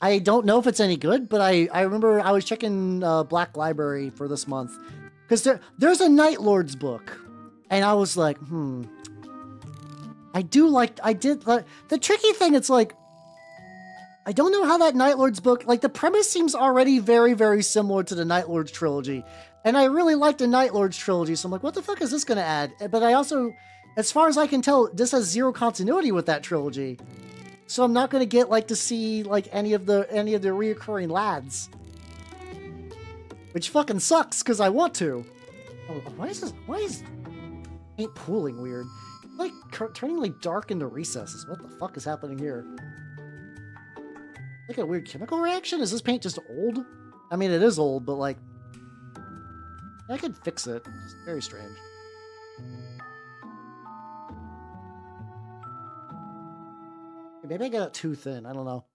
I don't know if it's any good, but I remember I was checking Black Library for this month because there's a Night Lords book, and I was like, the tricky thing. It's like, I don't know how that Night Lords book, like the premise seems already very, very similar to the Night Lords trilogy. And I really like the Night Lords trilogy. So I'm like, what the fuck is this going to add? But I also, as far as I can tell, this has zero continuity with that trilogy. So I'm not going to get like to see like any of the reoccurring lads. Which fucking sucks because I want to. Oh, why is paint pooling weird? Like turning like dark into recesses. What the fuck is happening here? Like a weird chemical reaction? Is this paint just old? I mean, it is old, but like, I could fix it. It's very strange. Maybe I got it too thin. I don't know.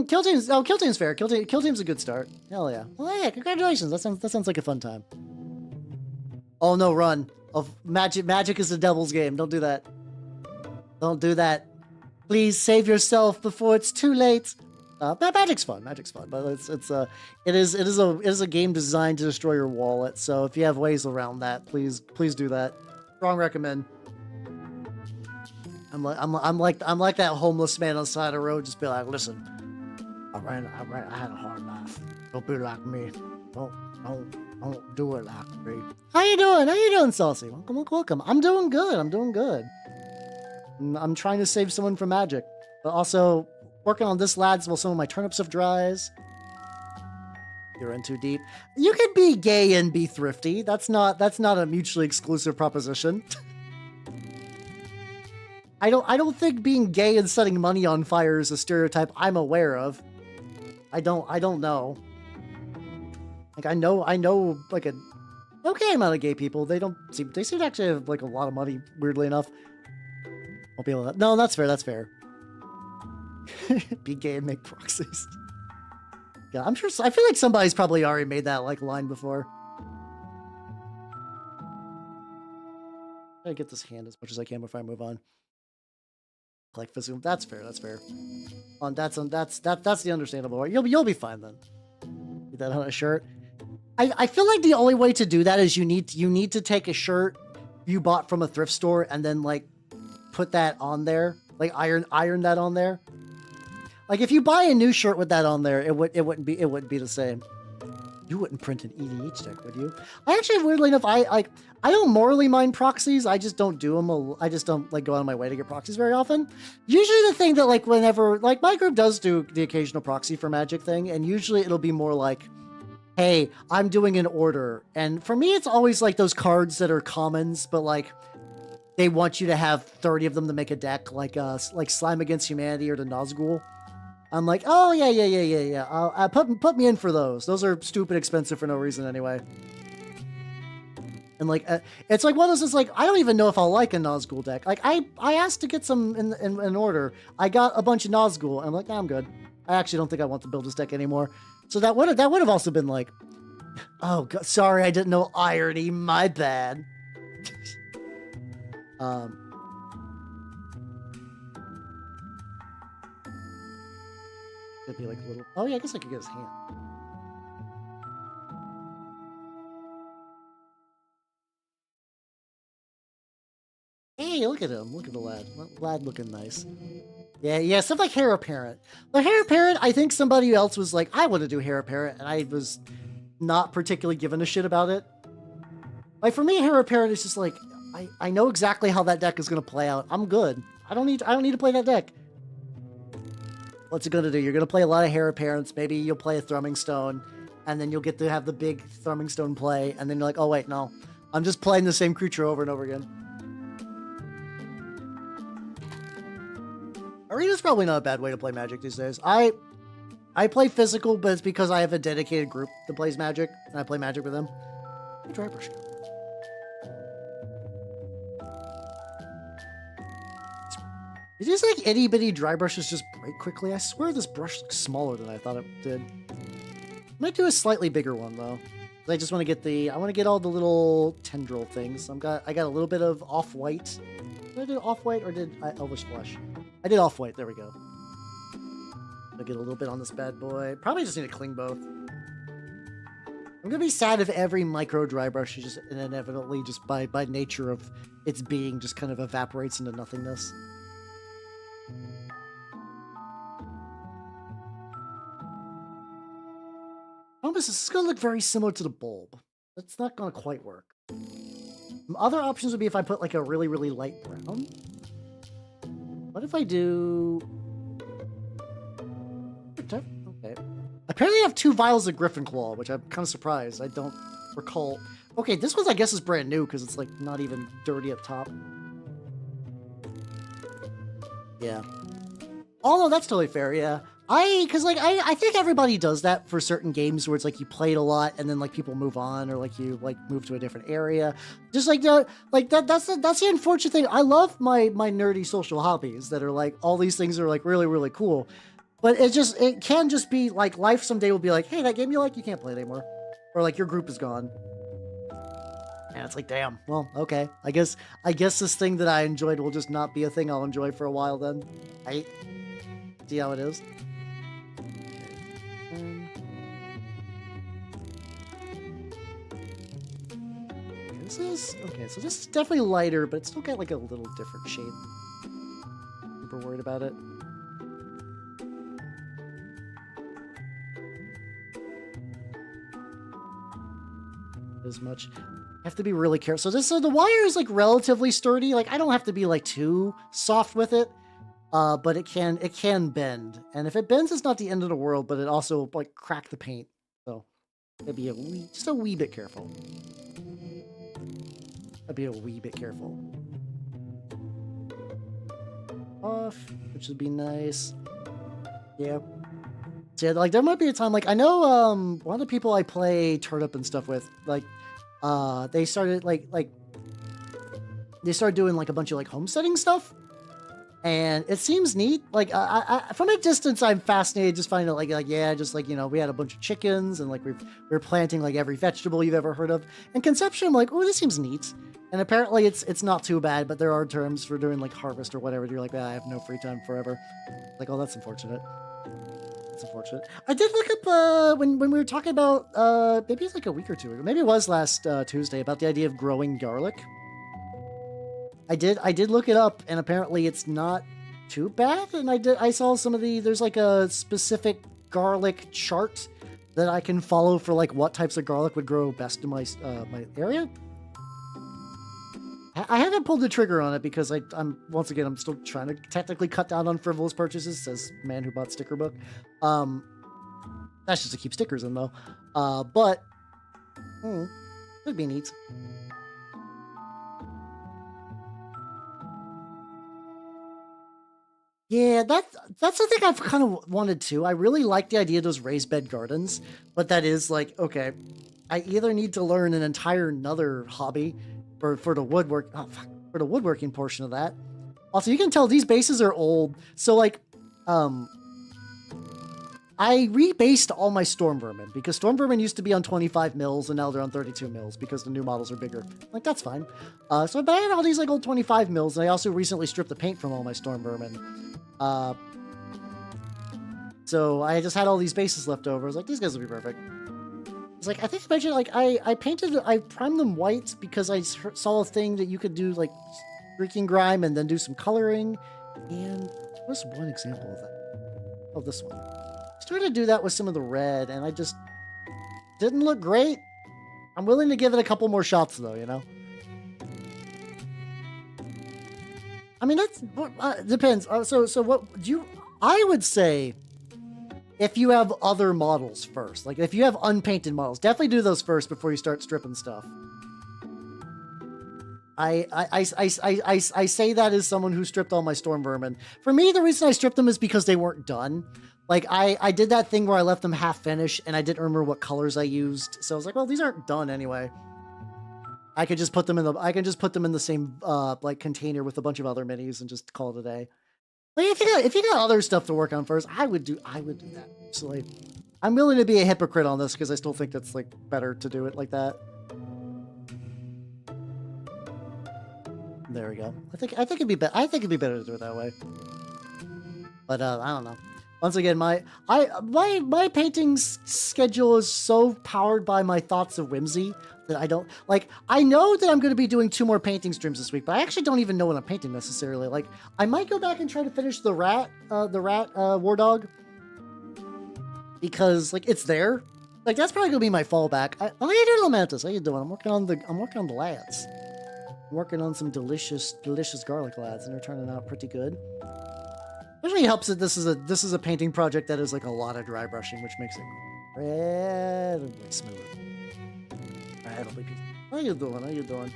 Kill Team's fair. Kill Team's a good start. Hell yeah. Well, yeah, congratulations. That sounds like a fun time. Oh no, run. Magic is the devil's game. Don't do that. Don't do that. Please save yourself before it's too late. Magic's fun, but it is a game designed to destroy your wallet. So if you have ways around that, please do that. Strong recommend. I'm like that homeless man on the side of the road. Just be like, listen, I had a hard life. Don't be like me. Don't do it like me. How you doing, Saucy? Welcome. I'm doing good. I'm trying to save someone from magic, but also working on this lads while some of my turnip stuff dries. You're in too deep. You could be gay and be thrifty. That's not a mutually exclusive proposition. I don't think being gay and setting money on fire is a stereotype I'm aware of. I don't know. Like I know like a okay amount of gay people. They seem to actually have like a lot of money, weirdly enough. Won't be able to. No, that's fair. Be gay and make proxies. Yeah, I'm sure. I feel like somebody's probably already made that like line before. I get this hand as much as I can before I move on. Like physical. That's fair. That's fair. That's the understandable way. You'll be fine then. Get that on a shirt. I feel like the only way to do that is you need to take a shirt you bought from a thrift store and then like put that on there, like iron that on there. Like if you buy a new shirt with that on there, it wouldn't be the same. You wouldn't print an EDH deck, would you? I actually, weirdly enough, I don't morally mind proxies. I just don't do them. I just don't like go out of my way to get proxies very often. Usually the thing that like whenever like my group does do the occasional proxy for Magic thing, and usually it'll be more like, hey, I'm doing an order. And for me, it's always like those cards that are commons, but like they want you to have 30 of them to make a deck, like Slime Against Humanity or the Nazgul. I'm like, oh yeah. Put me in for those. Those are stupid expensive for no reason anyway. And like, it's like one of those. It's like I don't even know if I'll like a Nazgul deck. Like I asked to get some in order. I got a bunch of Nazgul, and I'm like, nah, I'm good. I actually don't think I want to build this deck anymore. So that would have also been like, oh God, sorry, I didn't know irony. My bad. It'd be like a little. Oh yeah, I guess I could get his hand. Hey, look at him. Look at the lad. Lad looking nice. Yeah, stuff like Heir Apparent. The Heir Apparent, I think somebody else was like, I want to do Heir Apparent, and I was not particularly giving a shit about it. Like for me, Heir Apparent is just like, I know exactly how that deck is gonna play out. I'm good. I don't need to play that deck. What's it gonna do? You're gonna play a lot of Heir Apparents. Maybe you'll play a Thrumming Stone, and then you'll get to have the big Thrumming Stone play, and then you're like, oh wait, no, I'm just playing the same creature over and over again. Arena's probably not a bad way to play Magic these days. I play physical, but it's because I have a dedicated group that plays Magic, and I play Magic with them. Dry brush. Did you say like itty bitty dry brushes just break quickly? I swear this brush looks smaller than I thought it did. I might do a slightly bigger one though. I just want to get all the little tendril things. I got a little bit of off-white. Did I do off-white or did I Elvish Flesh? I did off-white. There we go. I'll get a little bit on this bad boy. Probably just need to cling both. I'm gonna be sad if every micro dry brush is just inevitably, just by nature of its being, just kind of evaporates into nothingness. This is gonna look very similar to the bulb. That's not gonna quite work. Other options would be if I put like a really, really light brown. What if I do... Okay. Apparently I have 2 vials of Griffin Claw, which I'm kind of surprised. I don't recall. Okay, this one I guess is brand new because it's like not even dirty up top. Yeah. Oh no, that's totally fair, yeah. I think everybody does that for certain games where it's like you played a lot and then like people move on or like you like move to a different area. Just like that's the unfortunate thing. I love my nerdy social hobbies that are like all these things are like really, really cool. But it can just be like life someday will be like, hey, that game you like, you can't play it anymore. Or like your group is gone. And it's like, damn, well, okay. I guess this thing that I enjoyed will just not be a thing I'll enjoy for a while then. I see how it is. Okay, so this is definitely lighter, but it's still got like a little different shade. Super worried about it. As much. I have to be really careful. So the wire is like relatively sturdy. Like I don't have to be like too soft with it, but it can bend. And if it bends, it's not the end of the world. But it also like crack the paint. So it'd be just a wee bit careful. I'd be a wee bit careful. Off, which would be nice. Yeah. So yeah, like there might be a time, like I know one of the people I play Turnip and stuff with, like they started like they started doing like a bunch of like homesteading stuff. And it seems neat. Like from a distance, I'm fascinated just finding out yeah, just like, we had a bunch of chickens and like we're planting like every vegetable you've ever heard of. And conception, I'm like, oh, this seems neat. And apparently it's not too bad, but there are terms for doing like harvest or whatever. You're like, I have no free time forever. Like, oh, that's unfortunate. That's unfortunate. I did look up when we were talking about maybe it's like a week or two ago. Maybe it was last Tuesday about the idea of growing garlic. I did look it up, and apparently it's not too bad. And I saw some of there's like a specific garlic chart that I can follow for like what types of garlic would grow best in my area. I haven't pulled the trigger on it because I'm still trying to technically cut down on frivolous purchases, says man who bought sticker book. That's just to keep stickers in though. But it'd be neat. Yeah, that's something I've kind of wanted to. I really like the idea of those raised bed gardens, but that is like, okay, I either need to learn an entire another hobby for the for the woodworking portion of that. Also, you can tell these bases are old. So like, I rebased all my storm vermin because storm vermin used to be on 25 mils and now they're on 32 mils because the new models are bigger. Like, that's fine. So I had all these like old 25 mils, and I also recently stripped the paint from all my storm vermin. So I just had all these bases left over. I was like, these guys will be perfect. It's like, I think I mentioned, like, I primed them white because I saw a thing that you could do like streaking grime and then do some coloring. And there was one example of that. Oh, this one. I started to do that with some of the red, and I just didn't look great. I'm willing to give it a couple more shots though, you know? I mean, that's depends. So what do you? I would say, if you have other models first, like if you have unpainted models, definitely do those first before you start stripping stuff. I say that as someone who stripped all my storm vermin. For me, the reason I stripped them is because they weren't done. Like I did that thing where I left them half finished, and I didn't remember what colors I used, so I was like, well, these aren't done anyway. I could just put them in the same like container with a bunch of other minis and just call it a day. Like if you got other stuff to work on first, I would do that. So like, I'm willing to be a hypocrite on this because I still think that's like better to do it like that. There we go. I think it'd be better. I think it'd be better to do it that way. But I don't know. Once again, my painting schedule is so powered by my thoughts of whimsy that I don't like. I know that I'm going to be doing 2 more painting streams this week, but I actually don't even know what I'm painting necessarily. Like, I might go back and try to finish the rat war dog because like it's there. Like, that's probably gonna be my fallback. How you doing, Lamantis? How you doing? I'm working on the lads. I'm working on some delicious garlic lads, and they're turning out pretty good. It really helps that this is a painting project that is like a lot of dry brushing, which makes it incredibly smooth. Incredibly peaceful. How you doing?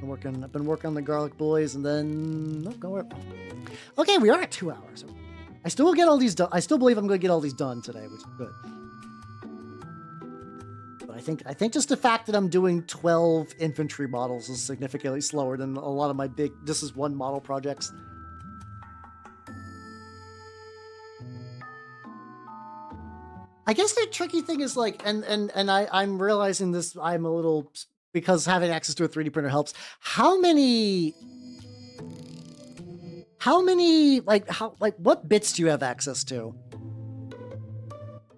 I've been working on the garlic boys, and then okay, we are at 2 hours. I still will get all these done. I still believe I'm going to get all these done today, which is good. But I think just the fact that I'm doing 12 infantry models is significantly slower than a lot of my big. This is one model projects. I guess the tricky thing is like, and I'm realizing this. I'm a little, because having access to a 3D printer helps. How many what bits do you have access to?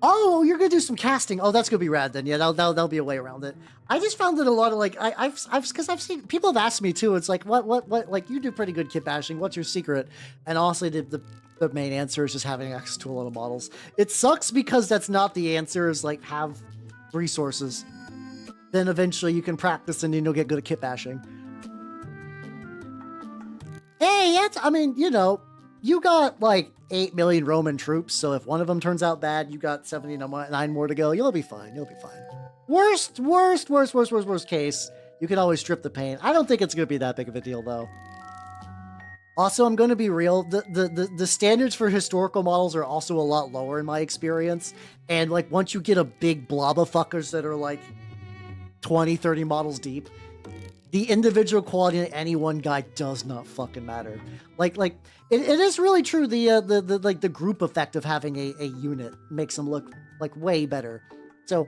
Oh, you're gonna do some casting. Oh, that's gonna be rad then. Yeah, that'll be a way around it. I just found that a lot of like because I've seen people have asked me too. It's like what like, you do pretty good kit bashing. What's your secret? And honestly, the main answer is just having access to a lot of models. It sucks because that's not the answer. Is like, have resources. Then eventually you can practice and you'll get good at kit bashing. Hey, I mean, you know, you got like 8 million Roman troops, so if one of them turns out bad, you got 79 more to go. You'll be fine. Worst case, you can always strip the paint. I don't think it's gonna be that big of a deal though. Also, I'm going to be real. The standards for historical models are also a lot lower in my experience. And like, once you get a big blob of fuckers that are like 20, 30 models deep, the individual quality of any one guy does not fucking matter. Like it is really true. The group effect of having a unit makes them look like way better. So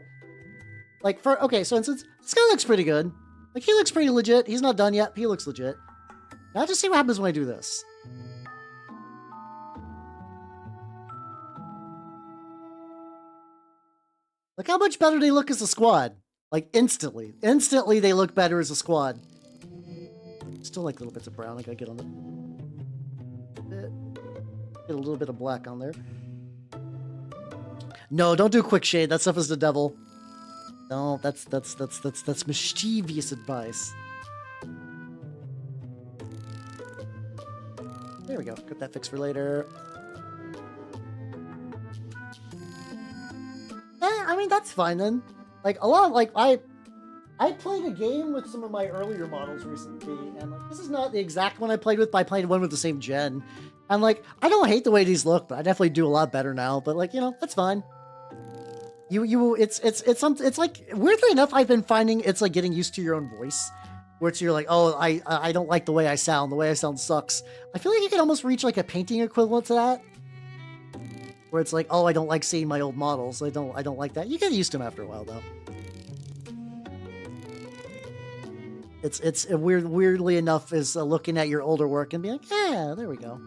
like okay, so instance, this guy looks pretty good. Like he looks pretty legit. He's not done yet. He looks legit. Now just see what happens when I do this. Look how much better they look as a squad. Like instantly. Instantly they look better as a squad. Still like little bits of brown I gotta get on them. Get a little bit of black on there. No, don't do quick shade. That stuff is the devil. No, that's mischievous advice. There we go. Got that fixed for later. I mean, that's fine then. Like, a lot, like, I played a game with some of my earlier models recently, and, like, this is not the exact one I played with, but I played one with the same gen. And, like, I don't hate the way these look, but I definitely do a lot better now. But, like, you know, that's fine. It's like, weirdly enough, I've been finding it's like getting used to your own voice. Which you're like, oh, I don't like the way I sound. The way I sound sucks. I feel like you can almost reach, like, a painting equivalent to that. Where it's like, oh, I don't like seeing my old models. I don't like that. You get used to them after a while, though. It's weirdly enough is looking at your older work and being like, yeah, there we go.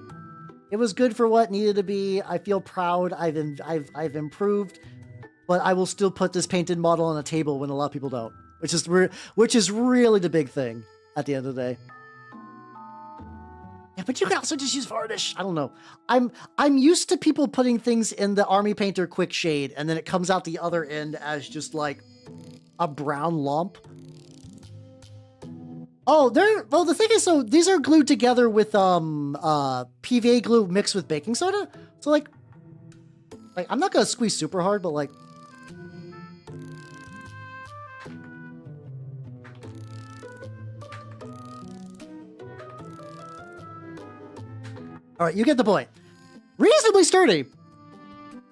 It was good for what needed to be. I feel proud. I've improved, but I will still put this painted model on a table when a lot of people don't, which is really the big thing at the end of the day. Yeah, but you can also just use varnish. I don't know. I'm used to people putting things in the Army Painter quick shade, and then it comes out the other end as just like a brown lump. Oh, well, the thing is, so these are glued together with PVA glue mixed with baking soda. So like I'm not gonna squeeze super hard, but like. All right, you get the point. Reasonably sturdy.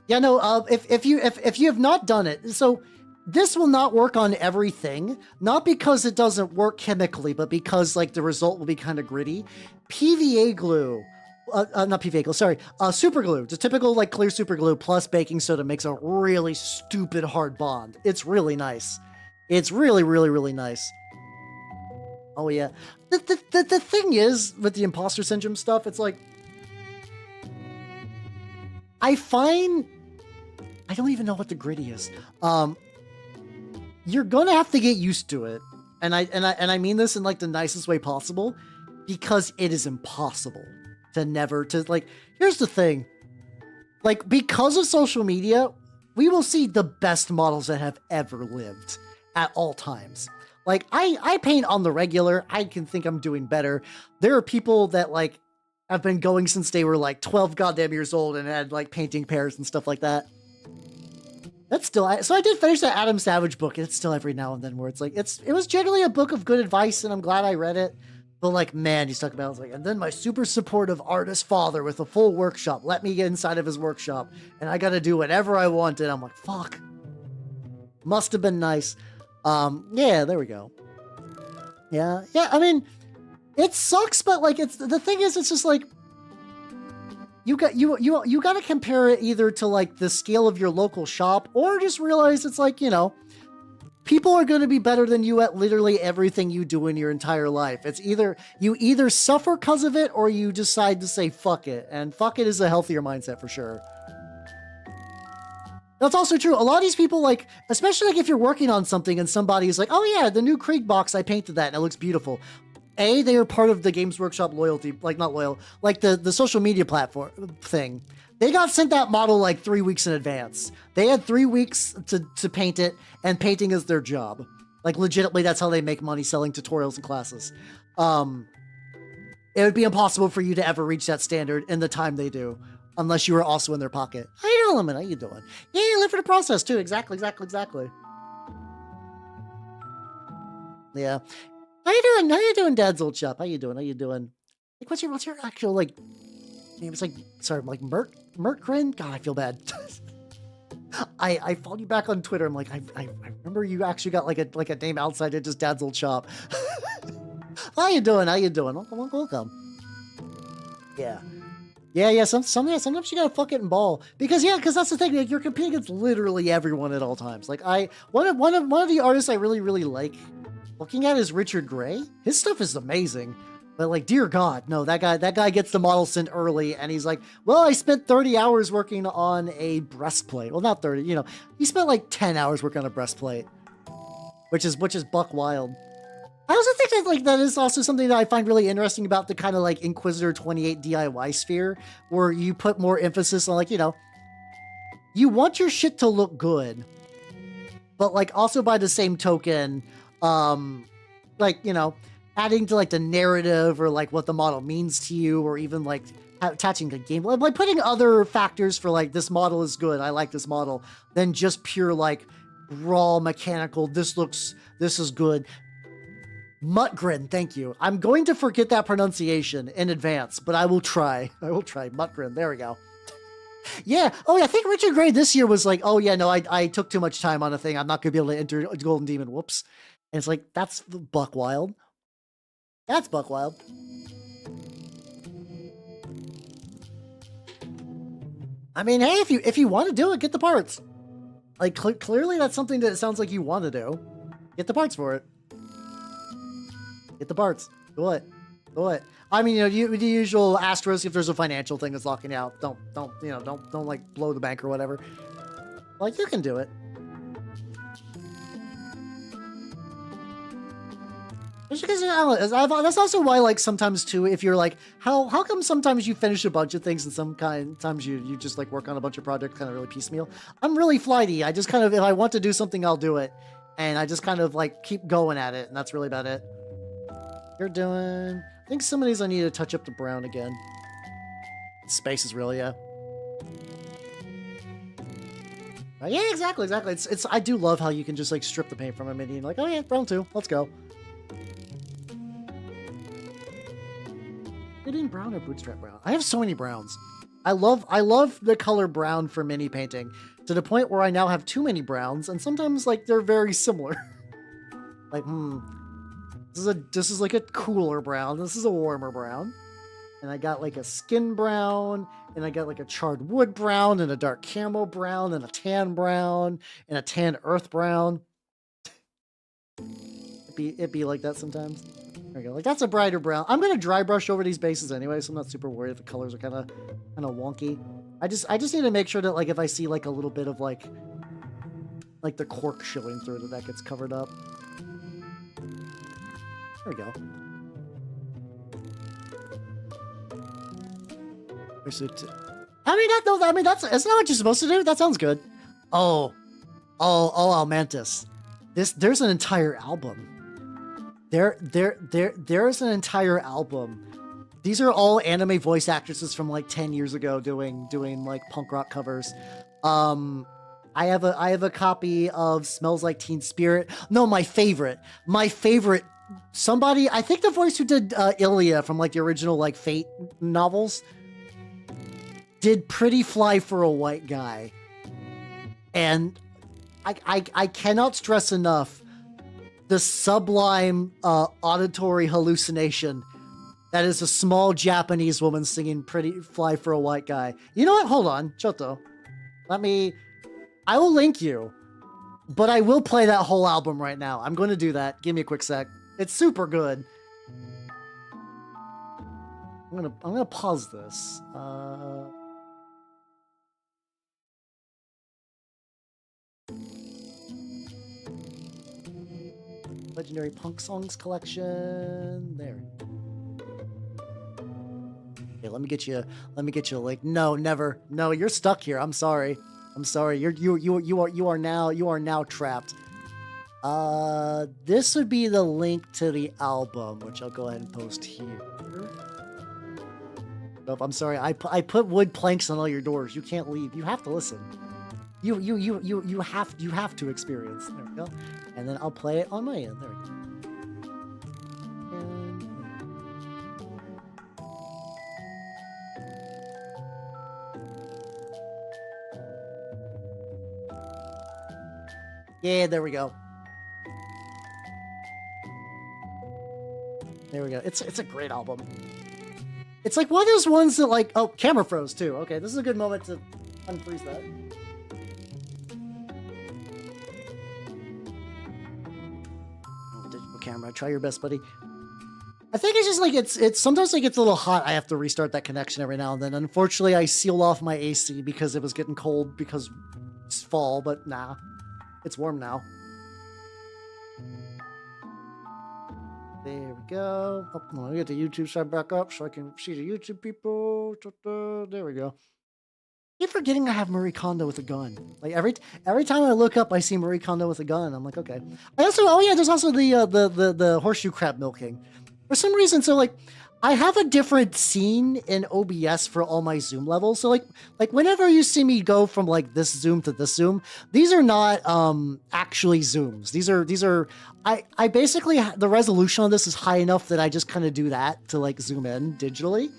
Yeah, no. If you have not done it, so this will not work on everything. Not because it doesn't work chemically, but because like the result will be kind of gritty. PVA glue, not PVA glue. Sorry, super glue. Just typical like clear super glue plus baking soda makes a really stupid hard bond. It's really nice. It's really, really, really nice. Oh yeah. The thing is with the imposter syndrome stuff, it's like. I find, I don't even know what the gritty is. You're gonna have to get used to it, and I mean this in like the nicest way possible, because it is impossible to like. Here's the thing, like because of social media, we will see the best models that have ever lived at all times. Like I paint on the regular. I can think I'm doing better. There are people that like. I've been going since they were like 12 goddamn years old and had like painting pairs and stuff like that. That's still, so I did finish that Adam Savage book, and it's still every now and then where it's like, it was generally a book of good advice, and I'm glad I read it. But like, man, he's talking about, I was like, and then my super supportive artist father with a full workshop let me get inside of his workshop, and I got to do whatever I wanted. I'm like, fuck. Must have been nice. Yeah, there we go. Yeah, I mean, it sucks, but like the thing is, it's just like you got to compare it either to like the scale of your local shop, or just realize it's like, you know, people are going to be better than you at literally everything you do in your entire life. It's either you suffer because of it, or you decide to say fuck it, and fuck it is a healthier mindset for sure. That's also true. A lot of these people, like, especially like if you're working on something and somebody's like, oh yeah, the new Krieg box, I painted that and it looks beautiful. They are part of the Games Workshop loyalty, like not loyal, like the social media platform thing. They got sent that model like 3 weeks in advance. They had 3 weeks to paint it, and painting is their job. Like legitimately, that's how they make money, selling tutorials and classes. It would be impossible for you to ever reach that standard in the time they do, unless you were also in their pocket. How you doing, Lemon? How you doing? Yeah, you live for the process too. Exactly. Yeah. How you doing, Dad's old shop? How you doing? Like, what's your actual like name? It's like, sorry, like Mertgrin? God, I feel bad. I followed you back on Twitter. I'm like, I remember you actually got like a name outside of just Dad's old shop. How you doing? How you doing? Welcome, welcome. Yeah. Yeah. Sometimes you gotta fuck it and ball because that's the thing. Like, you're competing against literally everyone at all times. Like one of the artists I really like looking at is Richard Gray. His stuff is amazing. But like, dear God, no, that guy gets the model sent early, and he's like, well, I spent 30 hours working on a breastplate. Well, not 30, he spent like 10 hours working on a breastplate, which is buck wild. I also think that like that is also something that I find really interesting about the kind of like Inquisitor28 DIY sphere, where you put more emphasis on like, you want your shit to look good, but like also by the same token, like, adding to like the narrative or like what the model means to you, or even like attaching to gameplay, like putting other factors for like, this model is good, I like this model, than just pure like raw mechanical, this is good. Mutgrin, thank you. I'm going to forget that pronunciation in advance, but I will try. Mutgrin, there we go. Yeah. Oh, yeah. I think Richard Gray this year was like, oh, yeah, no, I took too much time on a thing. I'm not going to be able to enter Golden Demon. Whoops. And it's like, that's buck wild. That's buck wild. I mean, hey, if you want to do it, get the parts. Like, clearly that's something that it sounds like you want to do. Get the parts for it. Get the parts. Do it. I mean, the usual asterisk if there's a financial thing that's locking you out. Don't like blow the bank or whatever. Like, you can do it. Just because, that's also why, like, sometimes too, if you're like, how come sometimes you finish a bunch of things and sometimes you just like work on a bunch of projects kind of really piecemeal? I'm really flighty. I just kind of, if I want to do something, I'll do it. And I just kind of like keep going at it. And that's really about it. You're doing, I think some of these I need to touch up the brown again. Space is really, yeah. Yeah, exactly. It's I do love how you can just like strip the paint from a mini and like, oh yeah, brown too. Let's go. Fitting brown or bootstrap brown? I have so many browns. I love the color brown for mini painting to the point where I now have too many browns, and sometimes like they're very similar. Like, this is like a cooler brown. This is a warmer brown. And I got like a skin brown, and I got like a charred wood brown, and a dark camo brown, and a tan brown, and a tan earth brown. It'd be like that sometimes. There we go. Like, that's a brighter brown. I'm gonna dry brush over these bases anyway, so I'm not super worried if the colors are kind of wonky. I just need to make sure that like if I see like a little bit of like the cork showing through, that gets covered up. There we go. I mean that's not what you're supposed to do. That sounds good. Oh, Almantis. There's an entire album. There's an entire album. These are all anime voice actresses from like 10 years ago doing like punk rock covers. I have a copy of Smells Like Teen Spirit. No, my favorite. Somebody, I think the voice who did Ilya from like the original like Fate novels did Pretty Fly for a White Guy. And I cannot stress enough the sublime auditory hallucination that is a small Japanese woman singing Pretty Fly for a White Guy. You know what? Hold on, Choto. I will link you, but I will play that whole album right now. I'm going to do that. Give me a quick sec. It's super good. I'm gonna pause this. Legendary Punk Songs Collection. There. Okay, let me get you a link. No, never. No, you're stuck here. I'm sorry. You are now trapped. This would be the link to the album, which I'll go ahead and post here. Nope, I'm sorry. I put wood planks on all your doors. You can't leave. You have to listen. You have to experience. There we go. And then I'll play it on my end. There we go. Yeah, there we go. There we go. It's a great album. It's like one of those ones that like, oh, camera froze too. Okay, this is a good moment to unfreeze that. Oh, digital camera, try your best, buddy. I think it's just like, it's sometimes it gets a little hot. I have to restart that connection every now and then. Unfortunately, I seal off my AC because it was getting cold because it's fall, but nah, it's warm now. There we go. Oh, let me get the YouTube side back up so I can see the YouTube people. There we go. I keep forgetting I have Marie Kondo with a gun. Like every time I look up, I see Marie Kondo with a gun. I'm like, okay. I also, oh yeah, there's also the horseshoe crab milking. For some reason, so like, I have a different scene in OBS for all my zoom levels. So like whenever you see me go from like this zoom to this zoom, these are not actually zooms. These are I basically, the resolution on this is high enough that I just kind of do that to like zoom in digitally.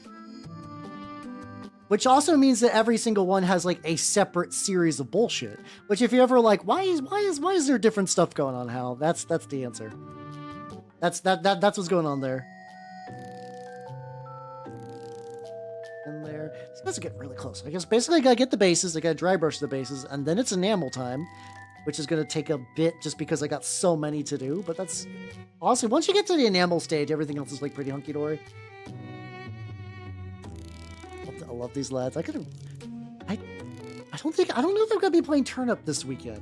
Which also means that every single one has like a separate series of bullshit. Which if you're ever like, why is there different stuff going on, Hal? That's the answer. That's what's going on there. In there. These guys are getting really close. I guess basically I gotta get the bases, I gotta dry brush the bases, and then it's enamel time, which is gonna take a bit just because I got so many to do, but that's honestly, once you get to the enamel stage, everything else is like pretty hunky-dory. I love these lads. I don't know if I'm gonna be playing Turnip this weekend.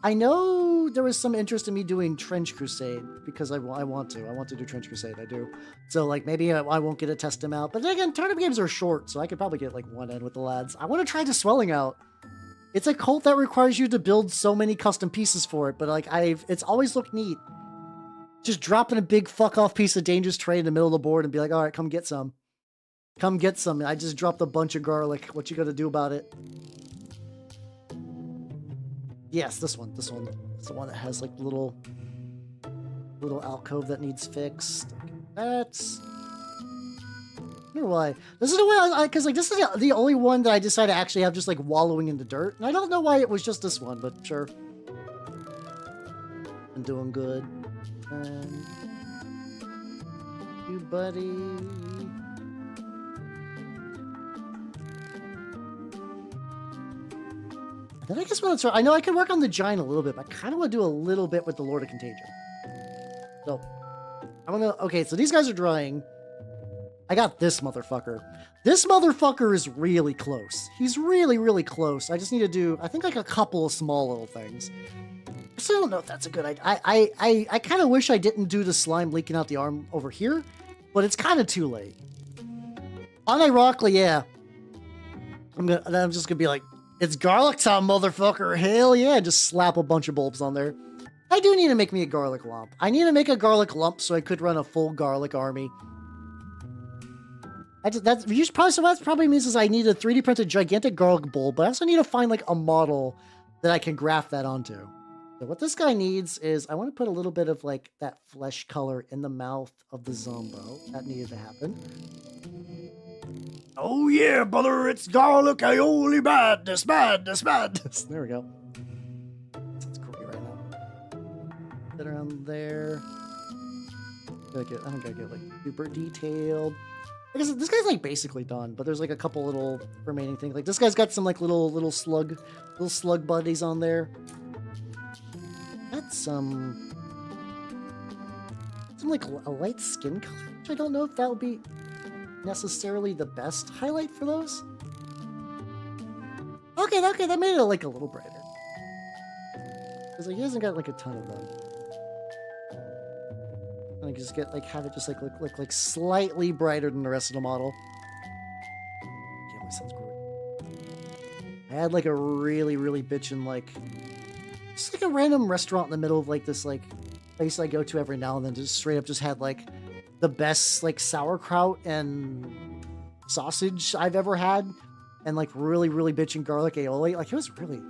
I know there was some interest in me doing Trench Crusade because I want to do Trench Crusade. I do. So like maybe I won't get to test them out. But then again, Turnip games are short, so I could probably get like one in with the lads. I want to try the Swelling Out. It's a cult that requires you to build so many custom pieces for it, but like it's always looked neat. Just dropping a big fuck off piece of dangerous terrain in the middle of the board and be like, all right, come get some. Come get some. I just dropped a bunch of garlic. What you gonna do about it? Yes, this one. It's the one that has like little alcove that needs fixed. That's. I don't know why. This is the way because like this is the only one that I decided to actually have just like wallowing in the dirt, and I don't know why it was just this one, but sure. I'm doing good. You buddy. Then I guess when I know I can work on the giant a little bit, but I kind of want to do a little bit with the Lord of Contagion. So, I'm gonna, okay, so these guys are drying. I got this motherfucker. This motherfucker is really close. He's really, really close. I just need to do, I think like a couple of small little things. I still don't know if that's a good idea. I kind of wish I didn't do the slime leaking out the arm over here, but it's kind of too late. Unironically, yeah. I'm just gonna be like, it's garlic time, motherfucker. Hell yeah. Just slap a bunch of bulbs on there. I do need to make me a garlic lump. I need to make a garlic lump so I could run a full garlic army. That probably means is I need to 3D print a gigantic garlic bulb, but I also need to find like a model that I can graft that onto. So what this guy needs is I want to put a little bit of like that flesh color in the mouth of the Zombo. That needed to happen. Oh yeah, brother, it's garlic aioli madness. There we go. Sounds great right now. Get around there. I don't gotta get like super detailed. I guess this guy's like basically done, but there's like a couple little remaining things. Like this guy's got some like little slug buddies on there. That's some like a light skin color, which I don't know if that would be necessarily the best highlight for those. Okay, that made it like a little brighter. Because like, he hasn't got like a ton of them. And I can just have it just like look like slightly brighter than the rest of the model. Yeah, my sounds great. I had like a really bitchin' like just like a random restaurant in the middle of like this like place I go to every now and then, just straight up just had like the best like sauerkraut and sausage I've ever had, and like really bitchin' garlic aioli. Like it was really,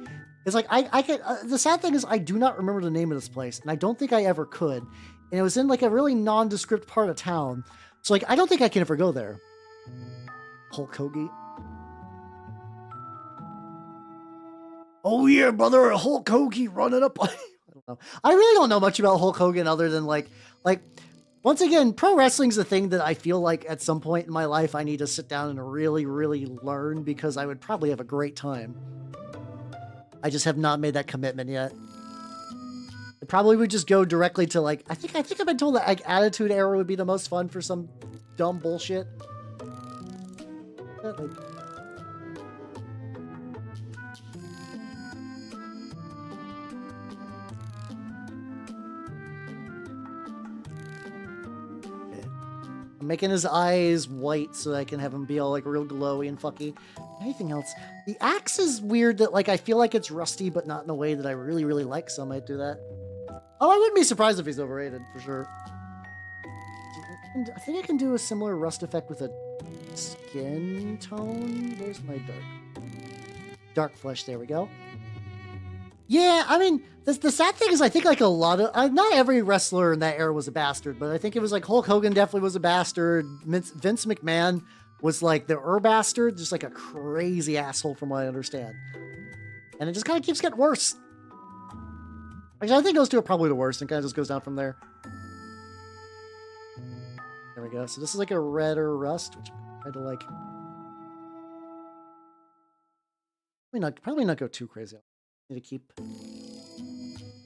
it's like I could. The sad thing is I do not remember the name of this place, and I don't think I ever could. And it was in like a really nondescript part of town, so like I don't think I can ever go there. Hulk Hoagie. Oh yeah, brother, Hulk Hoagie running up. I don't know. I really don't know much about Hulk Hogan other than like Once again, pro wrestling's a thing that I feel like at some point in my life I need to sit down and really, really learn because I would probably have a great time. I just have not made that commitment yet. I probably would just go directly to like, I think I've been told that like Attitude Era would be the most fun for some dumb bullshit. Like, I'm making his eyes white so I can have him be all like real glowy and fucky. Anything else? The axe is weird that like I feel like it's rusty, but not in a way that I really, really like, so I might do that. Oh, I wouldn't be surprised if he's overrated, for sure. I think I can do a similar rust effect with a skin tone. Where's my dark flesh? There we go. Yeah, I mean, the sad thing is I think like a lot of, not every wrestler in that era was a bastard, but I think it was like Hulk Hogan definitely was a bastard. Vince McMahon was like the bastard, just like a crazy asshole from what I understand. And it just kind of keeps getting worse. Actually, I think those two are probably the worst and kind of just goes down from there. There we go. So this is like a redder rust, which I kind of like. Probably not go too crazy. Need to keep.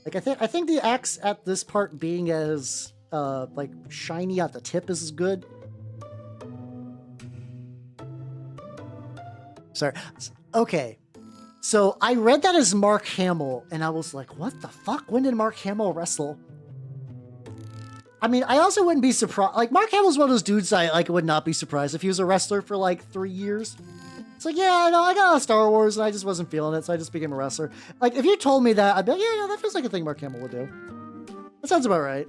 Like I think the axe at this part being as like shiny at the tip is good. Sorry. Okay. So I read that as Mark Hamill, and I was like, what the fuck? When did Mark Hamill wrestle? I mean, I also wouldn't be surprised. Like, Mark Hamill's one of those dudes I like would not be surprised if he was a wrestler for like 3 years. It's like, yeah, no, I got a Star Wars, and I just wasn't feeling it, so I just became a wrestler. Like, if you told me that, I'd be like, yeah, that feels like a thing Mark Hamill would do. That sounds about right.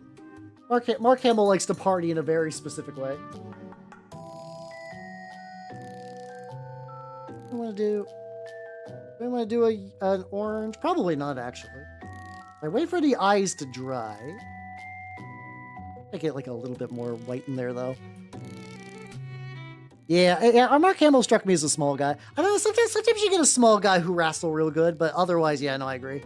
Mark Hamill likes to party in a very specific way. What do I want to do? Do I want to do an orange? Probably not, actually. I wait for the eyes to dry. I get like a little bit more white in there, though. Yeah, Mark Hamill struck me as a small guy. I don't know, sometimes you get a small guy who wrestle real good, but otherwise, yeah, no, I agree.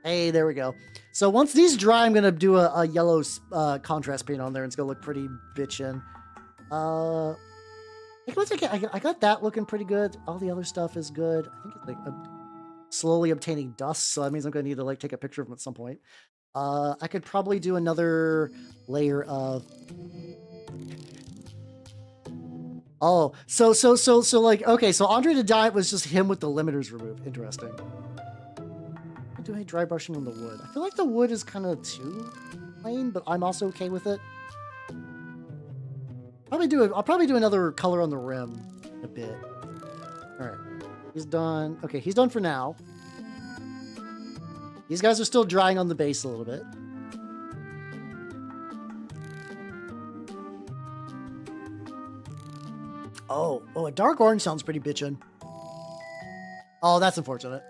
Hey, there we go. So once these dry, I'm gonna do a yellow contrast paint on there, and it's gonna look pretty bitchin'. I got that looking pretty good. All the other stuff is good. I think it's like slowly obtaining dust, so that means I'm gonna need to like take a picture of them at some point. I could probably do another layer of. Oh, so like, okay, so Andre the Giant was just him with the limiters removed. Interesting. Do I dry brushing on the wood? I feel like the wood is kind of too plain, but I'm also okay with it. I'll probably do another color on the rim in a bit. All right, he's done. Okay, he's done for now. These guys are still drying on the base a little bit. Oh, a dark orange sounds pretty bitchin'. Oh, that's unfortunate.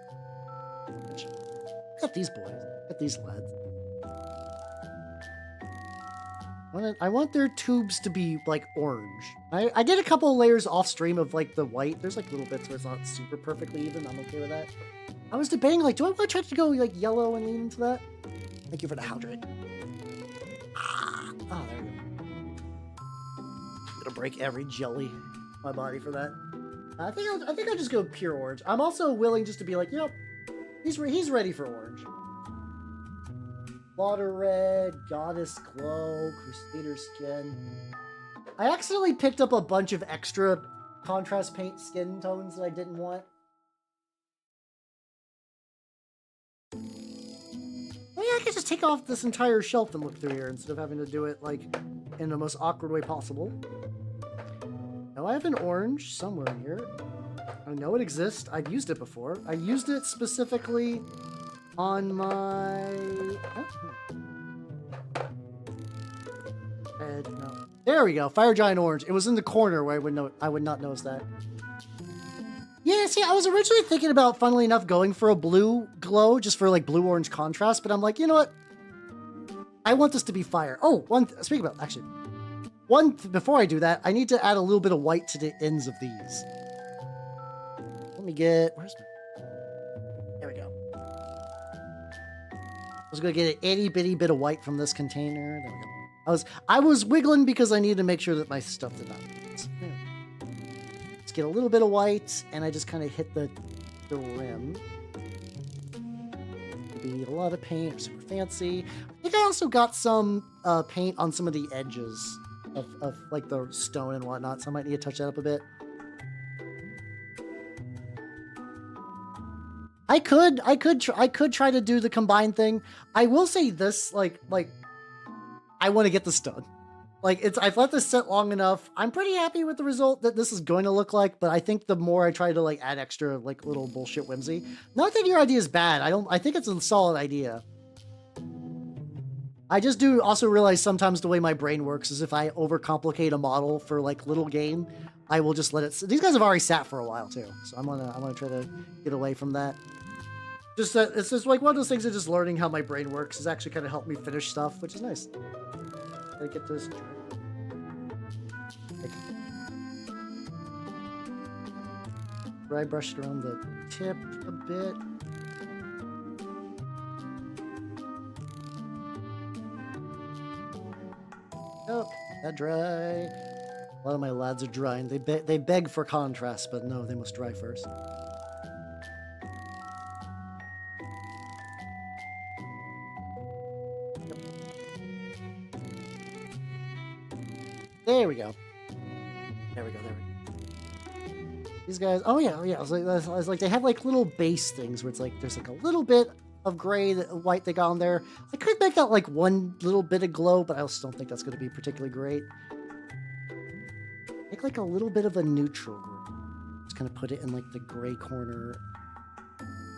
Look at these boys. Look at these lads. I want their tubes to be like orange. I did a couple of layers off stream of like the white. There's like little bits where it's not super perfectly even. I'm okay with that. I was debating like, do I want to try to go like yellow and lean into that? Thank you for the hydrate. Oh, there we go. I'm gonna break every jelly in my body for that. I think I'll just go pure orange. I'm also willing just to be like, you know, he's ready for orange. Water red, goddess glow, crusader skin. I accidentally picked up a bunch of extra contrast paint skin tones that I didn't want. Maybe I could just take off this entire shelf and look through here instead of having to do it like in the most awkward way possible. Now I have an orange somewhere in here. I know it exists. I've used it before. I used it specifically on my head. No. There we go. Fire Giant Orange. It was in the corner where I would not notice that. Yeah, see, I was originally thinking about, funnily enough, going for a blue glow, just for like blue-orange contrast, but I'm like, you know what? I want this to be fire. Oh, speaking about, actually, before I do that, I need to add a little bit of white to the ends of these. me get, where's my, there we go. I was gonna get an itty bitty bit of white from this container. There we go. I was wiggling because I needed to make sure that my stuff did not. Let's get a little bit of white, and I just kind of hit the rim. Maybe a lot of paint or super fancy. I think I also got some paint on some of the edges of like the stone and whatnot, so I might need to touch that up a bit. I could try to do the combined thing. I will say this, like I want to get this done. Like I've let this sit long enough. I'm pretty happy with the result that this is going to look like, but I think the more I try to like add extra like little bullshit whimsy. Not that your idea is bad. I think it's a solid idea. I just do also realize sometimes the way my brain works is if I overcomplicate a model for like little game, I will just let it sit. These guys have already sat for a while too, so I'm gonna try to get away from that. Just it's just like one of those things of just learning how my brain works has actually kind of helped me finish stuff, which is nice. Gotta get this. Dry brush it around the tip a bit. Oh, that dry. A lot of my lads are drying. They beg for contrast, but no, they must dry first. There we go. There we go. These guys. Oh yeah. I was like, they have like little base things where it's like there's like a little bit of gray, white they got on there. I could make that like one little bit of glow, but I also don't think that's going to be particularly great. Make like a little bit of a neutral gray. Just kind of put it in like the gray corner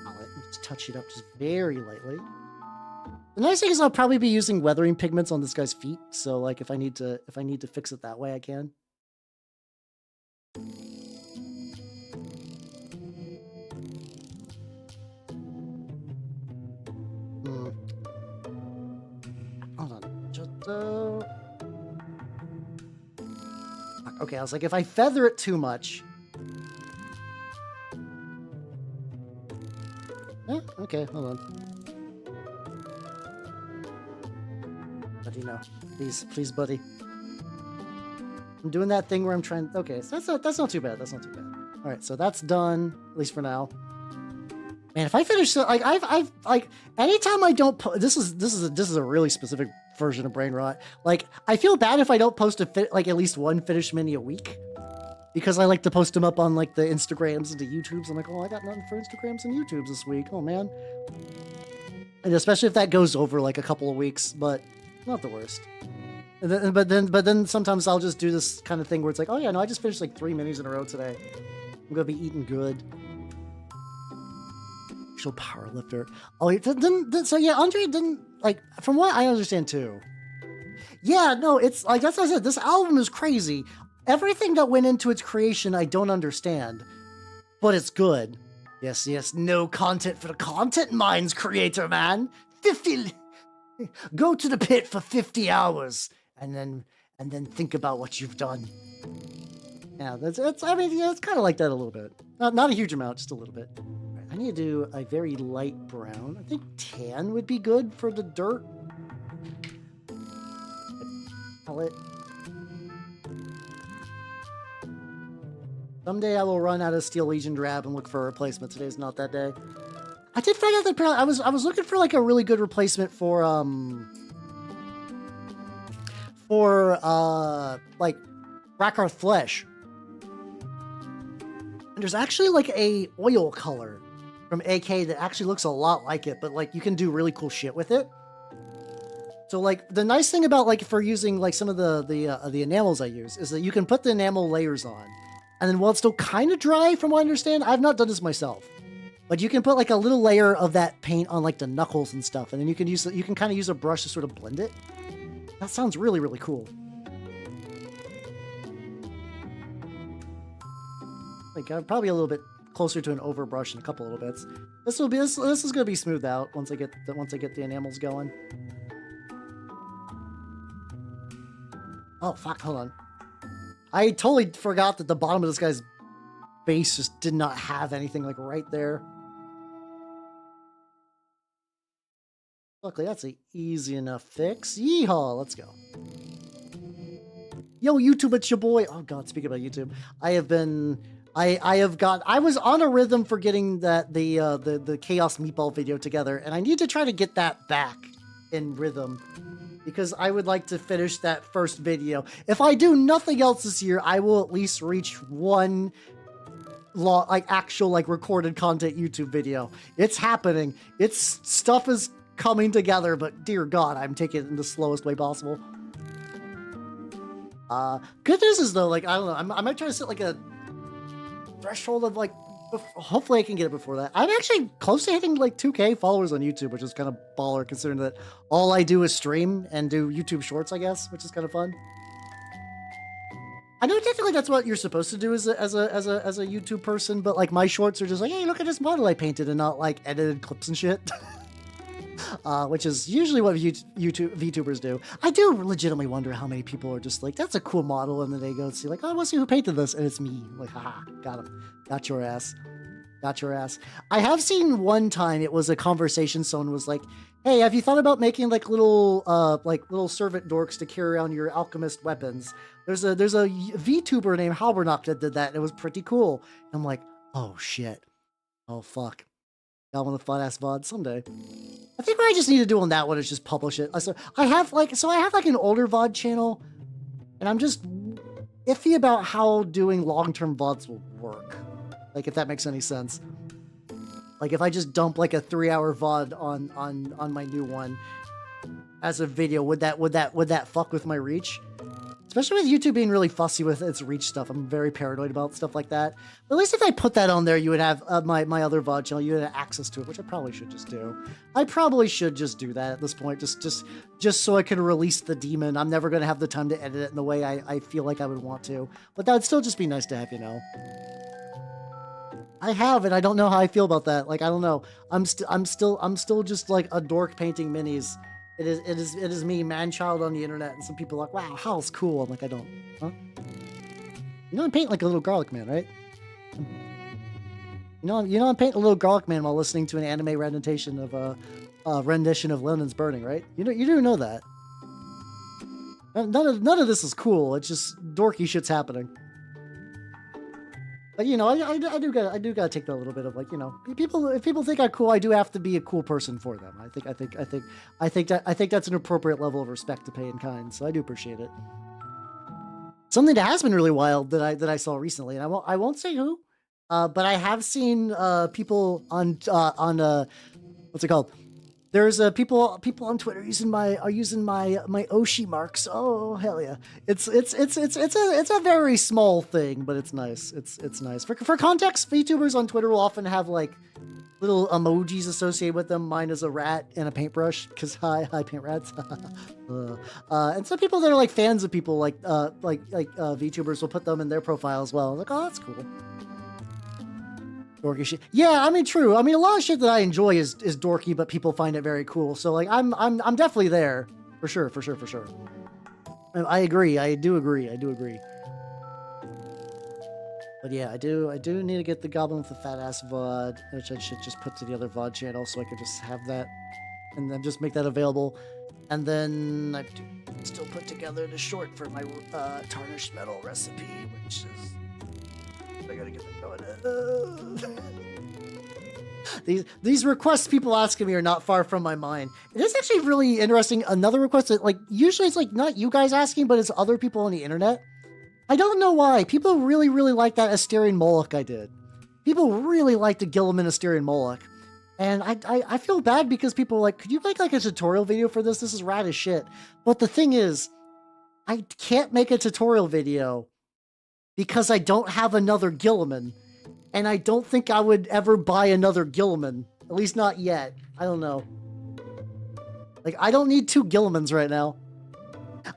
palette and just touch it up just very lightly. The nice thing is I'll probably be using weathering pigments on this guy's feet, so like if I need to fix it that way, I can. Hold on, just okay. I was like, if I feather it too much. Okay, hold on. Buddy, no. Please, buddy. I'm doing that thing where I'm trying. Okay, so that's not too bad. That's not too bad. All right, so that's done, at least for now. Man, if I finish, like I've like anytime I don't this is a really specific version of brain rot. Like I feel bad if I don't post like at least one finished mini a week, because I like to post them up on like the Instagrams and the YouTubes. I'm like, oh, I got nothing for Instagrams and YouTubes this week. Oh man, and especially if that goes over like a couple of weeks, but not the worst. And then, but then sometimes I'll just do this kind of thing where it's like, oh yeah, no, I just finished like 3 minis in a row today. I'm gonna be eating good. Actual powerlifter. Oh, so yeah, Andre didn't, like, from what I understand too. Yeah, no, it's like, that's what I said. This album is crazy. Everything that went into its creation, I don't understand, but it's good. Yes, no content for the content mines, creator man. 50. Go to the pit for 50 hours and then think about what you've done. Yeah, I mean, yeah, it's kind of like that a little bit. Not a huge amount, just a little bit. Right, I need to do a very light brown. I think tan would be good for the dirt. Palette. Someday I will run out of Steel Legion Drab and look for a replacement. Today's not that day. I did find out that I was looking for like a really good replacement for like Rakarth Flesh. And there's actually like a oil color from AK that actually looks a lot like it, but like you can do really cool shit with it. So like the nice thing about like for using like some of the enamels I use is that you can put the enamel layers on, and then while it's still kind of dry, from what I understand, I've not done this myself, but you can put like a little layer of that paint on like the knuckles and stuff, and then you can kind of use a brush to sort of blend it. That sounds really, really cool. Like probably a little bit closer to an overbrush in a couple little bits. This is gonna be smoothed out once I get the enamels going. Oh fuck! Hold on. I totally forgot that the bottom of this guy's base just did not have anything like right there. Luckily, that's an easy enough fix. Yeehaw, let's go. Yo, YouTube, it's your boy. Oh God, speaking about YouTube, I was on a rhythm for getting the Chaos Meatball video together, and I need to try to get that back in rhythm because I would like to finish that first video. If I do nothing else this year, I will at least reach one actual recorded content YouTube video. It's happening. Stuff is coming together, but dear God, I'm taking it in the slowest way possible. Good news is though, I don't know, I might try to set a threshold of hopefully I can get it before that. I'm actually close to hitting 2K followers on YouTube, which is kind of baller considering that all I do is stream and do YouTube shorts, I guess, which is kind of fun. I know technically that's what you're supposed to do as a YouTube person, but my shorts are just hey, look at this model I painted, and not edited clips and shit. Which is usually what VTubers do. I do legitimately wonder how many people are just that's a cool model, and then they go and see oh, I want to see who painted this, and it's me. Haha, got him. Got your ass. Got your ass. I have seen one time it was a conversation. Someone was hey, have you thought about making little servant dorks to carry around your alchemist weapons? There's a VTuber named Halbernock that did that, and it was pretty cool. And I'm oh shit. Oh fuck. Got one of the fun ass VODs someday. I think what I just need to do on that one is just publish it. So I have an older VOD channel, and I'm just iffy about how doing long-term VODs will work. If that makes any sense. If I just dump a 3-hour VOD on my new one as a video, would that fuck with my reach? Especially with YouTube being really fussy with its reach stuff. I'm very paranoid about stuff like that. But at least if I put that on there, you would have my other VOD channel. You would have access to it, which I probably should just do. I probably should just do that at this point, just so I can release the demon. I'm never going to have the time to edit it in the way I feel like I would want to. But that would still just be nice to have, I have, and I don't know how I feel about that. I don't know. I'm still just a dork painting minis. It is me, man-child on the internet, and some people are wow, how's cool? I'm I don't, huh? I'm painting a little garlic man, right? I'm painting a little garlic man while listening to an anime rendition of London's Burning, right? You do know that. None of this is cool. It's just dorky shit's happening. But I do gotta take that a little bit of if people think I'm cool, I do have to be a cool person for them. I think that's an appropriate level of respect to pay in kind. So I do appreciate it. Something that has been really wild that I saw recently, and I won't say who, but I have seen people on what's it called? There's people on Twitter using my Oshi marks. Oh hell yeah! It's a very small thing, but it's nice. It's nice. For context, VTubers on Twitter will often have little emojis associated with them. Mine is a rat and a paintbrush because hi paint rats. And some people that are fans of people VTubers will put them in their profile as well. Oh, that's cool. Dorky shit. Yeah, I mean, true. I mean, a lot of shit that I enjoy is dorky, but people find it very cool. So I'm definitely there for sure. I agree. I do agree. But yeah, I do need to get the Goblin with the Fat Ass VOD, which I should just put to the other VOD channel so I could just have that and then just make that available. And then I do still put together the short for my tarnished metal recipe, which is. I gotta get that going. These requests people asking me are not far from my mind. It is actually really interesting. Another request that usually it's not you guys asking, but it's other people on the internet. I don't know why. People really like that Asterian Moloch I did. People really like the Gilliman Asterian Moloch. And I feel bad because people are could you make a tutorial video for this? This is rad as shit. But the thing is, I can't make a tutorial video because I don't have another Gilliman, and I don't think I would ever buy another Gilliman. At least not yet. I don't know. I don't need 2 Gillimans right now.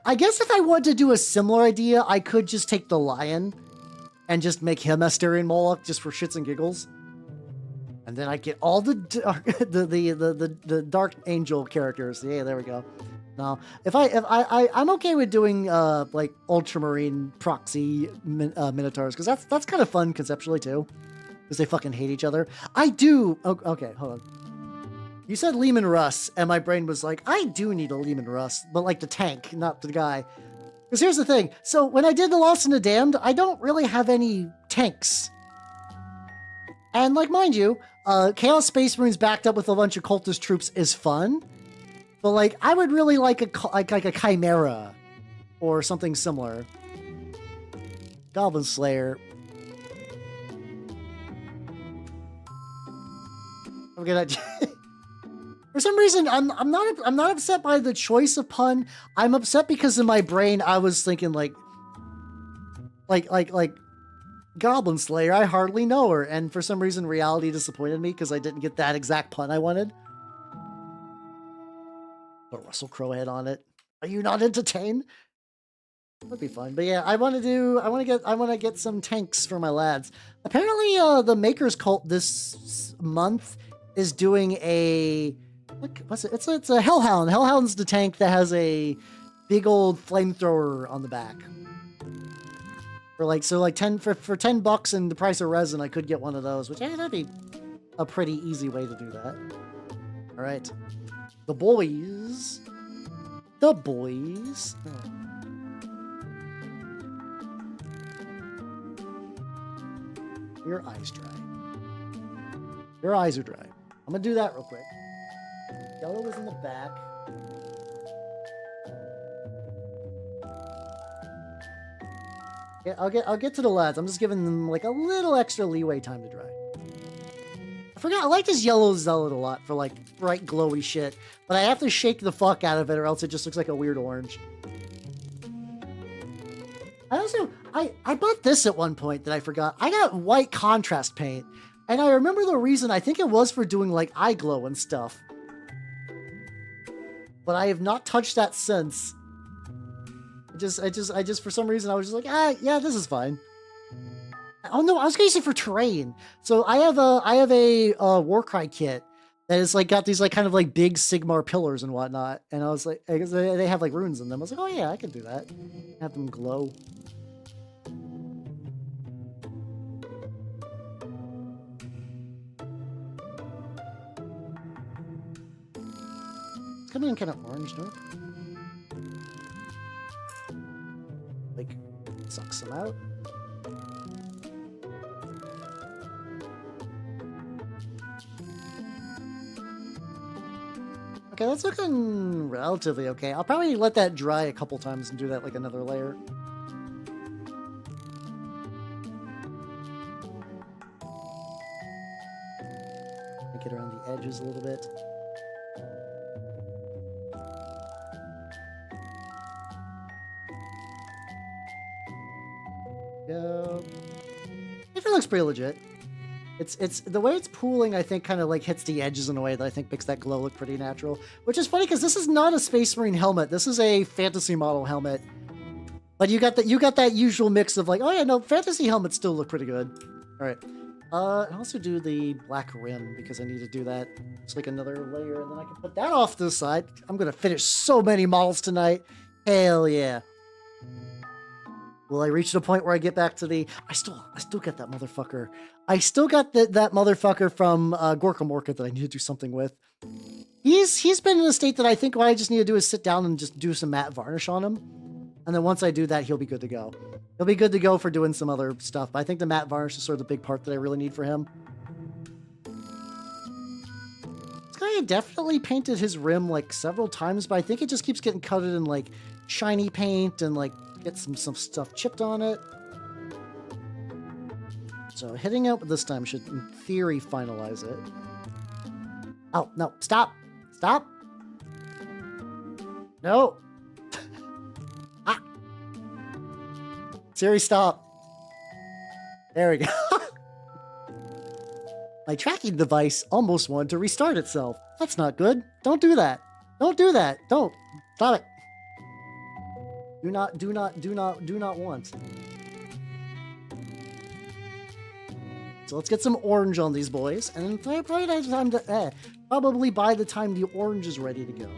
I guess if I wanted to do a similar idea, I could just take the lion and just make him Asterian Moloch just for shits and giggles. And then I get all the Dark Angel characters. Yeah, there we go. No, I'm okay with doing like ultramarine proxy minotaurs because that's kind of fun conceptually too, because they fucking hate each other. I do. Oh, okay, hold on. You said Lehman Russ, and my brain was like, I do need a Lehman Russ, but like the tank, not the guy. Because here's the thing. So when I did the Lost and the Damned, I don't really have any tanks. And like, mind you, Chaos Space Marines backed up with a bunch of cultist troops is fun. But like, I would really like a Chimera or something similar. Goblin Slayer. I'm gonna. For some reason, I'm not upset by the choice of pun. I'm upset because in my brain I was thinking like Goblin Slayer. I hardly know her, and for some reason reality disappointed me because I didn't get that exact pun I wanted. Put Russell Crowe head on it. Are you not entertained? That'd be fun. But yeah, I want to get some tanks for my lads. Apparently, the Maker's Cult this month is doing a what's it? It's a Hellhound. Hellhound's the tank that has a big old flamethrower on the back. For like for $10 and the price of resin, I could get one of those, which that'd be a pretty easy way to do that. All right, the boys. Oh. Your eyes dry. Your eyes are dry. I'm gonna do that real quick. Yellow is in the back. Yeah, I'll get to the lads. I'm just giving them like a little extra leeway time to dry. I forgot, I like this yellow zealot a lot for like bright glowy shit, but I have to shake the fuck out of it or else it just looks like a weird orange. I bought this at one point that I forgot. I got white contrast paint, and I remember the reason. I think it was for doing like eye glow and stuff. But I have not touched that since. I just for some reason I was just like, yeah, this is fine. Oh no, I was gonna use it for terrain. So I have a Warcry kit that is like got these like kind of like big Sigmar pillars and whatnot, and I was like, they have like runes in them. I was like, oh yeah, I can do that. Have them glow. It's coming in kind of orange, no? Like, sucks them out. Okay, that's looking relatively okay. I'll probably let that dry a couple times and do that like another layer. Make it around the edges a little bit. Go. It looks pretty legit. It's the way it's pooling, I think, kind of like hits the edges in a way that I think makes that glow look pretty natural. Which is funny because this is not a Space Marine helmet. This is a fantasy model helmet. But you got that usual mix of like, oh yeah, no, fantasy helmets still look pretty good. All right. I also do the black rim because I need to do that. It's like another layer, and then I can put that off to the side. I'm gonna finish so many models tonight. Hell yeah. Will I reach the point where I get back to the... I still got that motherfucker. I still got that motherfucker from Gorka Morka that I need to do something with. He's been in a state that I think what I just need to do is sit down and just do some matte varnish on him. And then once I do that, he'll be good to go. He'll be good to go for doing some other stuff. But I think the matte varnish is sort of the big part that I really need for him. This guy definitely painted his rim like several times, but I think it just keeps getting coated in like shiny paint and like get some stuff chipped on it. So hitting it this time should, in theory, finalize it. Oh, no. Stop. Stop. No. Ah. Siri, stop. There we go. My tracking device almost wanted to restart itself. That's not good. Don't do that. Don't do that. Don't. Stop it. Do not want. So let's get some orange on these boys, and then probably by the time the orange is ready to go,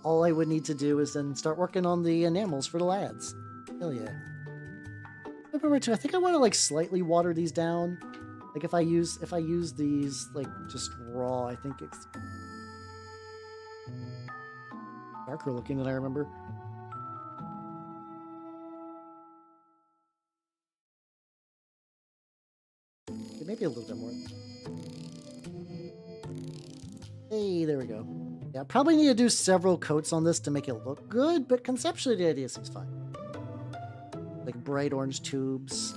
all I would need to do is then start working on the enamels for the lads. Hell yeah. Remember too, I think I want to like slightly water these down. Like if I use these like just raw, I think it's darker looking than I remember. Maybe a little bit more. Hey, there we go. Yeah, probably need to do several coats on this to make it look good, but conceptually the idea seems fine. Like bright orange tubes.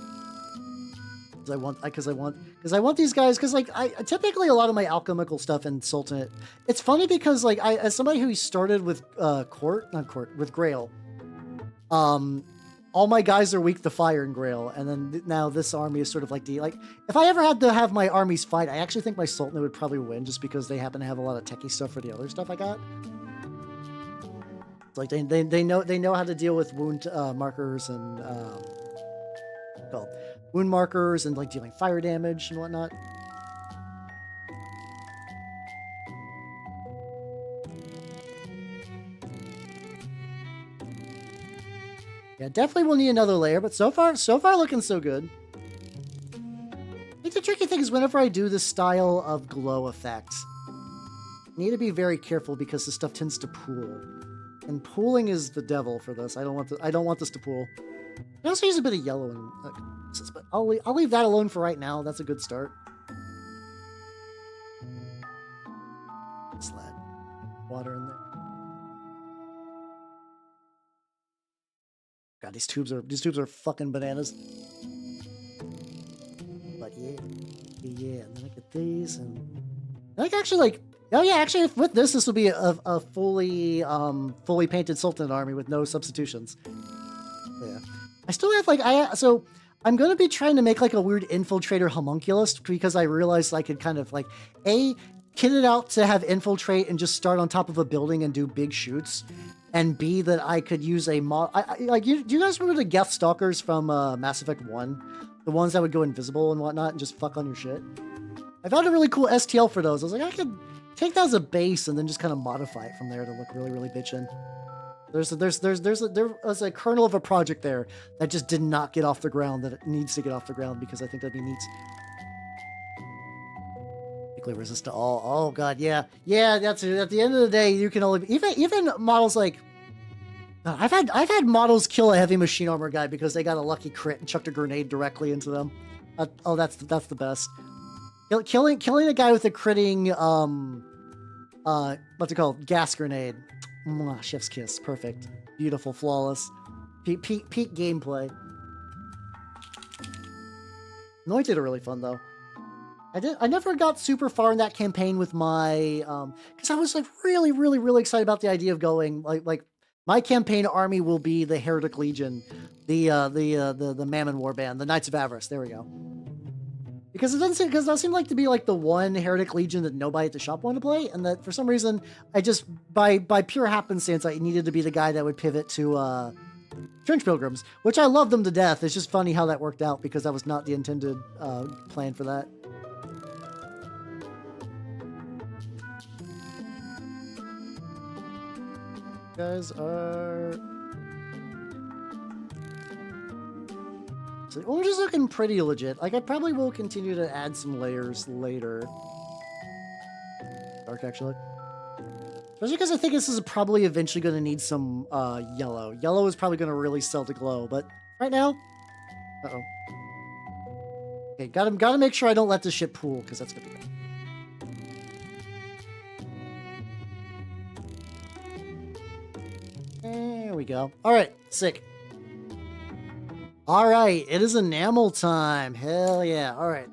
Because I want these guys, because like I typically a lot of my alchemical stuff in Sultanate, it's funny because like as somebody who started with with Grail, all my guys are weak to fire and Grail, and then now this army is sort of like if I ever had to have my armies fight, I actually think my Sultanate would probably win just because they happen to have a lot of techie stuff for the other stuff I got. It's like they know how to deal with wound markers and wound markers and like dealing fire damage and whatnot. Yeah, definitely will need another layer, but so far looking so good. I think the tricky thing is whenever I do this style of glow effects, I need to be very careful because this stuff tends to pool. And pooling is the devil for this. I don't want this to pool. I also use a bit of yellow in but I'll leave that alone for right now. That's a good start. Just let water in there. God, these tubes are fucking bananas. But yeah, and then I get these, and I can actually like, oh yeah, actually with this will be a fully painted Sultan army with no substitutions. Yeah, I still have so I'm gonna be trying to make like a weird infiltrator homunculus because I realized I could kind of like kit it out to have infiltrate and just start on top of a building and do big shoots. And B, that I could use a mod. Do you guys remember the Geth Stalkers from Mass Effect 1? The ones that would go invisible and whatnot and just fuck on your shit? I found a really cool STL for those. I was like, I could take that as a base and then just kind of modify it from there to look really, really bitchin'. There was a kernel of a project there that just did not get off the ground that it needs to get off the ground because I think that'd be neat. Resist to all. Oh god, yeah, that's it. At the end of the day, you can only even models like I've had models kill a heavy machine armor guy because they got a lucky crit and chucked a grenade directly into them. Oh, that's the best. Killing a guy with a critting what's it called, gas grenade. Mwah, chef's kiss, perfect, beautiful, flawless, peak gameplay. Anointed are really fun though. I never got super far in that campaign with my, because I was like really excited about the idea of going like my campaign army will be the Heretic Legion, the Mammon Warband, the Knights of Avarice. There we go. Because that seemed like to be like the one Heretic Legion that nobody at the shop wanted to play, and that for some reason I just by pure happenstance I needed to be the guy that would pivot to Trench Pilgrims, which I love them to death. It's just funny how that worked out because that was not the intended plan for that. Guys are so orange is looking pretty legit. Like I probably will continue to add some layers later. Dark actually. Especially because I think this is probably eventually going to need some yellow. Yellow is probably going to really sell to glow, but right now, okay, gotta make sure I don't let this shit pool because that's gonna be bad. There we go. All right, sick. All right, it is enamel time. Hell yeah. All right.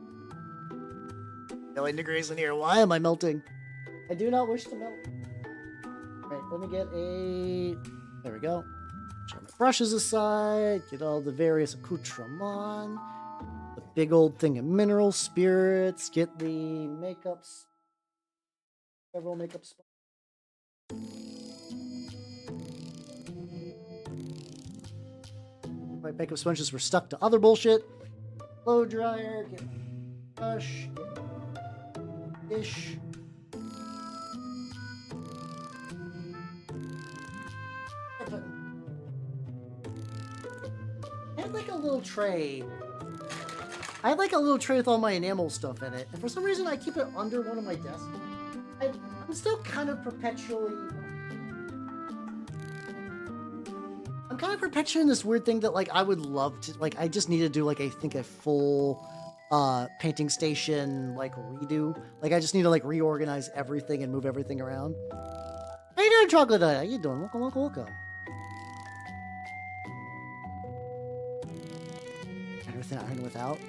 Million degrees in here. Why am I melting? I do not wish to melt. All right, let me get a... There we go. Turn my brushes aside. Get all the various accoutrements. The big old thing of mineral spirits. Get the makeups. Several makeup spots. My makeup sponges were stuck to other bullshit. Blow dryer, get my brush, get dish. like a little tray. I have like a little tray with all my enamel stuff in it, and for some reason I keep it under one of my desks. I'm still kind of perpetually... I'm kind of perpetuating this weird thing that, like, I would love to... Like, I just need to do, like, I think a full painting station, like, redo. Like, I just need to, like, reorganize everything and move everything around. How you doing, Chocolate Eye? How you doing? Welcome, welcome, welcome. Everything iron without?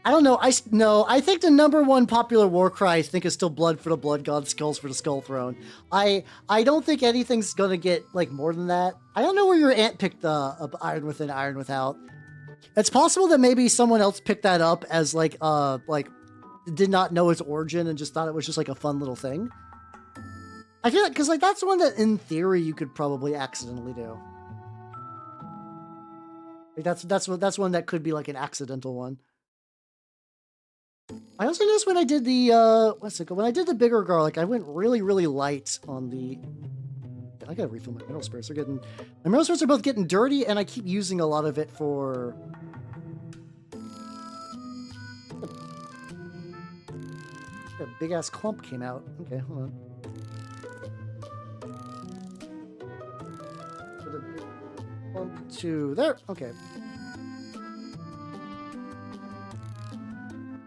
I don't know. I think the number one popular war cry I think is still blood for the blood god, skulls for the skull throne. I don't think anything's gonna get like more than that. I don't know where your aunt picked the iron within, iron without. It's possible that maybe someone else picked that up as like did not know its origin and just thought it was just like a fun little thing. I feel like because like that's one that in theory you could probably accidentally do. Like that's one that could be like an accidental one. I also noticed when I did the when I did the bigger garlic, I went really, really light on the... I gotta refill my mineral spirits. My mineral spirits are both getting dirty, and I keep using a lot of it for... A big ass clump came out. Okay, hold on. Put a big clump to there. Okay.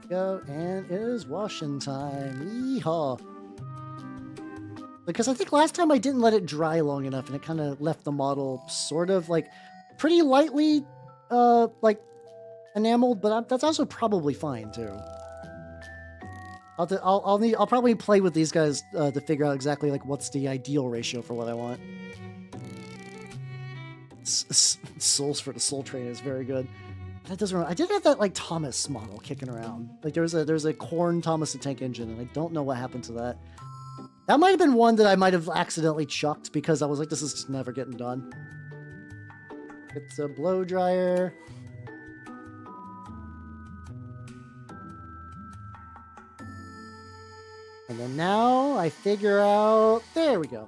Go, and it is washing time. Yeehaw. Because I think last time I didn't let it dry long enough, and it kind of left the model sort of like pretty lightly like enameled, but that's also probably fine too. I'll probably play with these guys to figure out exactly like what's the ideal ratio for what I want. Souls for the Soul Train is very good. That doesn't remember. I did have that like Thomas model kicking around. Like there's a Korn Thomas the Tank Engine, and I don't know what happened to that. That might have been one that I might have accidentally chucked because I was like, this is just never getting done. It's a blow dryer. And then now I figure out, there we go.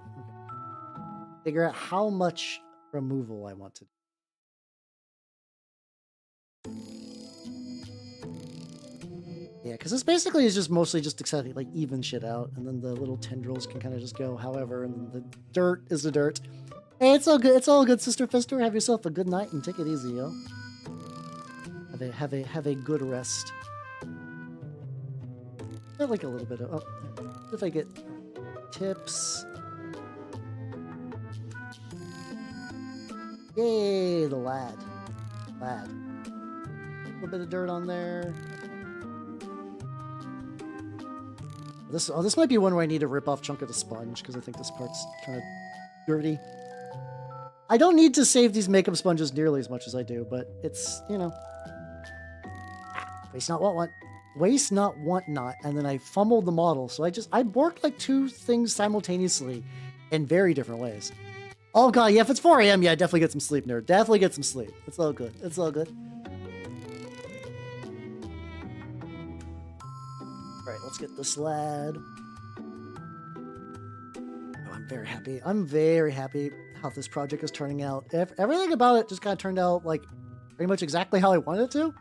Figure out how much removal I want to do. Yeah, because this basically is just mostly just exactly like even shit out, and then the little tendrils can kind of just go however, and the dirt is the dirt. Hey, it's all good. It's all good, Sister Fister. Have yourself a good night and take it easy, yo. Have a good rest. I like a little bit of if I get tips. Yay, the lad. A little bit of dirt on there. This might be one where I need to rip off a chunk of the sponge, because I think this part's kind of dirty. I don't need to save these makeup sponges nearly as much as I do, but it's, you know... Waste not, want. Waste not, want not. And then I fumbled the model, so I worked like two things simultaneously in very different ways. Oh god, yeah, if it's 4 AM, yeah, definitely get some sleep, nerd. Definitely get some sleep. It's all good. It's all good. Alright, let's get this lad. Oh, I'm very happy. I'm very happy how this project is turning out. Everything about it just kind of turned out, like, pretty much exactly how I wanted it to.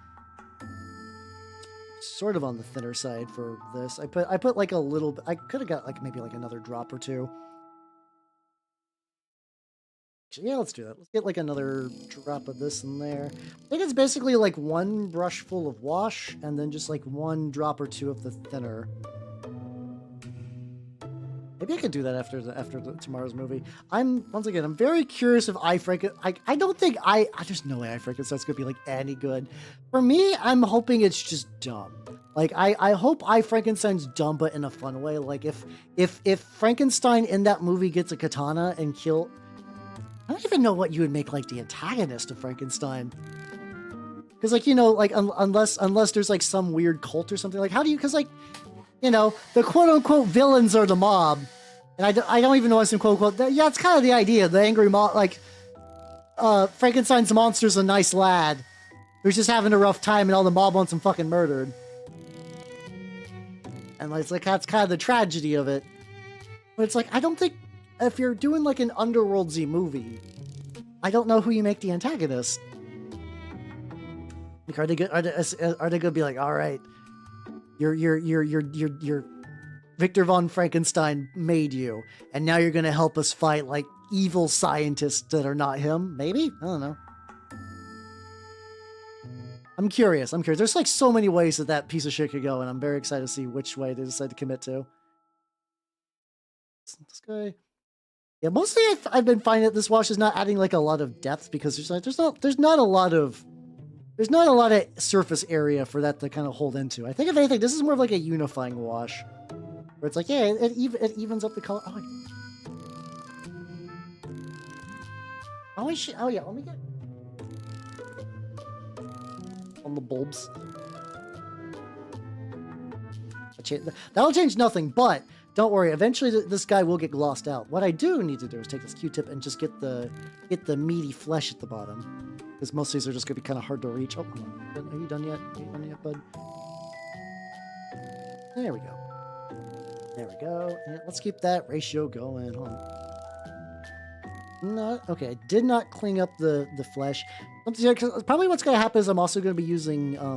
Sort of on the thinner side for this. I put like a little bit. I could have got like maybe like another drop or two. Yeah, let's do that. Let's get like another drop of this in there. I think it's basically like one brush full of wash and then just like one drop or two of the thinner. Maybe I could do that after tomorrow's movie. Once again, I'm very curious if I don't think there's no way Frankenstein's gonna be like any good. For me, I'm hoping it's just dumb. Like I hope Frankenstein's dumb but in a fun way. Like if Frankenstein in that movie gets a katana and kill, I don't even know what you would make like the antagonist of Frankenstein. Because like, you know, like unless there's like some weird cult or something, like how do you, because like, you know, the quote-unquote villains are the mob. And I don't even know what's in quote-unquote. Yeah, it's kind of the idea. The angry mob, like, Frankenstein's monster's a nice lad who's just having a rough time and all the mob wants him fucking murdered. And it's like, that's kind of the tragedy of it. But it's like, I don't think, if you're doing like an Underworld-y movie, I don't know who you make the antagonist. Like, are they good? Are they gonna be like, all right, you're Victor von Frankenstein made you, and now you're gonna help us fight like evil scientists that are not him? Maybe? I don't know. I'm curious. There's like so many ways that piece of shit could go, and I'm very excited to see which way they decide to commit to. This guy. Yeah, mostly I've been finding that this wash is not adding like a lot of depth because there's not a lot of surface area for that to kind of hold into. I think if anything, this is more of like a unifying wash, where it's like, yeah, it evens up the color. Oh yeah, let me get on the bulbs. That'll change nothing, but don't worry. Eventually, this guy will get glossed out. What I do need to do is take this Q-tip and just get the meaty flesh at the bottom, because most of these are just gonna be kind of hard to reach. Oh, are you done yet? Bud? There we go. And let's keep that ratio going. Hold on. Okay. I did not clean up the flesh. Probably what's gonna happen is I'm also gonna be using oh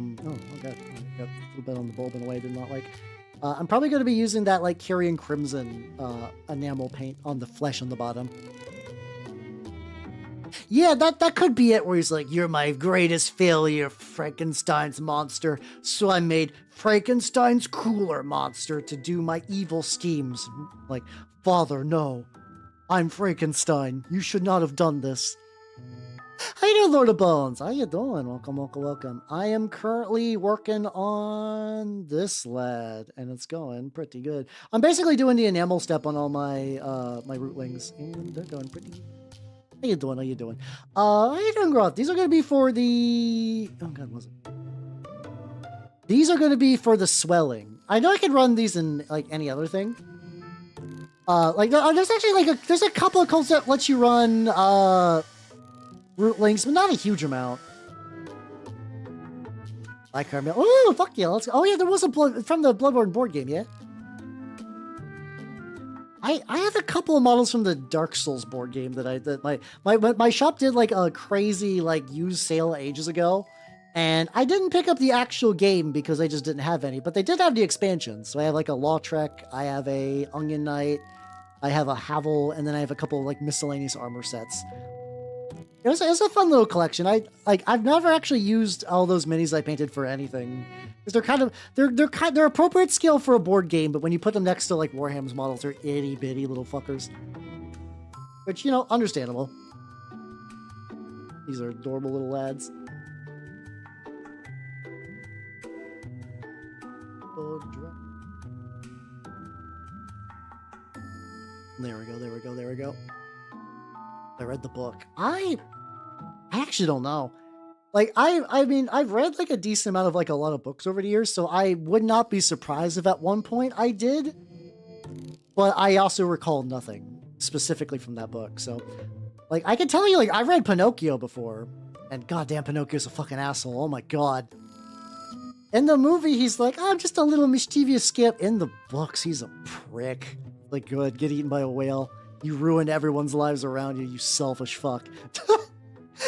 god, I got a little bit on the bulb in a way I did not like. I'm probably going to be using that like Carrion Crimson enamel paint on the flesh on the bottom. Yeah, that could be it, where he's like, you're my greatest failure, Frankenstein's monster, so I made Frankenstein's cooler monster to do my evil schemes. Like, Father, no, I'm Frankenstein. You should not have done this. How you doing, Lord of Bones? How you doing? Welcome. I am currently working on this lad, and it's going pretty good. I'm basically doing the enamel step on all my my rootlings, and they're going pretty good. How you doing? How you doing, Groth? These are going to be for the... Oh, God, was it? These are going to be for the swelling. I know I could run these in, like, any other thing. Like, there's actually, like, there's a couple of codes that lets you run, Rootlings, but not a huge amount. Like Carmel. Oh, fuck yeah, let's go. Oh yeah, there was a from the Bloodborne board game, yeah? I have a couple of models from the Dark Souls board game that my shop did like a crazy like used sale ages ago. And I didn't pick up the actual game because I just didn't have any, but they did have the expansions. So I have like a Lautrec, I have a Onion Knight, I have a Havel, and then I have a couple of like miscellaneous armor sets. It was a fun little collection. I've never actually used all those minis I painted for anything, because they're appropriate scale for a board game, but when you put them next to like Warhammer's models, they're itty bitty little fuckers. Which, you know, understandable. These are adorable little lads. There we go. I read the book. I actually don't know. Like, I mean, I've read like a decent amount of like a lot of books over the years, so I would not be surprised if at one point I did. But I also recall nothing specifically from that book. So, like, I can tell you, like, I read Pinocchio before, and goddamn, Pinocchio's a fucking asshole. Oh my god. In the movie, he's like, oh, I'm just a little mischievous skip. In the books, he's a prick. Like, good, get eaten by a whale. You ruined everyone's lives around you, you selfish fuck.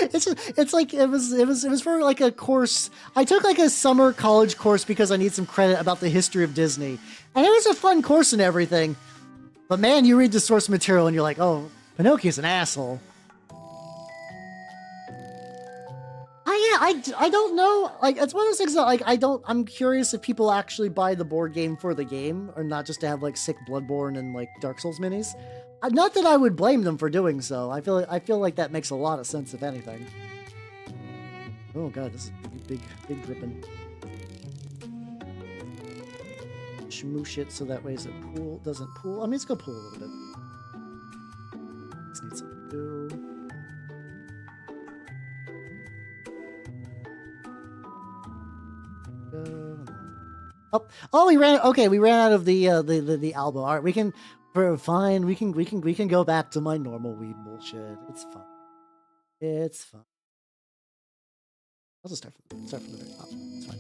It's like it was for like a course. I took like a summer college course because I need some credit about the history of Disney, and it was a fun course and everything. But man, you read the source material and you're like, oh, Pinocchio's an asshole. I don't know. Like, it's one of those things that like I'm curious if people actually buy the board game for the game or not, just to have like sick Bloodborne and like Dark Souls minis. Not that I would blame them for doing so. I feel like that makes a lot of sense, if anything. Oh god, this is big dripping. Shmoosh it so that way it doesn't pool. I mean, it's gonna pool a little bit. This needs some glue. Oh, we ran out of the album. All right, we can go back to my normal weed bullshit. It's fine. I'll just start from the very top. It's fine.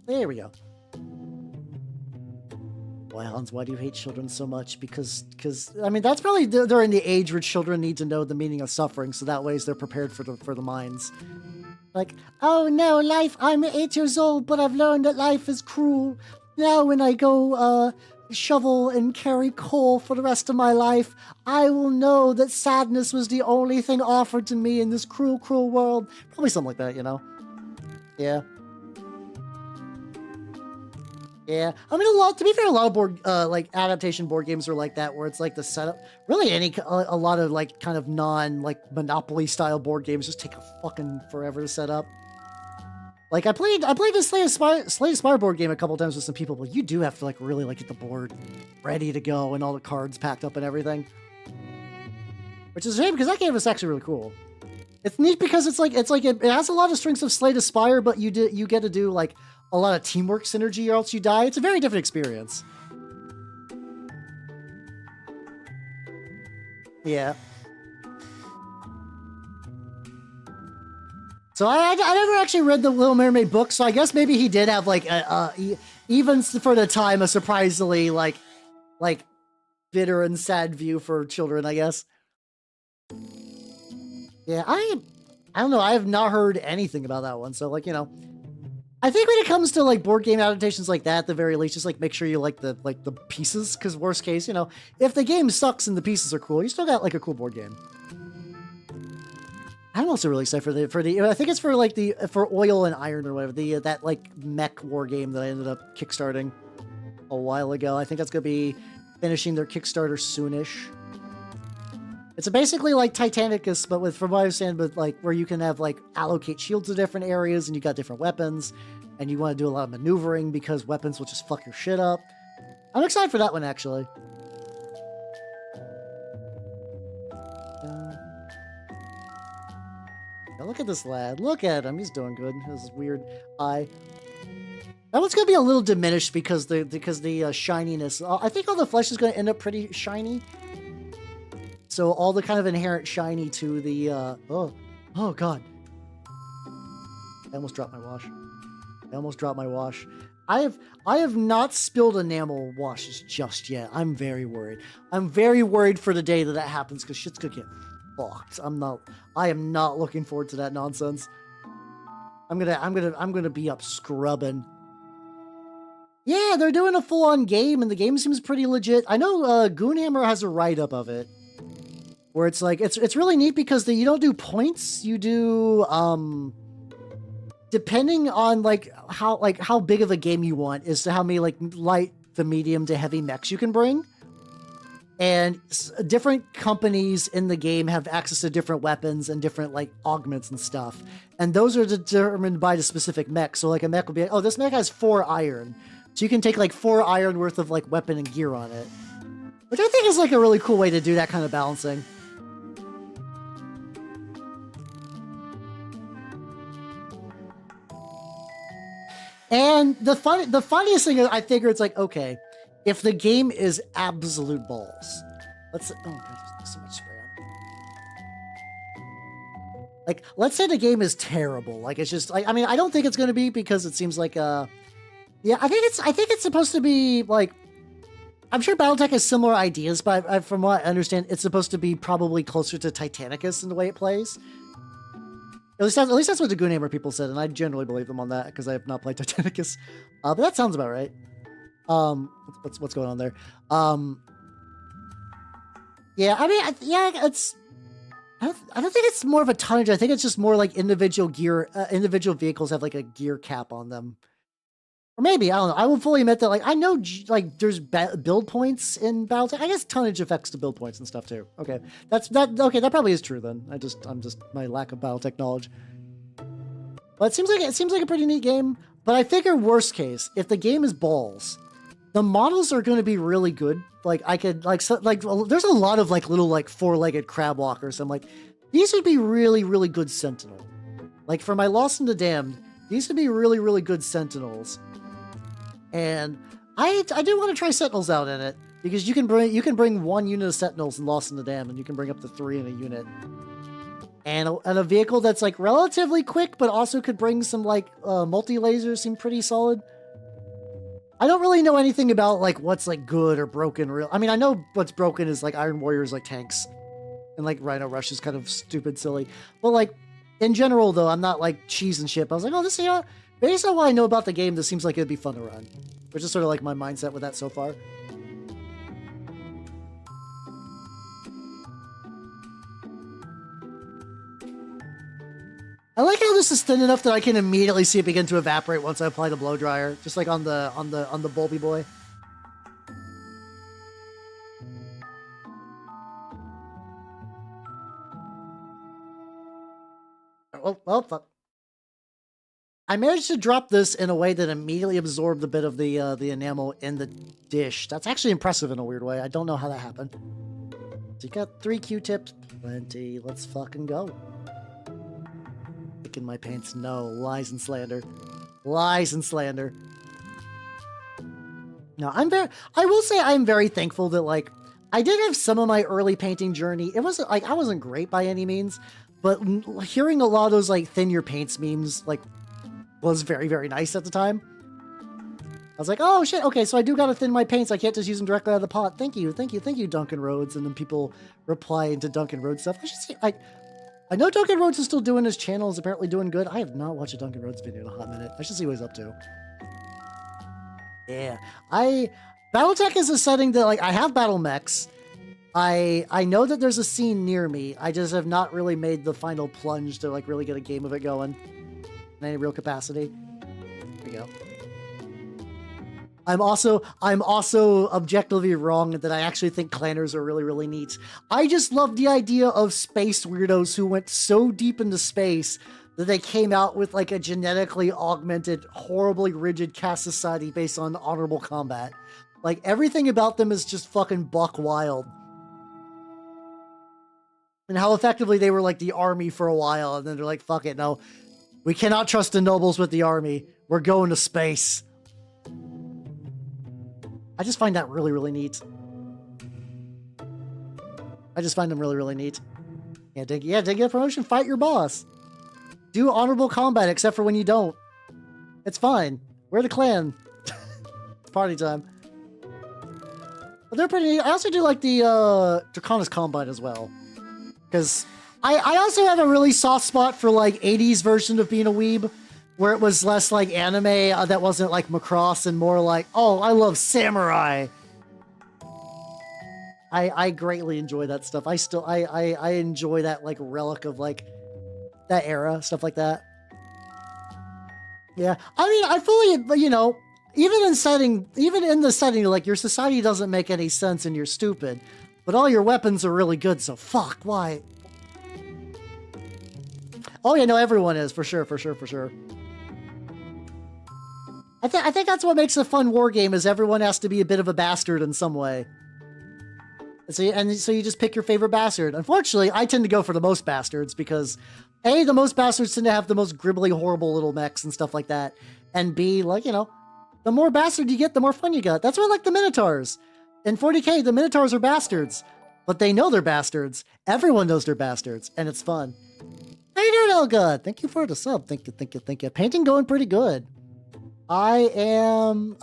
There we go. Why, Hans? Why do you hate children so much? Because I mean, that's probably they're in the age where children need to know the meaning of suffering, so that way they're prepared for the minds. Like, oh no, life! I'm 8 years old, but I've learned that life is cruel. Now, when I go shovel and carry coal for the rest of my life, I will know that sadness was the only thing offered to me in this cruel, cruel world. Probably something like that, you know? Yeah. Yeah, I mean, to be fair, a lot of board, like, adaptation board games are like that, where it's like the setup, really a lot of, like, kind of like, Monopoly-style board games just take a fucking forever to set up. Like, I played the Slay the Spire board game a couple times with some people, but you do have to, like, really, like, get the board ready to go and all the cards packed up and everything. Which is a shame, because that game is actually really cool. It's neat because it has a lot of strengths of Slay the Spire, but you get to do, like, a lot of teamwork synergy or else you die. It's a very different experience. Yeah. So I never actually read the Little Mermaid book, so I guess maybe he did have like even for the time a surprisingly like bitter and sad view for children, I guess. Yeah, I don't know. I have not heard anything about that one. So like, you know, I think when it comes to like board game adaptations like that, at the very least, just like make sure you like the pieces, because worst case, you know, if the game sucks and the pieces are cool, you still got like a cool board game. I'm also really excited for the I think it's for Oil and Iron or whatever, that like mech war game that I ended up kickstarting a while ago. I think that's gonna be finishing their Kickstarter soonish. It's basically like Titanicus, but from what I understand, but like where you can have like allocate shields to different areas and you got different weapons and you want to do a lot of maneuvering because weapons will just fuck your shit up. I'm excited for that one, actually. Now look at this lad. Look at him. He's doing good. His weird eye. That one's gonna be a little diminished because the shininess. I think all the flesh is gonna end up pretty shiny. So all the kind of inherent shiny to the oh god. I almost dropped my wash. I have not spilled enamel washes just yet. I'm very worried. I'm very worried for the day that happens because shit's gonna get fucked. I am not looking forward to that nonsense. I'm gonna be up scrubbing. Yeah, they're doing a full-on game, and the game seems pretty legit. I know Goonhammer has a write-up of it, where it's like it's really neat because you don't do points. You do depending on how big of a game you want is to how many like light, the medium to heavy mechs you can bring. And different companies in the game have access to different weapons and different like augments and stuff. And those are determined by the specific mech. So like a mech will be like, oh, this mech has 4 iron. So you can take like 4 iron worth of like weapon and gear on it. Which I think is like a really cool way to do that kind of balancing. And the funniest thing is I figure it's like, okay, if the game is absolute balls, oh god, there's so much spray on. Like, let's say the game is terrible. Like, it's just, I mean, I don't think it's going to be because it seems like, yeah, I think it's supposed to be like, I'm sure BattleTech has similar ideas, but from what I understand, it's supposed to be probably closer to Titanicus in the way it plays. At least that's what the Goonhammer people said, and I generally believe them on that because I have not played Titanicus. But that sounds about right. What's going on there? Yeah, I mean, it's. I don't think it's more of a tonnage. I think it's just more like individual vehicles have like a gear cap on them. Or maybe, I don't know. I will fully admit that, like, I know, like, there's build points in BattleTech. I guess tonnage affects the build points and stuff, too. Okay. Okay, that probably is true, then. I'm just, my lack of BattleTech knowledge. But it seems like a pretty neat game. But I figure, worst case, if the game is balls, the models are going to be really good. Like, I could, like, there's a lot of, like, little, like, 4-legged crab walkers. I'm like, these would be really, really good Sentinel. Like, for my Lost and the Damned, these would be really, really good Sentinels. And I do want to try Sentinels out in it because you can bring 1 unit of Sentinels in Lost in the Dam, and you can bring up to 3 in a unit. And a vehicle that's like relatively quick, but also could bring some like multi lasers seem pretty solid. I don't really know anything about like what's like good or broken. Real, I mean, I know what's broken is like Iron Warriors, like tanks, and like Rhino Rush is kind of stupid, silly. But like in general, though, I'm not like cheese and ship. I was like, oh, this, based on what I know about the game, this seems like it'd be fun to run, which is sort of like my mindset with that so far. I like how this is thin enough that I can immediately see it begin to evaporate once I apply the blow dryer, just like on the Bulby boy. Well, fuck. I managed to drop this in a way that immediately absorbed a bit of the enamel in the dish. That's actually impressive in a weird way. I don't know how that happened. So you got 3 Q-tips, plenty. Let's fucking go. In my pants, no, lies and slander, lies and slander. No, I will say I'm very thankful that like I did have some of my early painting journey. It wasn't like I wasn't great by any means, but hearing a lot of those like thin your paints memes like was very, very nice at the time. I was like, oh shit, okay, so I do gotta thin my paints. I can't just use them directly out of the pot. Thank you, Duncan Rhodes. And then people reply to Duncan Rhodes stuff. I should say, I know Duncan Rhodes is still doing his channel, is apparently doing good. I have not watched a Duncan Rhodes video in a hot minute. I should see what he's up to. Yeah. Battletech is a setting that, like, I have battle mechs. I know that there's a scene near me. I just have not really made the final plunge to, like, really get a game of it going in any real capacity. There we go. I'm also objectively wrong that I actually think clanners are really, really neat. I just love the idea of space weirdos who went so deep into space that they came out with like a genetically augmented, horribly rigid caste society based on honorable combat. Like everything about them is just fucking buck wild. And how effectively they were like the army for a while, and then they're like, fuck it, no. We cannot trust the nobles with the army. We're going to space. I just find that really, really neat. I just find them really, really neat. Yeah, to get a promotion, fight your boss. Do honorable combat, except for when you don't. It's fine. We're the clan. It's party time. But they're pretty neat. I also do like the Draconis Combine as well. Because I also have a really soft spot for like 80s version of being a weeb, where it was less like anime that wasn't like Macross and more like, oh, I love samurai. I greatly enjoy that stuff. I enjoy that like relic of like that era, stuff like that. Yeah, I mean, I fully, you know, even in the setting, like your society doesn't make any sense and you're stupid, but all your weapons are really good, so fuck, why? Oh yeah, no, everyone is, for sure. I think that's what makes a fun war game, is everyone has to be a bit of a bastard in some way. So you just pick your favorite bastard. Unfortunately, I tend to go for the most bastards because A, the most bastards tend to have the most gribbly, horrible little mechs and stuff like that. And B, like, you know, the more bastard you get, the more fun you got. That's why I like the Minotaurs. In 40k, the Minotaurs are bastards, but they know they're bastards. Everyone knows they're bastards, and it's fun. How you doing, Elga? Thank you for the sub. Thank you. Painting going pretty good. I am,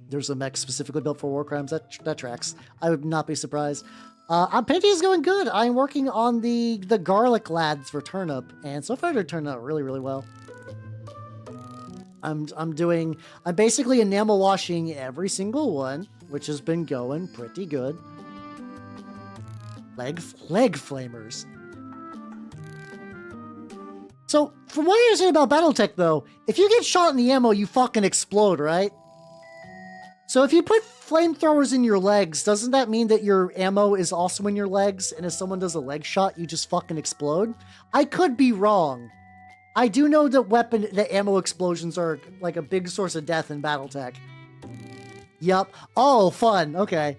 there's a mech specifically built for war crimes. That tracks. I would not be surprised. Painting is going good. I'm working on the garlic lads for Turnip, and so far they're turning out really, really well. I'm basically enamel washing every single one, which has been going pretty good. Leg flamers. So, from what I understand about Battletech, though, if you get shot in the ammo, you fucking explode, right? So if you put flamethrowers in your legs, doesn't that mean that your ammo is also in your legs, and if someone does a leg shot, you just fucking explode? I could be wrong. I do know that ammo explosions are, like, a big source of death in Battletech. Yup. Oh, fun. Okay.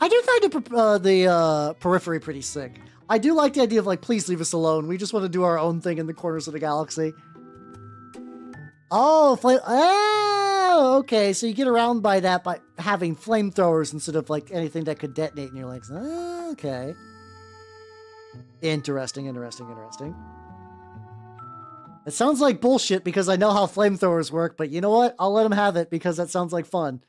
I do find the periphery pretty sick. I do like the idea of, like, please leave us alone. We just want to do our own thing in the corners of the galaxy. Oh, okay. So you get around by that by having flamethrowers instead of, like, anything that could detonate in your legs. Okay. Interesting. It sounds like bullshit because I know how flamethrowers work, but you know what? I'll let him have it because that sounds like fun.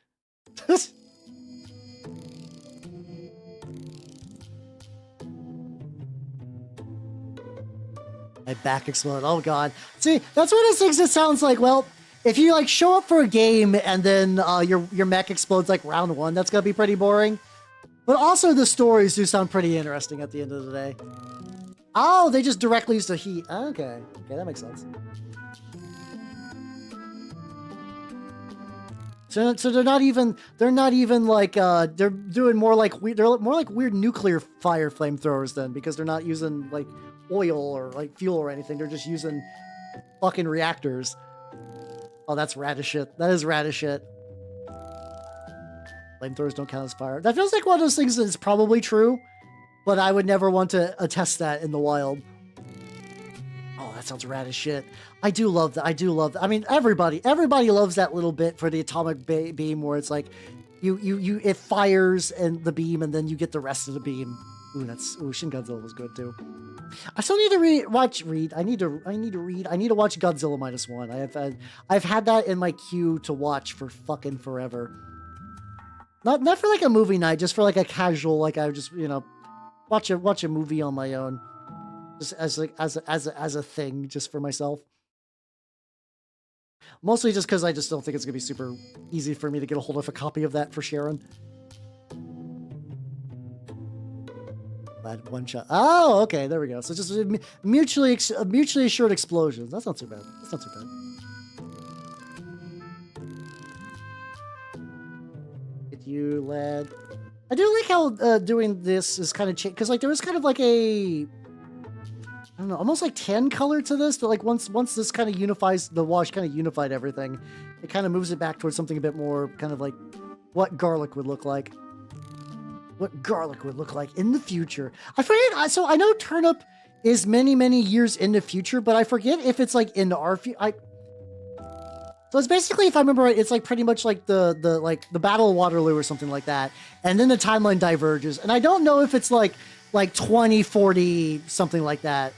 My back exploded. Oh god. See, that's one of those things that sounds like, well, if you like show up for a game and then your mech explodes like round one, that's gonna be pretty boring. But also the stories do sound pretty interesting at the end of the day. Oh, they just directly use the heat. Okay. Okay, that makes sense. So they're not even like they're doing more like they're more like weird nuclear fire flamethrowers then, because they're not using like oil or like fuel or anything. They're just using fucking reactors. Oh, that's rad as shit. That is rad as shit. Flamethrowers don't count as fire. That feels like one of those things that is probably true, but I would never want to attest that in the wild. Oh, that sounds rad as shit. I do love that. I do love that. I mean, everybody loves that little bit for the atomic beam where it's like, it fires and the beam, and then you get the rest of the beam. Ooh, Shin Godzilla was good too. I still need to read. I need to watch Godzilla -1. I've had that in my queue to watch for fucking forever. Not for like a movie night, just for like a casual, like I just, you know, watch a movie on my own, just as a thing, just for myself. Mostly just because I just don't think it's gonna be super easy for me to get a hold of a copy of that for Sharon. Glad one shot. Oh, okay, there we go. So just mutually assured explosions. That's not too bad. That's not too bad. You lad. I do like how doing this is kind of because like there is kind of like a, I don't know, almost like tan color to this. That like once this kind of unifies, the wash kind of unified everything, it kind of moves it back towards something a bit more kind of like what garlic would look like. What garlic would look like in the future. I forget. So I know turnip is many years in the future, but I forget if it's like in our future. So it's basically, if I remember right, it's like pretty much like the Battle of Waterloo or something like that. And then the timeline diverges. And I don't know if it's like 2040, something like that.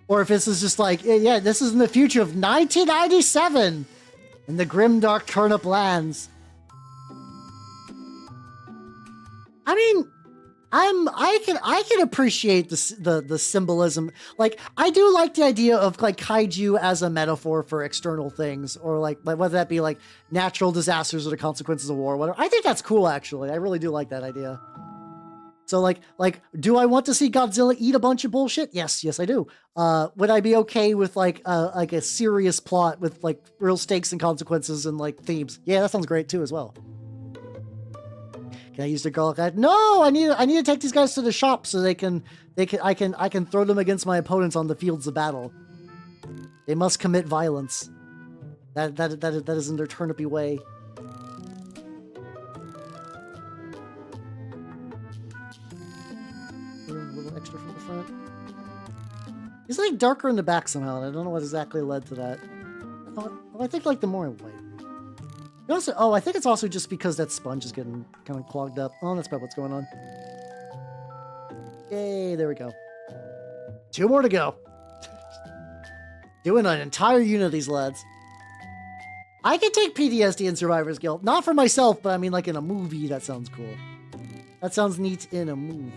Or if this is just like, yeah, this is in the future of 1997 in the grimdark turnip lands. I mean, I can appreciate the symbolism. Like, I do like the idea of like kaiju as a metaphor for external things, or like whether that be like natural disasters or the consequences of war, whatever. I think that's cool, actually. I really do like that idea. So like, do I want to see Godzilla eat a bunch of bullshit? Yes, I do. Would I be okay with like a serious plot with like real stakes and consequences and like themes? Yeah, that sounds great too as well. Can I use the garlic? No, I need to take these guys to the shop so I can throw them against my opponents on the fields of battle. They must commit violence. That is in their turnipy way. A little extra from the front. He's like darker in the back somehow, and I don't know what exactly led to that. I think like the more white. Also, oh, I think it's also just because that sponge is getting kind of clogged up. Oh, that's probably what's going on. Yay, there we go. 2 more to go. Doing an entire unit of these lads. I could take PTSD and Survivor's Guilt. Not for myself, but I mean like in a movie, that sounds cool. That sounds neat in a movie.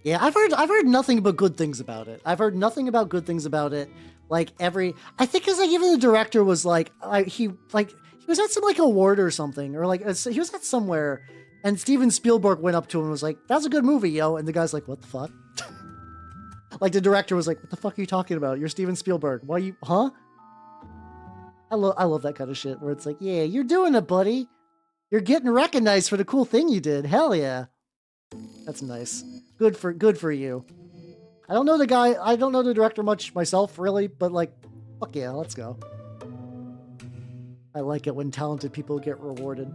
Yeah, I've heard nothing but good things about it. I've heard nothing about good things about it. Like I think because like even the director was like, he was at some like award or something, or like he was at somewhere, and Steven Spielberg went up to him and was like, "That's a good movie, yo," and the guy's like, "What the fuck?" Like the director was like, "What the fuck are you talking about? You're Steven Spielberg. Why you, huh?" I love that kind of shit where it's like, "Yeah, you're doing it, buddy. You're getting recognized for the cool thing you did. Hell yeah, that's nice. Good for you." I don't know the guy. I don't know the director much myself, really, but like, fuck yeah, let's go. I like it when talented people get rewarded.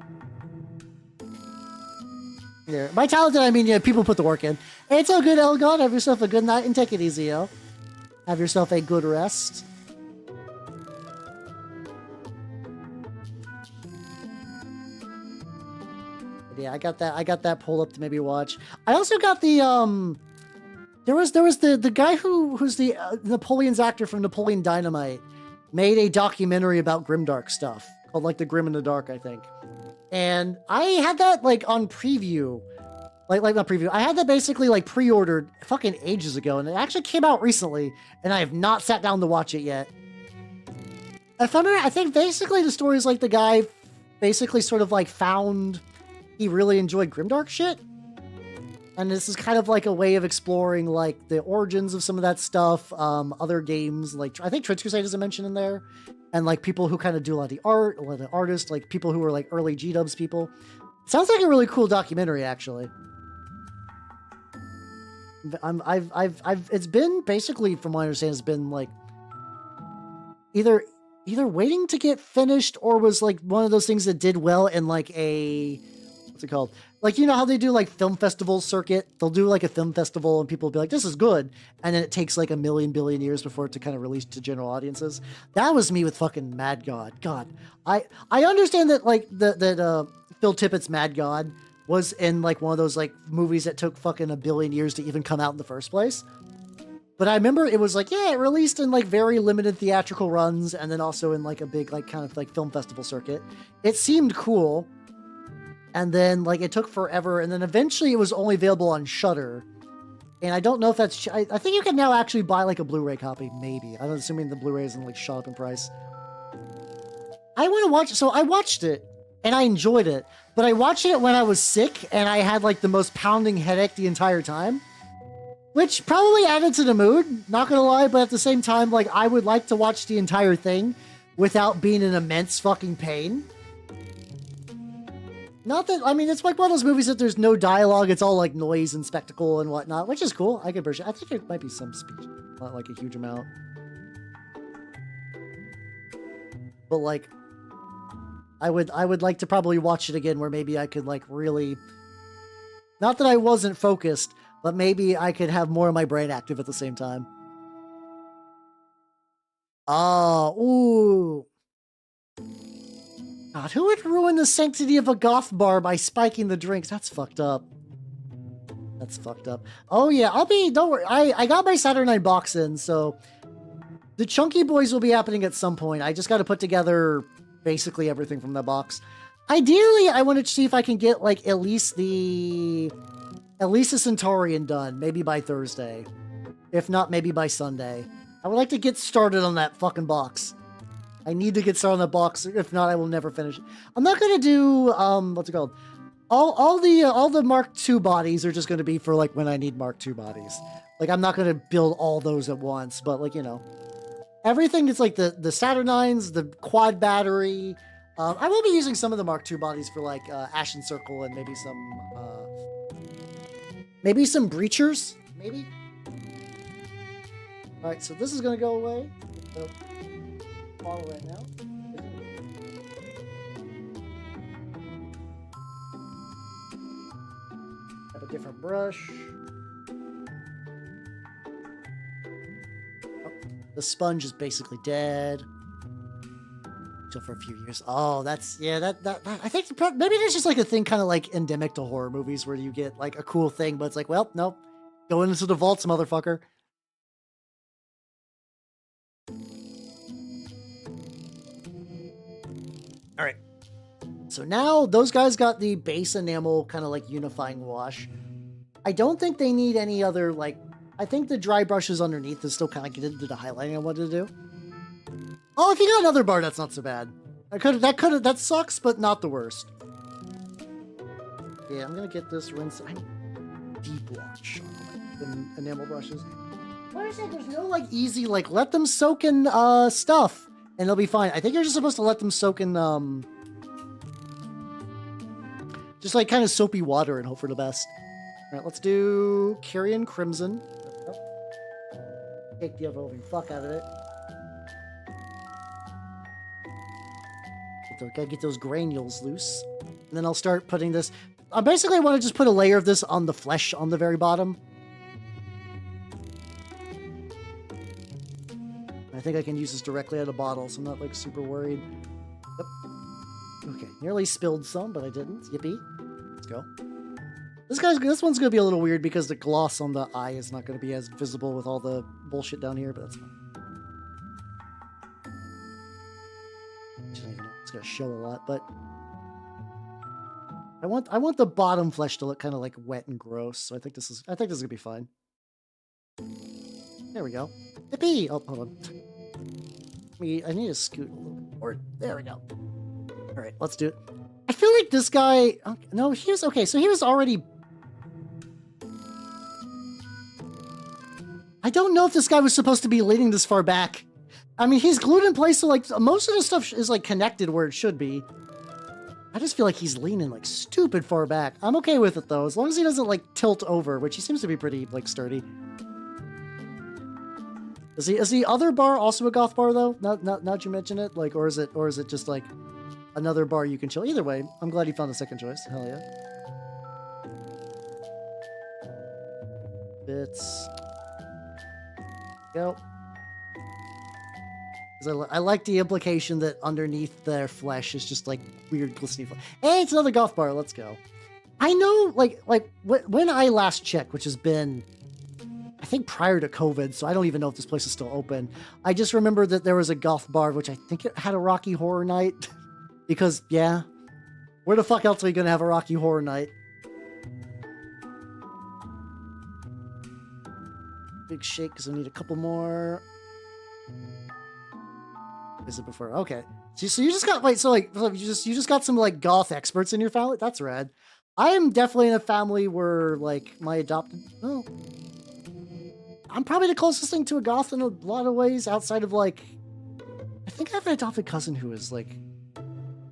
Yeah, by talented, I mean, yeah, people put the work in. Hey, it's all good, Elgon. Have yourself a good night and take it easy, yo. Have yourself a good rest. But yeah, I got that pulled up to maybe watch. I also got the There was the guy who's the Napoleon's actor from Napoleon Dynamite made a documentary about grimdark stuff called like The Grim in the Dark, I think. And I had that like on preview, like not preview. I had that basically like pre-ordered fucking ages ago, and it actually came out recently, and I have not sat down to watch it yet. I think basically the story is like the guy basically sort of like found he really enjoyed grimdark shit. And this is kind of like a way of exploring like the origins of some of that stuff, other games, like I think Trench Crusade is a mention in there, and like people who kind of do a lot of the art, a lot of the artists, like people who are like early G-dubs people. Sounds like a really cool documentary, actually. It's been basically, from what I understand, it's been like either waiting to get finished or was like one of those things that did well in like a, what's it called? Like, you know how they do like film festival circuit? They'll do like a film festival and people will be like, this is good. And then it takes like a million billion years before it to kind of release to general audiences. That was me with fucking Mad God. God, I understand that like that Phil Tippett's Mad God was in like one of those like movies that took fucking a billion years to even come out in the first place. But I remember it was like, yeah, it released in like very limited theatrical runs and then also in like a big like kind of like film festival circuit. It seemed cool. And then like it took forever. And then eventually it was only available on Shudder. And I don't know if that's, I think you can now actually buy like a Blu-ray copy, maybe. I'm assuming the Blu-ray isn't like shot up in price. I want to watch, so I watched it and I enjoyed it. But I watched it when I was sick and I had like the most pounding headache the entire time. Which probably added to the mood, not gonna lie, but at the same time, like, I would like to watch the entire thing without being in immense fucking pain. Not that, I mean, it's like one of those movies that there's no dialogue, it's all like noise and spectacle and whatnot, which is cool. I could appreciate. I think it might be some speech, not like a huge amount. But like, I would like to probably watch it again where maybe I could like really, not that I wasn't focused, but maybe I could have more of my brain active at the same time. Oh, ooh. God, who would ruin the sanctity of a goth bar by spiking the drinks? That's fucked up. That's fucked up. Oh yeah, don't worry. I got my Saturday night box in, so the Chunky Boys will be happening at some point. I just got to put together basically everything from the box. Ideally, I want to see if I can get like at least the Centaurian done, maybe by Thursday. If not, maybe by Sunday. I would like to get started on that fucking box. I need to get started on that box. If not, I will never finish it. I'm not gonna do what's it called? All the Mark II bodies are just gonna be for like when I need Mark II bodies. Like I'm not gonna build all those at once, but like, you know, everything is like the Saturnines, the quad battery. I will be using some of the Mark II bodies for like Ashen Circle and maybe some breachers, maybe. All right, so this is gonna go away. So, follow right now. Have a different brush. Oh, the sponge is basically dead. Until for a few years. Oh, that's, yeah, that I think maybe there's just like a thing kind of like endemic to horror movies where you get like a cool thing, but it's like, well, nope. Go into the vaults, motherfucker. All right. So now those guys got the base enamel kind of like unifying wash. I don't think they need any other, like, I think the dry brushes underneath is still kind of get into the highlighting I wanted to do. Oh, if you got another bar, that's not so bad. That sucks, but not the worst. Yeah, I'm gonna get this rinse. I need deep wash on the enamel brushes. Like I said, there's no like easy, like let them soak in stuff and they'll be fine. I think you're just supposed to let them soak in just like kind of soapy water and hope for the best. All right, let's do Carrion Crimson. Take the overwhelming fuck out of it. Gotta get those granules loose. And then I'll start putting this. I basically want to just put a layer of this on the flesh on the very bottom. I think I can use this directly out of a bottle, so I'm not like super worried. Yep. Okay, nearly spilled some, but I didn't. Yippee. Let's go. This one's gonna be a little weird because the gloss on the eye is not gonna be as visible with all the bullshit down here, but that's fine. I don't even know if it's gonna show a lot, but I want the bottom flesh to look kind of like wet and gross. So I think this is gonna be fine. There we go. Yippee! Oh, hold on. I need to scoot a little bit forward. There we go. All right, let's do it. I feel like this guy. Okay, no, he was okay. So he was already. I don't know if this guy was supposed to be leaning this far back. I mean, he's glued in place, so like most of the stuff is like connected where it should be. I just feel like he's leaning like stupid far back. I'm okay with it though, as long as he doesn't like tilt over, which he seems to be pretty like sturdy. Is the other bar also a goth bar though? Not you mention it, like, or is it just like another bar you can chill? Either way, I'm glad you found a second choice. Hell yeah. Bits. Go. I like the implication that underneath their flesh is just like weird glistening flesh. Hey, it's another goth bar. Let's go. I know, like when I last checked, which has been, I think prior to COVID, so I don't even know if this place is still open. I just remember that there was a goth bar, which I think it had a Rocky Horror Night. Because, yeah, where the fuck else are we going to have a Rocky Horror Night? Big shake, because I need a couple more. Is it before? Okay. So you just got, wait, so like, you just got some like goth experts in your family? That's rad. I am definitely in a family where like my adopted, oh, I'm probably the closest thing to a goth in a lot of ways outside of like, I think I have an adopted cousin who is like,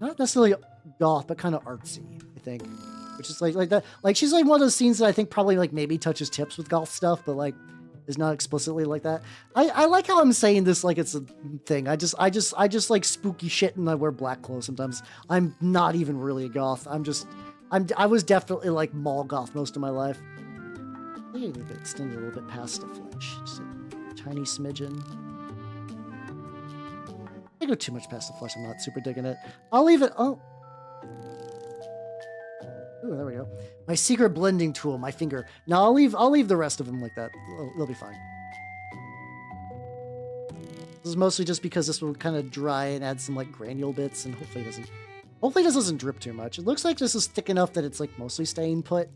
not necessarily goth, but kind of artsy, I think. Which is like that, like she's like one of those scenes that I think probably like maybe touches tips with goth stuff, but like is not explicitly like that. I like how I'm saying this like it's a thing. I just like spooky shit and I wear black clothes sometimes. I'm not even really a goth. I was definitely like mall goth most of my life. I think I need to extend it a little bit past the flesh. Just a tiny smidgen. I go too much past the flesh. I'm not super digging it. I'll leave it. Oh. Ooh, there we go. My secret blending tool, my finger. No, I'll leave the rest of them like that. They'll be fine. This is mostly just because this will kind of dry and add some like granule bits, and hopefully this doesn't drip too much. It looks like this is thick enough that it's like mostly staying put.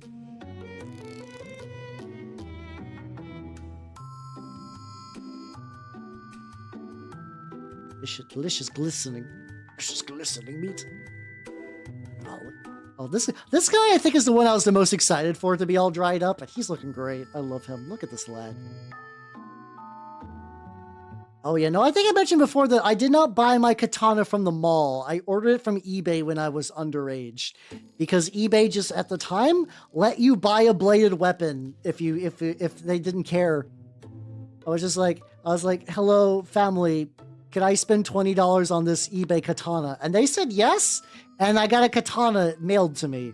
Delicious glistening meat. Oh, this guy I think is the one I was the most excited for to be all dried up, and he's looking great. I love him. Look at this lad. Oh yeah, no, I think I mentioned before that I did not buy my katana from the mall. I ordered it from eBay when I was underage, because eBay just at the time let you buy a bladed weapon if they didn't care. I was like, hello family, can I spend $20 on this eBay katana? And they said yes, and I got a katana mailed to me.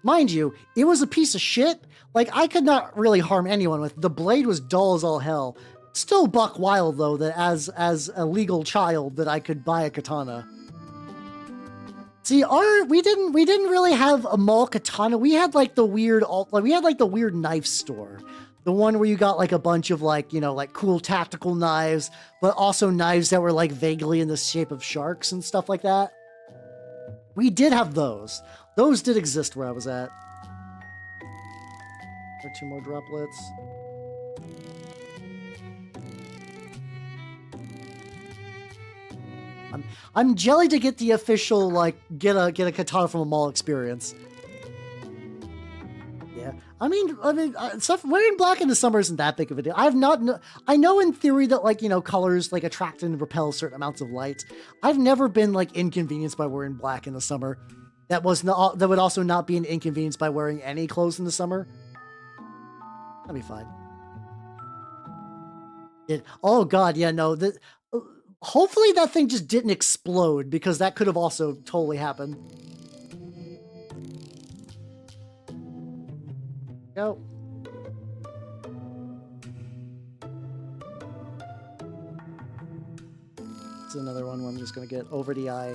Mind you, it was a piece of shit. Like, I could not really harm anyone with it. The blade was dull as all hell. Still buck wild, though, that as a legal child that I could buy a katana. See, we didn't really have a mall katana. We had like the weird knife store. The one where you got like a bunch of like, you know, like cool tactical knives, but also knives that were like vaguely in the shape of sharks and stuff like that. We did have those. Those did exist where I was at. There are 2 more droplets. I'm jelly to get the official like get a katana from a mall experience. Yeah, I mean, stuff wearing black in the summer isn't that big of a deal. I know in theory that like, you know, colors like attract and repel certain amounts of light. I've never been like inconvenienced by wearing black in the summer. That would also not be an inconvenience by wearing any clothes in the summer. That'd be fine. Oh god, yeah, no. Hopefully that thing just didn't explode, because that could have also totally happened. Go. It's another one where I'm just gonna get over the eye.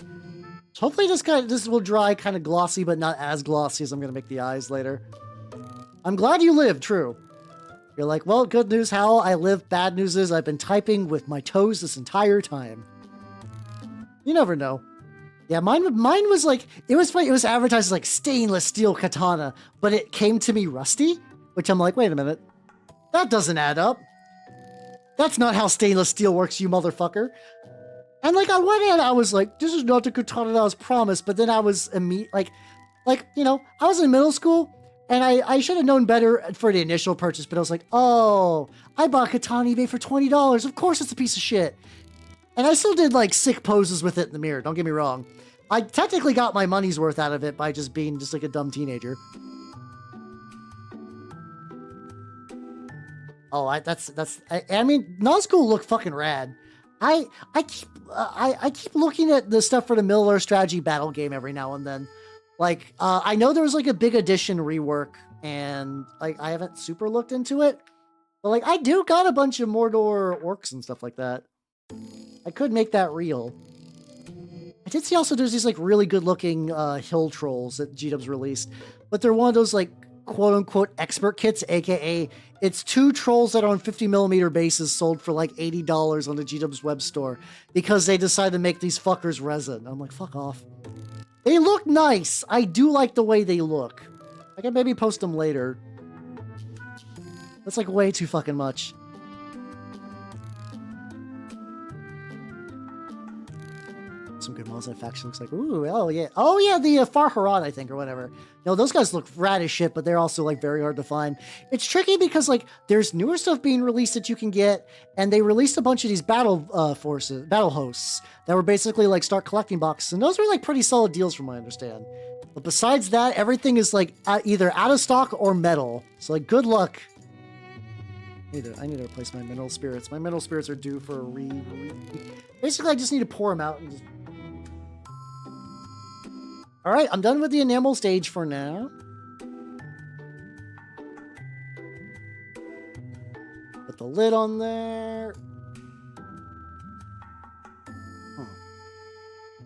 So hopefully this will dry kind of glossy, but not as glossy as I'm gonna make the eyes later. I'm glad you live, true. You're like, well, good news, Hal. I live. Bad news is I've been typing with my toes this entire time. You never know. Yeah, mine was like, it was funny. It was advertised as like stainless steel katana, but it came to me rusty, which I'm like, wait a minute. That doesn't add up. That's not how stainless steel works, you motherfucker. And like on one hand, I was like, this is not the katana that I was promised, but then I was like, you know, I was in middle school and I should have known better for the initial purchase, but I was like, oh, I bought katana eBay for $20. Of course it's a piece of shit. And I still did like sick poses with it in the mirror, don't get me wrong. I technically got my money's worth out of it by just being just like a dumb teenager. Oh, I mean, Nazgul look fucking rad. I keep looking at the stuff for the Middle Earth strategy battle game every now and then. Like, I know there was like a big edition rework, and like I haven't super looked into it, but like I do got a bunch of Mordor orcs and stuff like that. I could make that real. I did see also there's these like really good looking hill trolls that G-Dub's released, but they're one of those like quote unquote expert kits, aka it's 2 trolls that are on 50mm bases sold for like $80 on the G-Dub's web store because they decided to make these fuckers resin. I'm like, fuck off. They look nice. I do like the way they look. I can maybe post them later. That's like way too fucking much. Some good models that faction looks like, ooh, oh yeah, the Farharan, I think, or whatever. No, those guys look rad as shit, but they're also like very hard to find. It's tricky because like there's newer stuff being released that you can get, and they released a bunch of these battle hosts that were basically like start collecting boxes, and those were like pretty solid deals from what I understand. But besides that, everything is like either out of stock or metal. So like, good luck. I need to replace my mineral spirits. My mineral spirits are due for a Basically, I just need to pour them out and just... All right, I'm done with the enamel stage for now. Put the lid on there.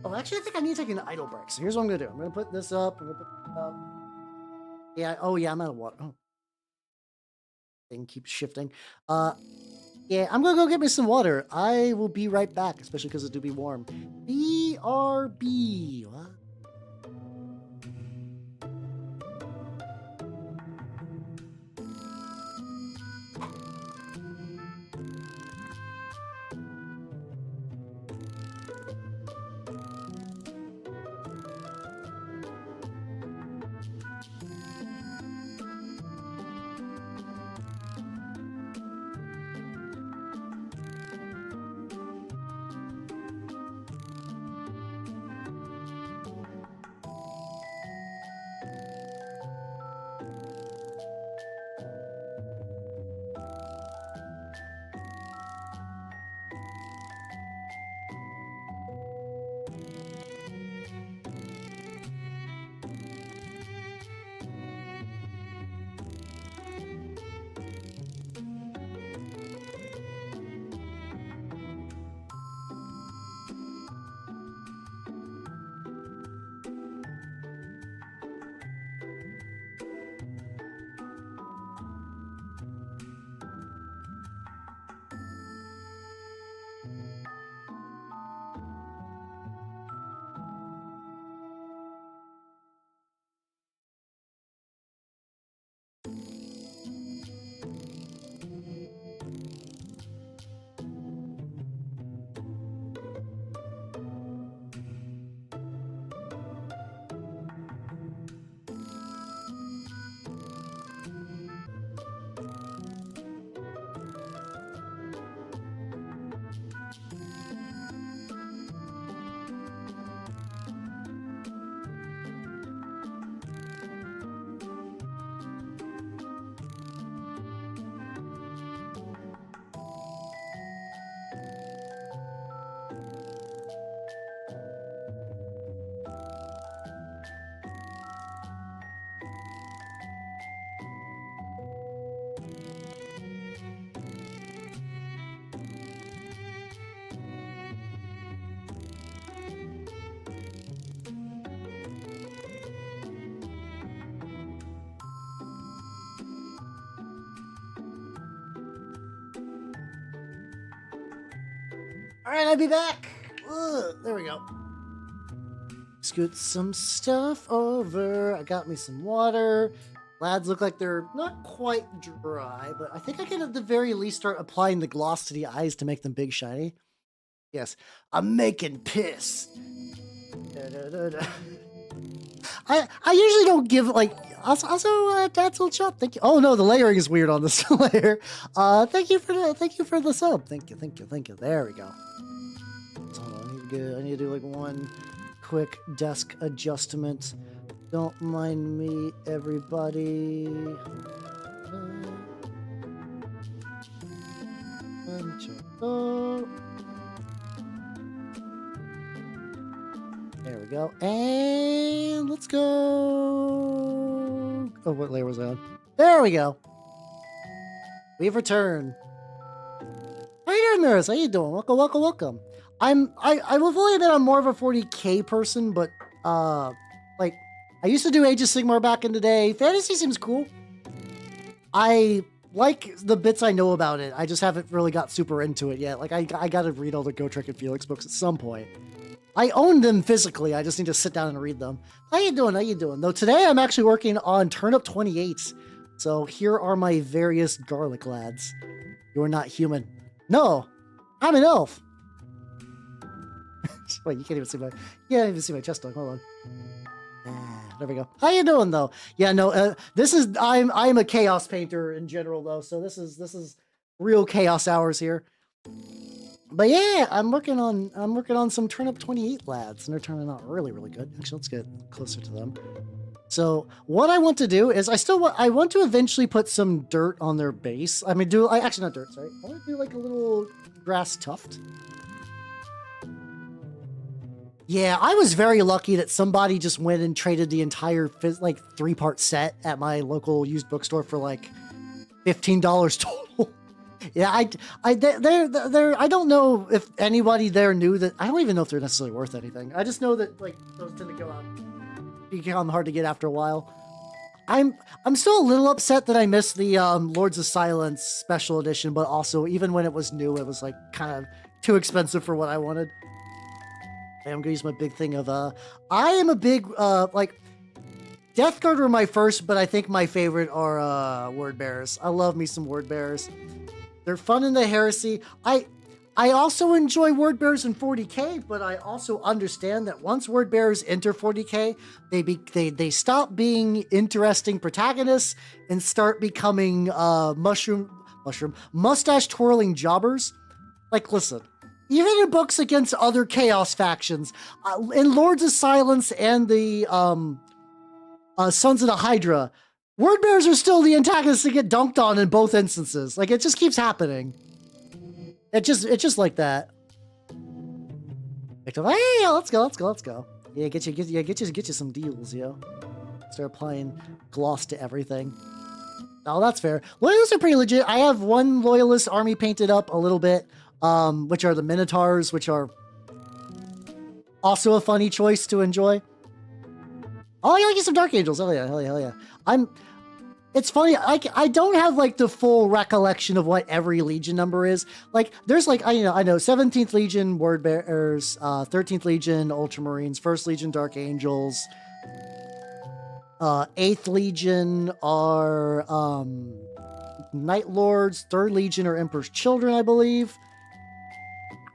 Oh, actually, I think I need to take an idle break. So here's what I'm going to do. I'm going to put this up. I'm going to put this up. Yeah, oh yeah, I'm out of water. Oh. Thing keeps shifting. Yeah, I'm going to go get me some water. I will be right back, especially because it do be warm. BRB. What? All right, I'll be back. Ugh, there we go. Scoot some stuff over. I got me some water. Lads look like they're not quite dry, but I think I can at the very least start applying the gloss to the eyes to make them big shiny. Yes, I'm making piss. I usually don't give like also that's old shop. Thank you. Oh no, the layering is weird on this layer. Thank you for the sub. Thank you. There we go. So I need to do like one quick desk adjustment. Don't mind me, everybody. There we go. And let's go. Oh, what layer was I on? There we go. We've returned. How you doing, Mirrors? How you doing? Welcome. I will only admit I'm more of a 40k person, but like I used to do Age of Sigmar back in the day. Fantasy seems cool. I like the bits I know about it. I just haven't really got super into it yet. Like I gotta read all the Gotrek and Felix books at some point. I own them physically. I just need to sit down and read them. How you doing? Though today I'm actually working on Turnip28. So here are my various garlic lads. You're not human. No, I'm an elf. Wait, you can't even see my chest dog. Hold on. There we go. How you doing though? Yeah, no. This is I'm a chaos painter in general though. So this is real chaos hours here. But yeah, I'm working on some Turnip28 lads, and they're turning out really good. Actually, let's get closer to them. So what I want to do is I want to eventually put some dirt on their base. I mean, actually not dirt. Sorry, I want to do like a little grass tuft. Yeah, I was very lucky that somebody just went and traded the entire like 3-part set at my local used bookstore for like $15 total. Yeah, I don't know if anybody there knew that. I don't even know if they're necessarily worth anything. I just know that like those tend to go out, become hard to get after a while. I'm still a little upset that I missed the Lords of Silence special edition, but also even when it was new, it was like kind of too expensive for what I wanted. I'm gonna use my big thing of I am a big like Death Guard were my first, but I think my favorite are Word Bearers. I love me some Word Bearers. They're fun in the Heresy. I also enjoy Word Bearers in 40k, but I also understand that once Word Bearers enter 40k, they stop being interesting protagonists and start becoming mustache twirling jobbers. Like, listen, even in books against other chaos factions, in Lords of Silence and the Sons of the Hydra, Word Bearers are still the antagonists that get dunked on in both instances. Like, it just keeps happening. It's just like that. Hey, let's go. Yeah, get you some deals, yo. Start applying gloss to everything. Oh, that's fair. Loyalists are pretty legit. I have one loyalist army painted up a little bit, which are the Minotaurs, which are also a funny choice to enjoy. Oh, I like some Dark Angels. Hell yeah. It's funny, I don't have like the full recollection of what every Legion number is. Like, there's like, I know 17th Legion Word Bearers, 13th Legion Ultramarines, 1st Legion Dark Angels, 8th Legion are Night Lords, 3rd Legion are Emperor's Children, I believe.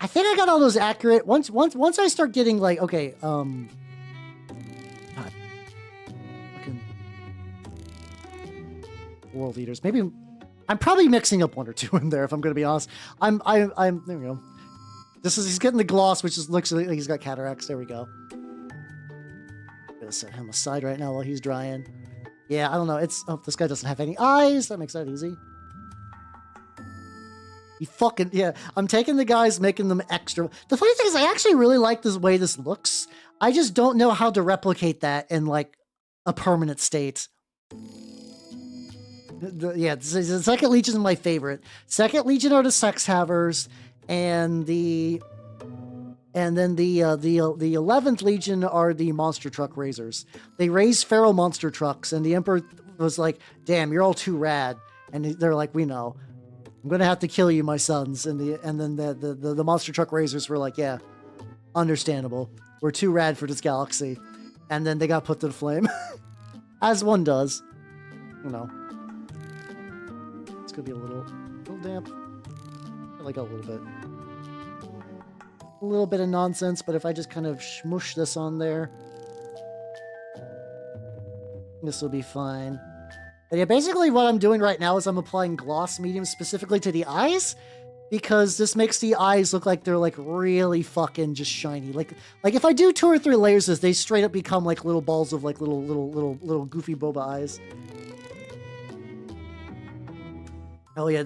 I think I got all those accurate. Once I start getting like, okay, World Eaters. Maybe I'm probably mixing up one or two in there, if I'm going to be honest. I'm there we go. He's getting the gloss, which looks like he's got cataracts. There we go. I'm gonna set him aside right now while he's drying. Yeah, I don't know. This guy doesn't have any eyes. That makes that easy. Yeah, I'm taking the guys, making them extra. The funny thing is I actually really like this way this looks. I just don't know how to replicate that in like a permanent state. The 2nd Legion is my favorite. 2nd Legion are the Sex Havers, and then the 11th Legion are the Monster Truck Raisers. They raise feral monster trucks, and the Emperor was like, "Damn, you're all too rad," and they're like, "We know." I'm gonna have to kill you, my sons. And then the monster truck raisers were like, yeah, understandable. We're too rad for this galaxy. And then they got put to the flame. As one does. You know. It's gonna be a little damp. Like a little bit. A little bit of nonsense, but if I just kind of smush this on there, this will be fine. But yeah, basically what I'm doing right now is I'm applying gloss medium specifically to the eyes, because this makes the eyes look like they're like really fucking just shiny. Like if I do 2 or 3 layers of this, they straight up become like little balls of like little goofy boba eyes. Oh yeah,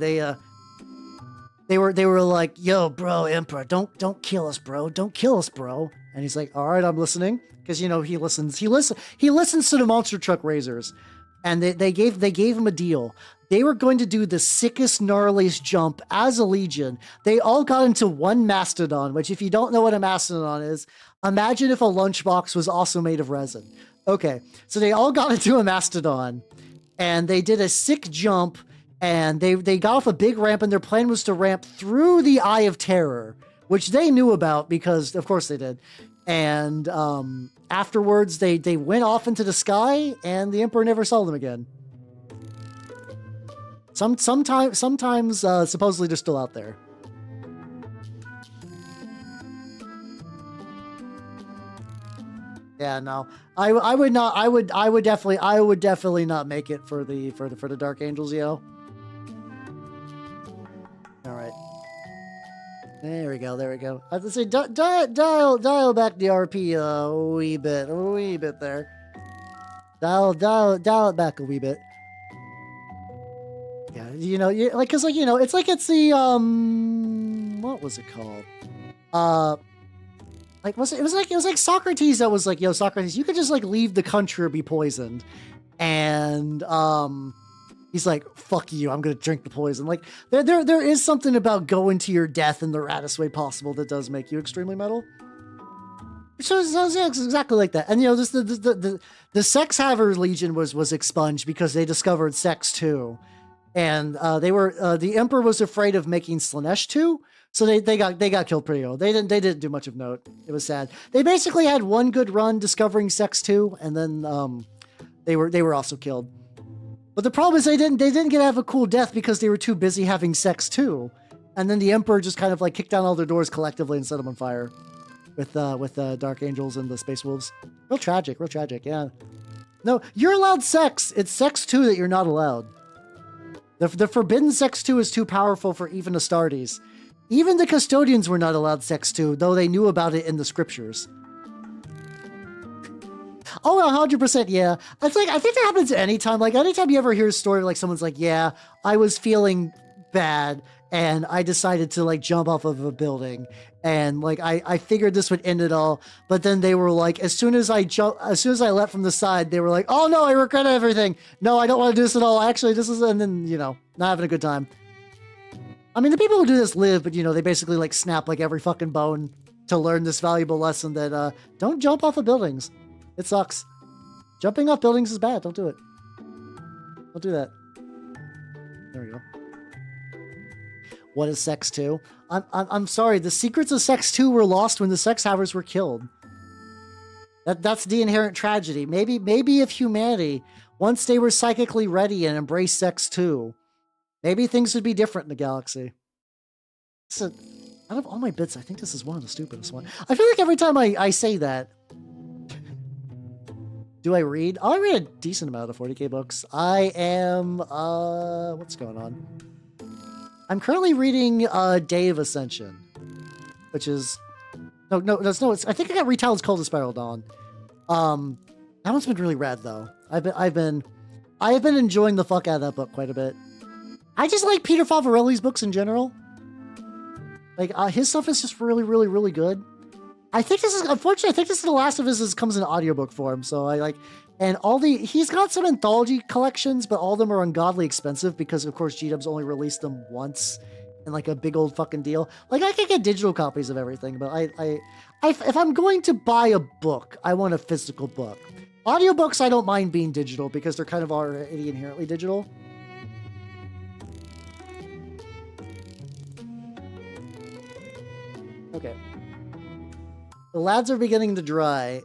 they were like, yo, bro, Emperor, don't kill us, bro. Don't kill us, bro. And he's like, all right, I'm listening. Because, you know, he listens to the monster truck raisers. And they gave him a deal. They were going to do the sickest, gnarliest jump as a legion. They all got into one mastodon, which if you don't know what a mastodon is, imagine if a lunchbox was also made of resin. Okay, so they all got into a mastodon. And they did a sick jump. And they got off a big ramp, and their plan was to ramp through the Eye of Terror, which they knew about because, of course, they did. And afterwards, they went off into the sky, and the Emperor never saw them again. Sometimes, supposedly they're still out there. Yeah, no, I would not. I would definitely not make it for the Dark Angels, yo. All right. There we go. I have to say, dial back the RP a wee bit there. Dial it back a wee bit. Yeah, you know, cause like, you know, it's like it's the what was it called? Like, it was like Socrates that was like, yo, Socrates, you could just like leave the country or be poisoned, and he's like, fuck you, I'm gonna drink the poison. Like, there is something about going to your death in the raddest way possible that does make you extremely metal. So yeah, it's exactly like that. And you know, this the Sex Haver Legion was expunged because they discovered Sex 2. And the Emperor was afraid of making Slanesh 2, so they got killed pretty old. They didn't do much of note. It was sad. They basically had one good run discovering Sex 2, and then they were also killed. But the problem is they didn't get to have a cool death because they were too busy having Sex 2. And then the Emperor just kind of like kicked down all their doors collectively and set them on fire with Dark Angels and the Space Wolves. Real tragic, yeah. No, you're allowed sex. It's Sex 2 that you're not allowed. The forbidden Sex 2 is too powerful for even Astartes. Even the Custodians were not allowed Sex 2, though they knew about it in the scriptures. Oh, 100%, yeah. It's like, I think that happens anytime. Like, anytime you ever hear a story, like, someone's like, yeah, I was feeling bad, and I decided to, like, jump off of a building. And, like, I figured this would end it all. But then they were like, as soon as I leapt from the side, they were like, oh, no, I regret everything. No, I don't want to do this at all. Actually, this is, and then, you know, not having a good time. I mean, the people who do this live, but, you know, they basically, like, snap, like, every fucking bone to learn this valuable lesson that, don't jump off of buildings. It sucks. Jumping off buildings is bad. Don't do it. Don't do that. There we go. What is Sex 2? I'm sorry. The secrets of Sex 2 were lost when the Sex Havers were killed. That's the inherent tragedy. Maybe if humanity, once they were psychically ready and embraced Sex 2, maybe things would be different in the galaxy. So, out of all my bits, I think this is one of the stupidest ones. I feel like every time I say that. Do I read? I read a decent amount of 40k books. I am, what's going on? I'm currently reading Day of Ascension, which is, I think I got retitled as Cold as Spiral Dawn. That one's been really rad though. I've been enjoying the fuck out of that book quite a bit. I just like Peter Favarelli's books in general. Like, his stuff is just really, really, really good. Unfortunately, I think this is the last of his comes in audiobook form. So I like, and he's got some anthology collections, but all of them are ungodly expensive because, of course, G-Dubs only released them once in like a big old fucking deal. Like, I can get digital copies of everything, but if I'm going to buy a book, I want a physical book. Audiobooks, I don't mind being digital because they're kind of already inherently digital. Okay. The lads are beginning to dry.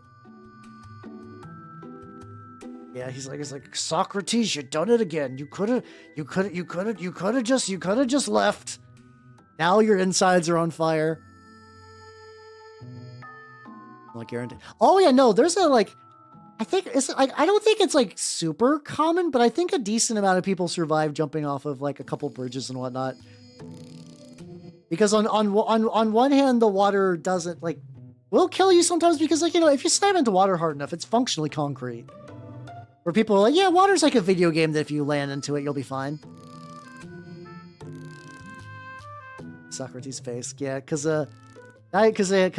Yeah, he's like, Socrates, you done it again. You could have just left. Now your insides are on fire. Like guaranteed. Oh yeah, no, there's a like, I think it's like, I don't think it's like super common, but I think a decent amount of people survive jumping off of like a couple bridges and whatnot. Because on one hand, the water doesn't like will kill you sometimes because like, you know, if you slam into water hard enough, it's functionally concrete. Where people are like, yeah, water's like a video game that if you land into it, you'll be fine. Socrates' face, yeah, because Diogenes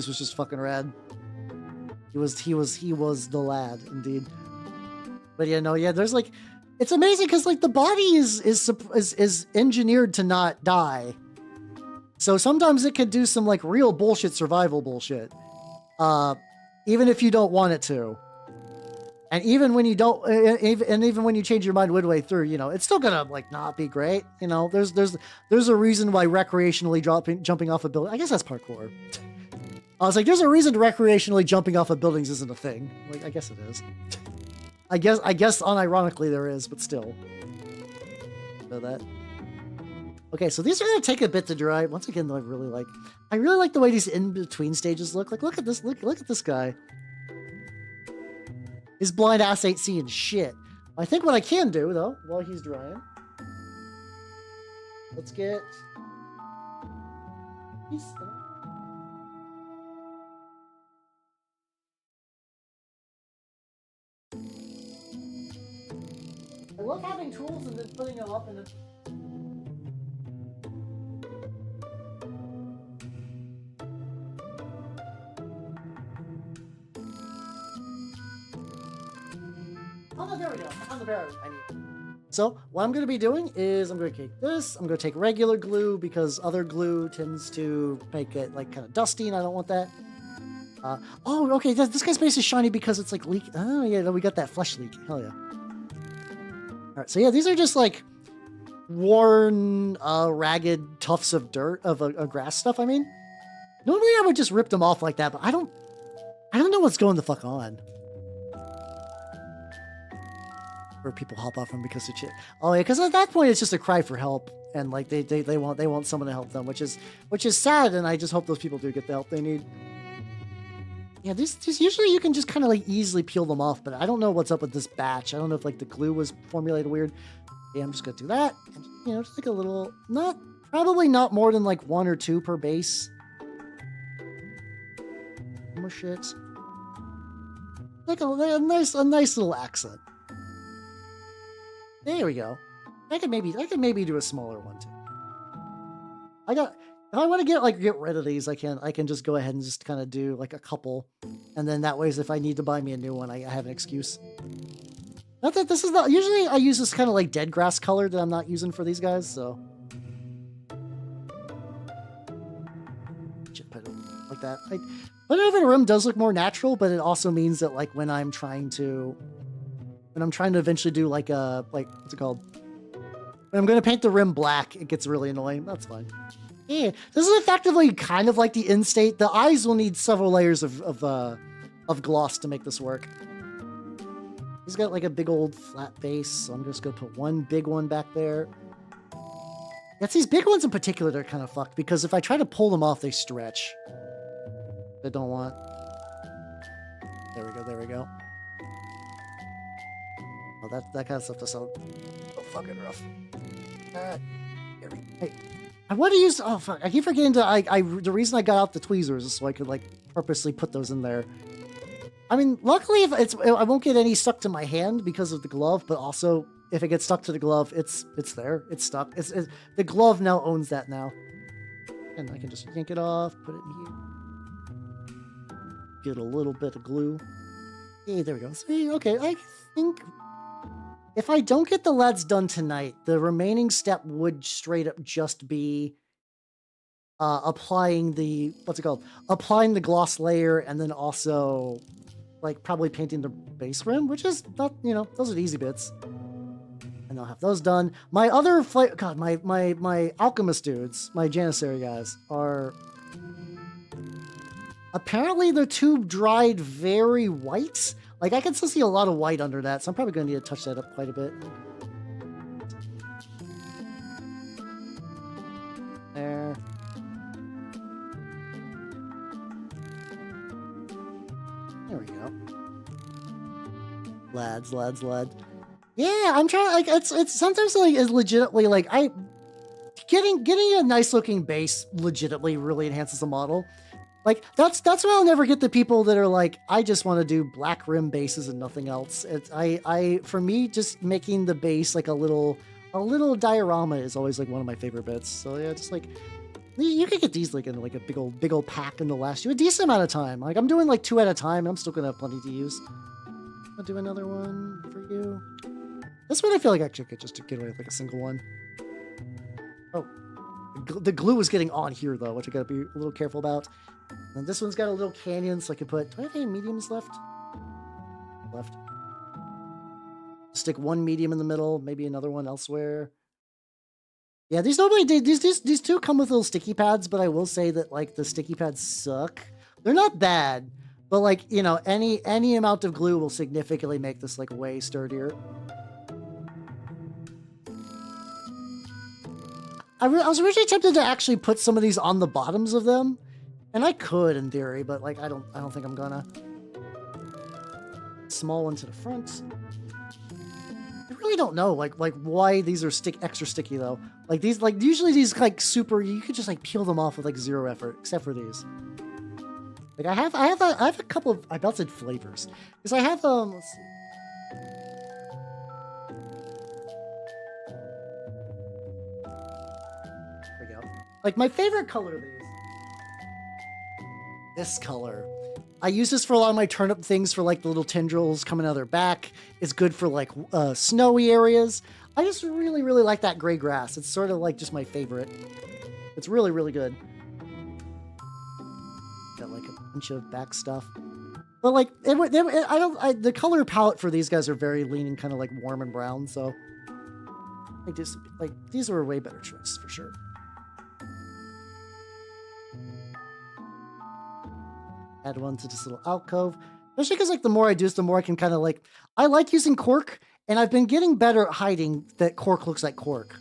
was just fucking rad. He was the lad, indeed. But yeah, no, yeah, there's like, it's amazing because like the body is engineered to not die. So sometimes it could do some like real bullshit survival bullshit, even if you don't want it to. And even when you don't, even when you change your mind midway through, you know, it's still gonna like not be great. You know, there's a reason why recreationally jumping off a building. I guess that's parkour. I was like, there's a reason recreationally jumping off of buildings isn't a thing. Like, I guess it is. I guess unironically there is, but still. Know that. Okay, so these are gonna take a bit to dry. Once again, though, I really like the way these in between stages look. Like, look at this guy. His blind ass ain't seeing shit. I think what I can do, though, while he's drying... Let's get... I love having tools and then putting them up and then... Oh, there we go. I found the bear I need. So, what I'm going to be doing is I'm going to take this. I'm going to take regular glue because other glue tends to make it, like, kind of dusty, and I don't want that. Oh, okay. This guy's base is shiny because it's, like, leaking. Oh, yeah, we got that flesh leak. Hell yeah. Alright, so yeah, these are just, like, worn, ragged tufts of dirt, of grass stuff, I mean. Normally I would just rip them off like that, but I don't know what's going the fuck on. Where people hop off them because of shit. Oh yeah, because at that point it's just a cry for help, and like they want someone to help them, which is sad, and I just hope those people do get the help they need. Yeah, these usually you can just kind of like easily peel them off, but I don't know what's up with this batch. I don't know if like the glue was formulated weird. Yeah, I'm just gonna do that, and, you know, just like a little, probably not more than like 1 or 2 per base. More shit. Like a nice little accent. There we go. I could maybe do a smaller one too. If I want to get rid of these, I can just go ahead and just kind of do like a couple, and then that way, if I need to buy me a new one, I have an excuse. Not that this is not usually I use this kind of like dead grass color that I'm not using for these guys, so just put it like that. Putting it over the rim does look more natural, but it also means that like when I'm trying to eventually do like what's it called? When I'm going to paint the rim black, it gets really annoying. That's fine. Yeah, this is effectively kind of like the end state. The eyes will need several layers of gloss to make this work. He's got like a big old flat base, so I'm just going to put one big one back there. It's these big ones in particular that are kind of fucked, because if I try to pull them off, they stretch. I don't want. There we go. Oh, that kind of stuff does sound so fucking rough. Hey, I want to use. Oh fuck! I keep forgetting to. The reason I got out the tweezers is so I could like purposely put those in there. I mean, luckily, I won't get any stuck to my hand because of the glove. But also, if it gets stuck to the glove, it's there. It's stuck. The glove now owns that now, and I can just yank it off, put it in here, get a little bit of glue. Hey, there we go. See, okay, I think. If I don't get the LEDs done tonight, the remaining step would straight up just be applying the, applying the gloss layer, and then also, like, probably painting the base rim, which is not, you know, those are the easy bits. And now have those done. My other God, my alchemist dudes, my janissary guys are apparently they're too dried very white. Like I can still see a lot of white under that, so I'm probably gonna need to touch that up quite a bit. There. There we go. Lads. Yeah, I'm trying. Like it's sometimes like is legitimately like getting a nice looking base legitimately really enhances the model. Like that's why I'll never get the people that are like, I just want to do black rim bases and nothing else. It's for me, just making the base like a little diorama is always like one of my favorite bits. So yeah, just like you could get these like in like a big old pack and they'll last you a decent amount of time. Like I'm doing like 2 at a time. I'm still gonna have plenty to use. I'll do another one for you. This one I feel like actually could just get away with like a single one. Oh, the glue is getting on here though, which I gotta be a little careful about. And this one's got a little canyon, so I can put. Do I have any mediums left? Stick one medium in the middle, maybe another one elsewhere. Yeah, these normally these two come with little sticky pads, but I will say that like the sticky pads suck. They're not bad, but like you know, any amount of glue will significantly make this like way sturdier. I was originally tempted to actually put some of these on the bottoms of them, and I could in theory, but like I don't think I'm gonna. Small one to the front. I really don't know like why these are extra sticky though. Like these usually these like super you could just like peel them off with like 0 effort, except for these. Like I have a couple of I about said flavors because I have let's see. There we go. Like my favorite color of these. This color. I use this for a lot of my turnip things for like the little tendrils coming out of their back. It's good for like snowy areas. I just really like that gray grass. It's sort of like just my favorite. It's really good. Got like a bunch of back stuff. But like the color palette for these guys are very leaning kind of like warm and brown, so I just like these are a way better choice for sure. Add one to this little alcove. Especially because like the more I do this, the more I can kind of like I like using cork, and I've been getting better at hiding that cork looks like cork.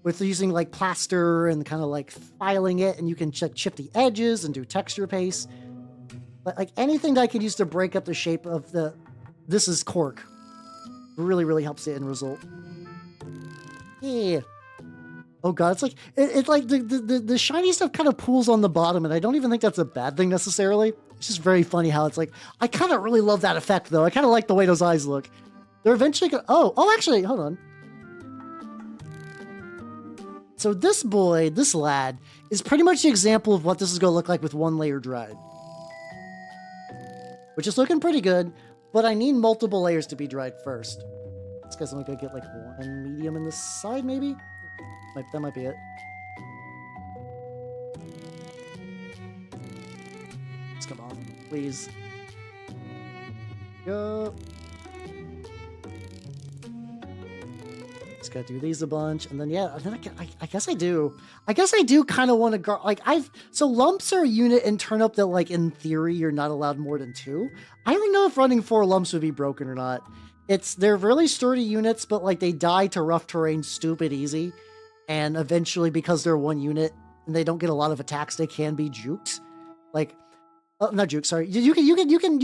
With using like plaster and kind of like filing it, and you can chip the edges and do texture paste. But like anything that I can use to break up the shape of this is cork. Really helps the end result. Yeah. Oh god, it's like the shiny stuff kind of pools on the bottom, and I don't even think that's a bad thing necessarily. It's just very funny how it's like I kind of really love that effect though. I kind of like the way those eyes look. They're eventually gonna actually, hold on. So this lad, is pretty much the example of what this is gonna look like with 1 layer dried. Which is looking pretty good, but I need multiple layers to be dried first. This guy's only gonna get like 1 medium in this side, maybe? That might be it. Let's come on, please. Go. Just gotta do these a bunch, and then yeah, I guess I do. I guess I do kind of want to go. Like so lumps are a unit in turnip that like in theory you're not allowed more than 2. I don't know if running 4 lumps would be broken or not. They're really sturdy units, but like they die to rough terrain stupid easy. And eventually, because they're 1 unit and they don't get a lot of attacks, they can be juked. Like, not juked. Sorry, you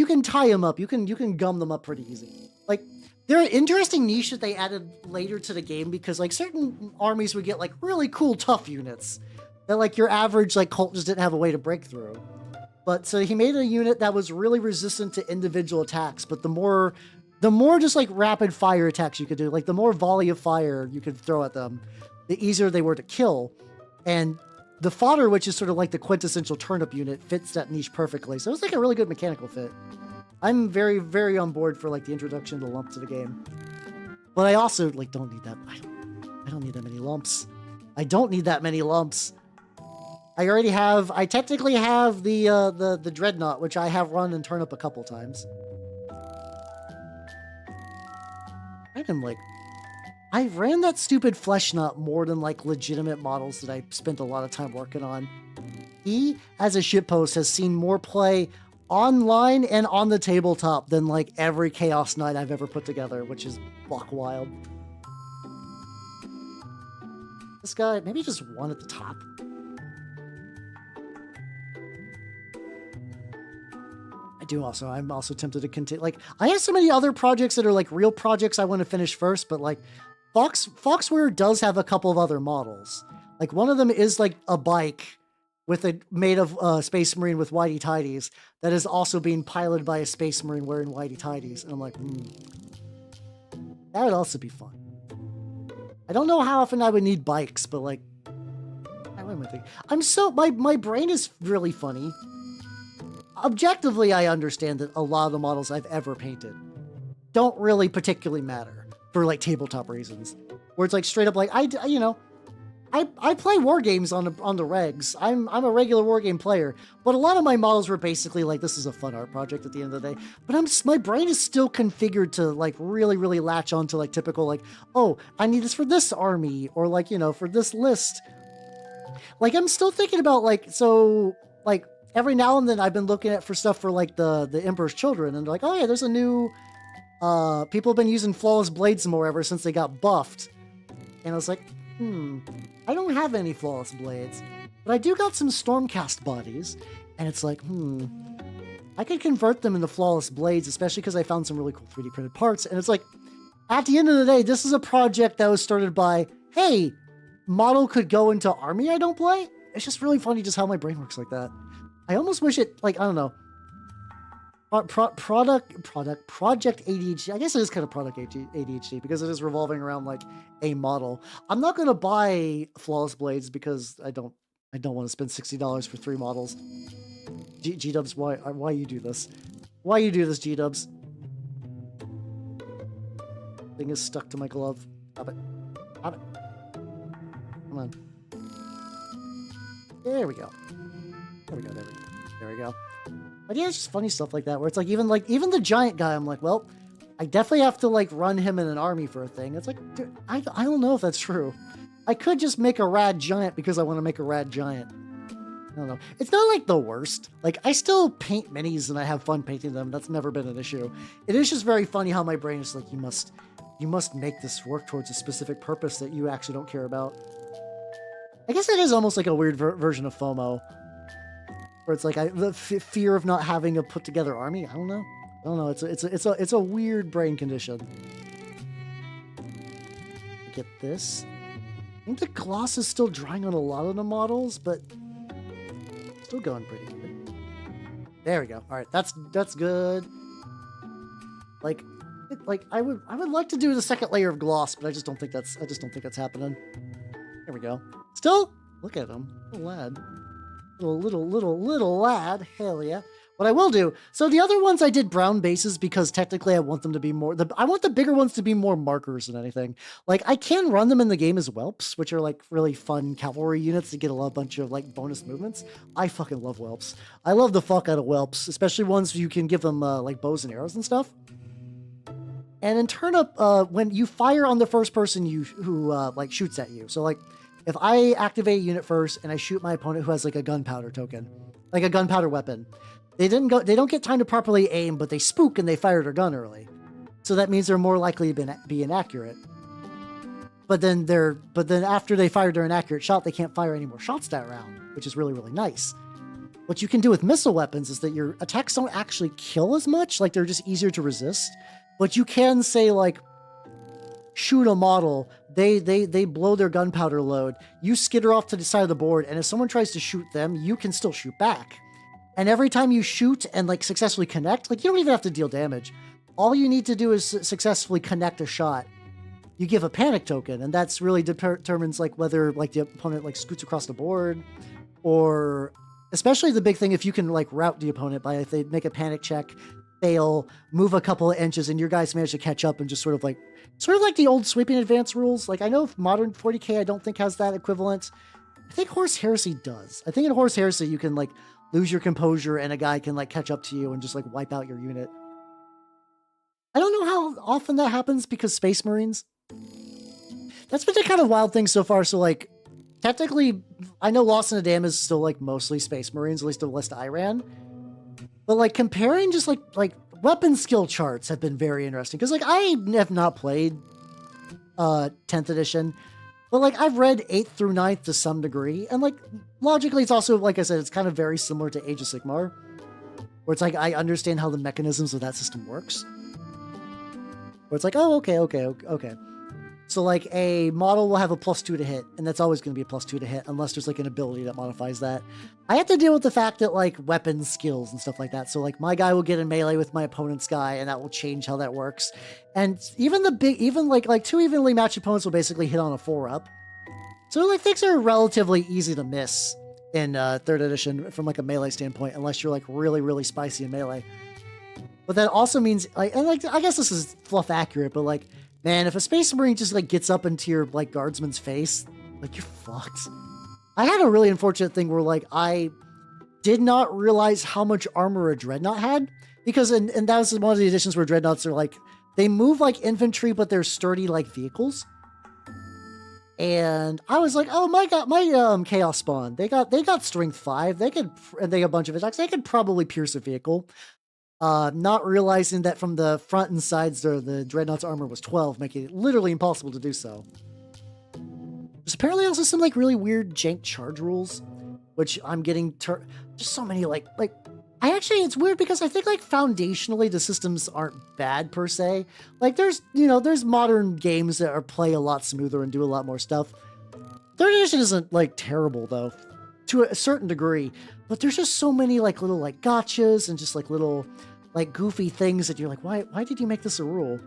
can tie them up. You can gum them up pretty easy. Like, they're an interesting niche that they added later to the game because like certain armies would get like really cool tough units that like your average like cult just didn't have a way to break through. But so he made a unit that was really resistant to individual attacks. But the more just like rapid fire attacks you could do, like the more volley of fire you could throw at them, the easier they were to kill. And the fodder, which is sort of like the quintessential turnip unit, fits that niche perfectly. So it's like a really good mechanical fit. I'm very on board for like the introduction of the lump to the game. But I also like don't need that. I don't need that many lumps. I don't need that many lumps. I technically have the dreadnought, which I have run and turnip a couple times. I can like I ran that stupid flesh nut more than like legitimate models that I spent a lot of time working on. He, as a shitpost, has seen more play online and on the tabletop than like every Chaos Knight I've ever put together, which is fuck wild. This guy, maybe just one at the top. I'm also tempted to continue. Like, I have so many other projects that are like real projects I want to finish first, but like Foxware does have a couple of other models. Like one of them is like a bike made of Space Marine with whitey tidies that is also being piloted by a Space Marine wearing whitey tidies. And I'm like, that would also be fun. I don't know how often I would need bikes, but like, my brain is really funny. Objectively, I understand that a lot of the models I've ever painted don't really particularly matter for like tabletop reasons. Where it's like straight up like I play war games on the regs. I'm a regular war game player, but a lot of my models were basically like this is a fun art project at the end of the day. But my brain is still configured to like really really latch onto like typical like, oh, I need this for this army or like, you know, for this list. Like I'm still thinking about like, so like every now and then I've been looking at for stuff for like the Emperor's Children, and they're like, oh yeah, there's a new people have been using Flawless Blades more ever since they got buffed. And I was like, I don't have any Flawless Blades, but I do got some Stormcast bodies, and it's like, I could convert them into Flawless Blades, especially because I found some really cool 3D printed parts. And it's like, at the end of the day, this is a project that was started by, hey, model could go into army I don't play. It's just really funny just how my brain works like that. I almost wish it, like, I don't know. Project ADHD. I guess it is kind of product ADHD because it is revolving around like a model. I'm not going to buy Flawless Blades because I don't want to spend $60 for 3 models. G-Dubs, why you do this? Why you do this, G-Dubs? Thing is stuck to my glove. Stop it. Stop it. Come on. There we go. There we go. But yeah, it's just funny stuff like that where it's like even the giant guy, I'm like, well, I definitely have to like run him in an army for a thing. It's like, dude, I don't know if that's true. I could just make a rad giant because I want to make a rad giant. I don't know. It's not like the worst. Like I still paint minis and I have fun painting them. That's never been an issue. It is just very funny how my brain is like, you must make this work towards a specific purpose that you actually don't care about. I guess it is almost like a weird version of FOMO. Where it's like the fear of not having a put together army. I don't know. It's a weird brain condition. Get this. I think the gloss is still drying on a lot of the models, but still going pretty good. There we go. All right, that's good. Like I would like to do the second layer of gloss, but I just don't think that's happening. There we go. Still, look at him, little lad. Little lad. Hell yeah. What I will do, so the other ones I did brown bases because technically I want them to be more, I want the bigger ones to be more markers than anything. Like I can run them in the game as whelps, which are like really fun cavalry units to get a bunch of like bonus movements. I fucking love whelps. I love the fuck out of whelps, especially ones you can give them like bows and arrows and stuff. And in Turnip, when you fire on the first person who like shoots at you, so like if I activate a unit first and I shoot my opponent who has like a gunpowder token, like a gunpowder weapon, they don't get time to properly aim, but they spook and they fire their gun early. So that means they're more likely to be inaccurate. But then after they fired their inaccurate shot, they can't fire any more shots that round, which is really, really nice. What you can do with missile weapons is that your attacks don't actually kill as much, like they're just easier to resist. But you can say like, shoot a model, they blow their gunpowder load, you skitter off to the side of the board, and if someone tries to shoot them, you can still shoot back. And every time you shoot and like successfully connect, like you don't even have to deal damage. All you need to do is successfully connect a shot. You give a panic token, and that's really determines like whether like the opponent like scoots across the board, or especially the big thing if you can like rout the opponent by if they make a panic check, fail, move a couple of inches, and your guys manage to catch up and just sort of like the old sweeping advance rules. Like I know modern 40k I don't think has that equivalent. I think Horse Heresy does. I think in Horse Heresy you can like lose your composure and a guy can like catch up to you and just like wipe out your unit. I don't know how often that happens because Space Marines. that's been the kind of wild thing so far. So like, technically, I know Lost in the Dam is still like mostly Space Marines, at least the list I ran. But like comparing just like weapon skill charts have been very interesting because like I have not played 10th edition, but like I've read 8th through 9th to some degree, and like logically it's also, like I said, it's kind of very similar to Age of Sigmar, where it's like I understand how the mechanisms of that system works. Where it's like, oh, okay. So like a model will have a +2 to hit, and that's always going to be a +2 to hit unless there's like an ability that modifies that. I have to deal with the fact that like weapon skills and stuff like that. So like my guy will get in melee with my opponent's guy, and that will change how that works. And even like two evenly matched opponents will basically hit on a 4-up. So like things are relatively easy to miss in 3rd edition from like a melee standpoint, unless you're like really, really spicy in melee. But that also means like, and like I guess this is fluff accurate, but like, man, if a Space Marine just like gets up into your like guardsman's face, like you're fucked. I had a really unfortunate thing where like I did not realize how much armor a Dreadnought had, because and that was one of the editions where Dreadnoughts are like, they move like infantry, but they're sturdy like vehicles. And I was like, oh my god, my Chaos Spawn, they got strength 5, and they got a bunch of attacks, they could probably pierce a vehicle. Not realizing that from the front and sides the Dreadnought's armor was 12, making it literally impossible to do so. There's apparently also some like really weird jank charge rules, which I'm getting just so many like it's weird because I think like foundationally the systems aren't bad per se. Like there's modern games that play a lot smoother and do a lot more stuff. 3rd edition isn't like terrible though, to a certain degree, but there's just so many like little like gotchas and just like little like goofy things that you're like, why did you make this a rule?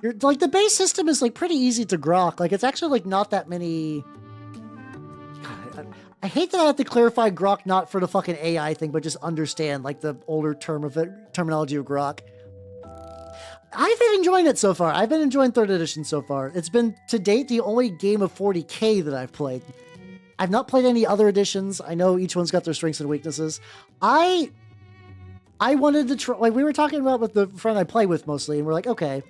You're like, the base system is like pretty easy to grok. Like it's actually like not that many. God, I hate that I have to clarify grok not for the fucking AI thing, but just understand like the older terminology of grok. I've been enjoying it so far. I've been enjoying 3rd edition so far. It's been to date the only game of 40k that I've played. I've not played any other editions. I know each one's got their strengths and weaknesses. I wanted to try, like we were talking about with the friend I play with mostly, and we're like, okay,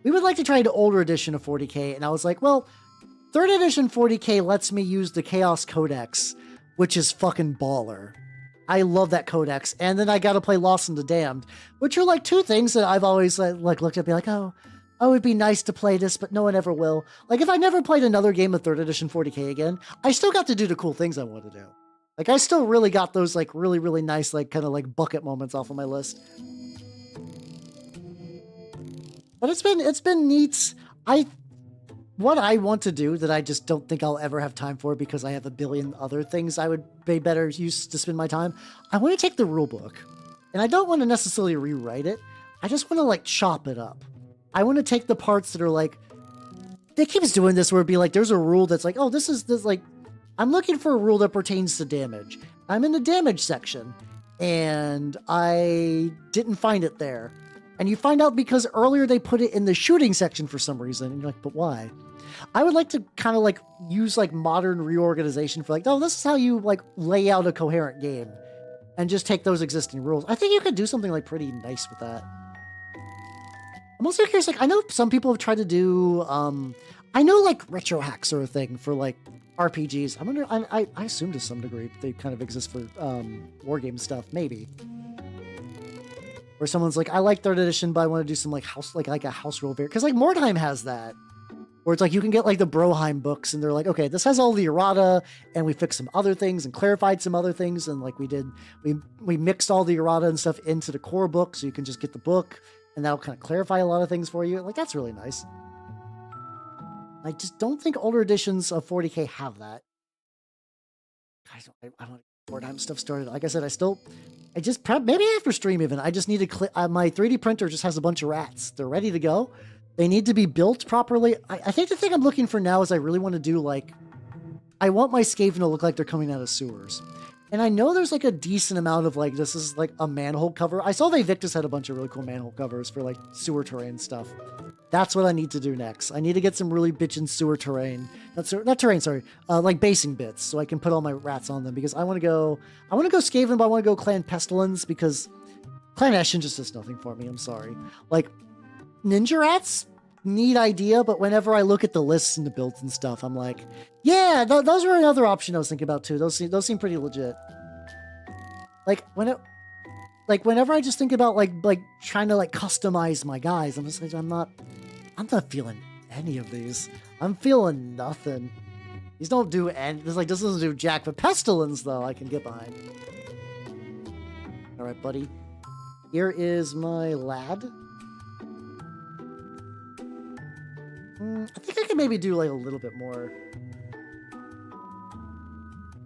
we would like to try an older edition of 40k. And I was like, well, 3rd edition 40k lets me use the Chaos Codex, which is fucking baller. I love that codex. And then I got to play Lost in the Damned, which are like two things that I've always like looked at, be like, oh, it'd be nice to play this, but no one ever will. Like if I never played another game of 3rd edition 40k again, I still got to do the cool things I want to do. Like I still really got those like really, really nice, like kind of like bucket moments off of my list. But it's been neat. What I want to do that I just don't think I'll ever have time for because I have a billion other things I would be better use to spend my time. I want to take the rule book, and I don't want to necessarily rewrite it. I just want to like chop it up. I want to take the parts that are like, they keep us doing this where it'd be like, there's a rule that's like, oh, this like, I'm looking for a rule that pertains to damage. I'm in the damage section and I didn't find it there. And you find out because earlier they put it in the shooting section for some reason. And you're like, but why? I would like to kind of like use like modern reorganization for like, oh, this is how you like lay out a coherent game and just take those existing rules. I think you could do something like pretty nice with that. I'm also curious, like, I know some people have tried to do, I know like retro hacks are a thing for like RPGs. I wonder, I assume to some degree they kind of exist for wargame stuff, maybe. Where someone's like, I like 3rd edition, but I want to do some like house, like a house rule variant. Because like Mordheim has that. Where it's like you can get like the Broheim books and they're like, okay, this has all the errata and we fixed some other things and clarified some other things. And like we mixed all the errata and stuff into the core book so you can just get the book and that'll kind of clarify a lot of things for you. Like that's really nice. I just don't think older editions of 40k have that. Guys, I want to get Mordheim stuff started. Like I said, maybe after stream even, I just need to my 3D printer just has a bunch of rats. They're ready to go. They need to be built properly. I think the thing I'm looking for now is I really want to do like, I want my Skaven to look like they're coming out of sewers. And I know there's like a decent amount of like, this is like a manhole cover. I saw Victus had a bunch of really cool manhole covers for like sewer terrain stuff. That's what I need to do next. I need to get some really bitchin' sewer terrain. Not terrain, sorry. Like basing bits so I can put all my rats on them because I want to go Skaven, but I want to go Clan Pestilence because Clan Eshin just does nothing for me. I'm sorry. Like ninja rats, neat idea, but whenever I look at the lists and the builds and stuff, I'm like, yeah, those were another option I was thinking about too. Those seem pretty legit. Like whenever I just think about like trying to like customize my guys, I'm just like, I'm not feeling any of these. I'm feeling nothing. These don't do any. This doesn't do jack. But pestilence though, I can get behind. All right, buddy. Here is my lad. I think I can maybe do like a little bit more.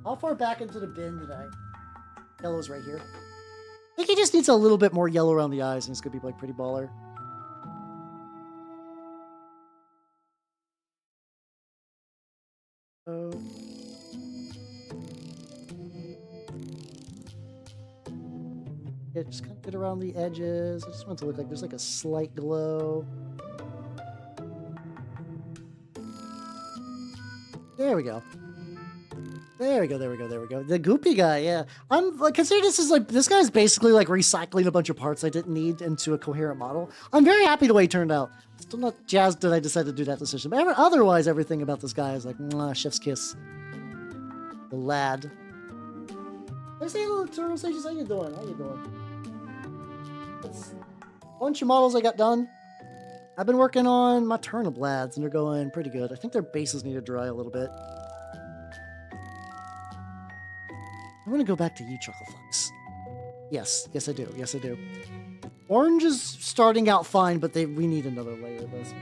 How far back into the bin did I? Yellow's right here. I think he just needs a little bit more yellow around the eyes, and he's gonna be like pretty baller. Oh. Yeah, just kind of get around the edges. I just want it to look like there's like a slight glow. There we go. There we go. The goopy guy, yeah. I'm like, consider this guy's basically like recycling a bunch of parts I didn't need into a coherent model. I'm very happy the way he turned out. Still not jazzed that I decided to do that decision. But otherwise, everything about this guy is like, mwah, chef's kiss. The lad. Hey, say hello, Turtle Sages. How you doing? That's a bunch of models I got done. I've been working on my turnip lads, and they're going pretty good. I think their bases need to dry a little bit. I'm gonna go back to you, Chucklefucks. Yes, I do. Orange is starting out fine, but we need another layer of this.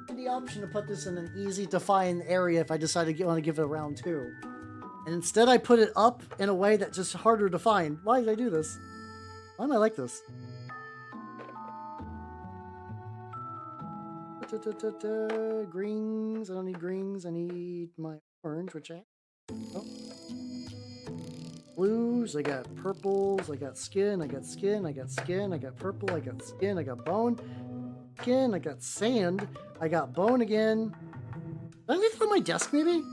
The option to put this in an easy to find area if I decide to want to give it a round 2. And instead I put it up in a way that's just harder to find. Why did I do this? Why am I like this? Greens. I don't need greens. I need my orange, which I have. Oh. Blues. I got purples. I got skin. I got purple. I got skin. I got bone. Skin. I got sand. I got bone again. Did I leave it on my desk, maybe?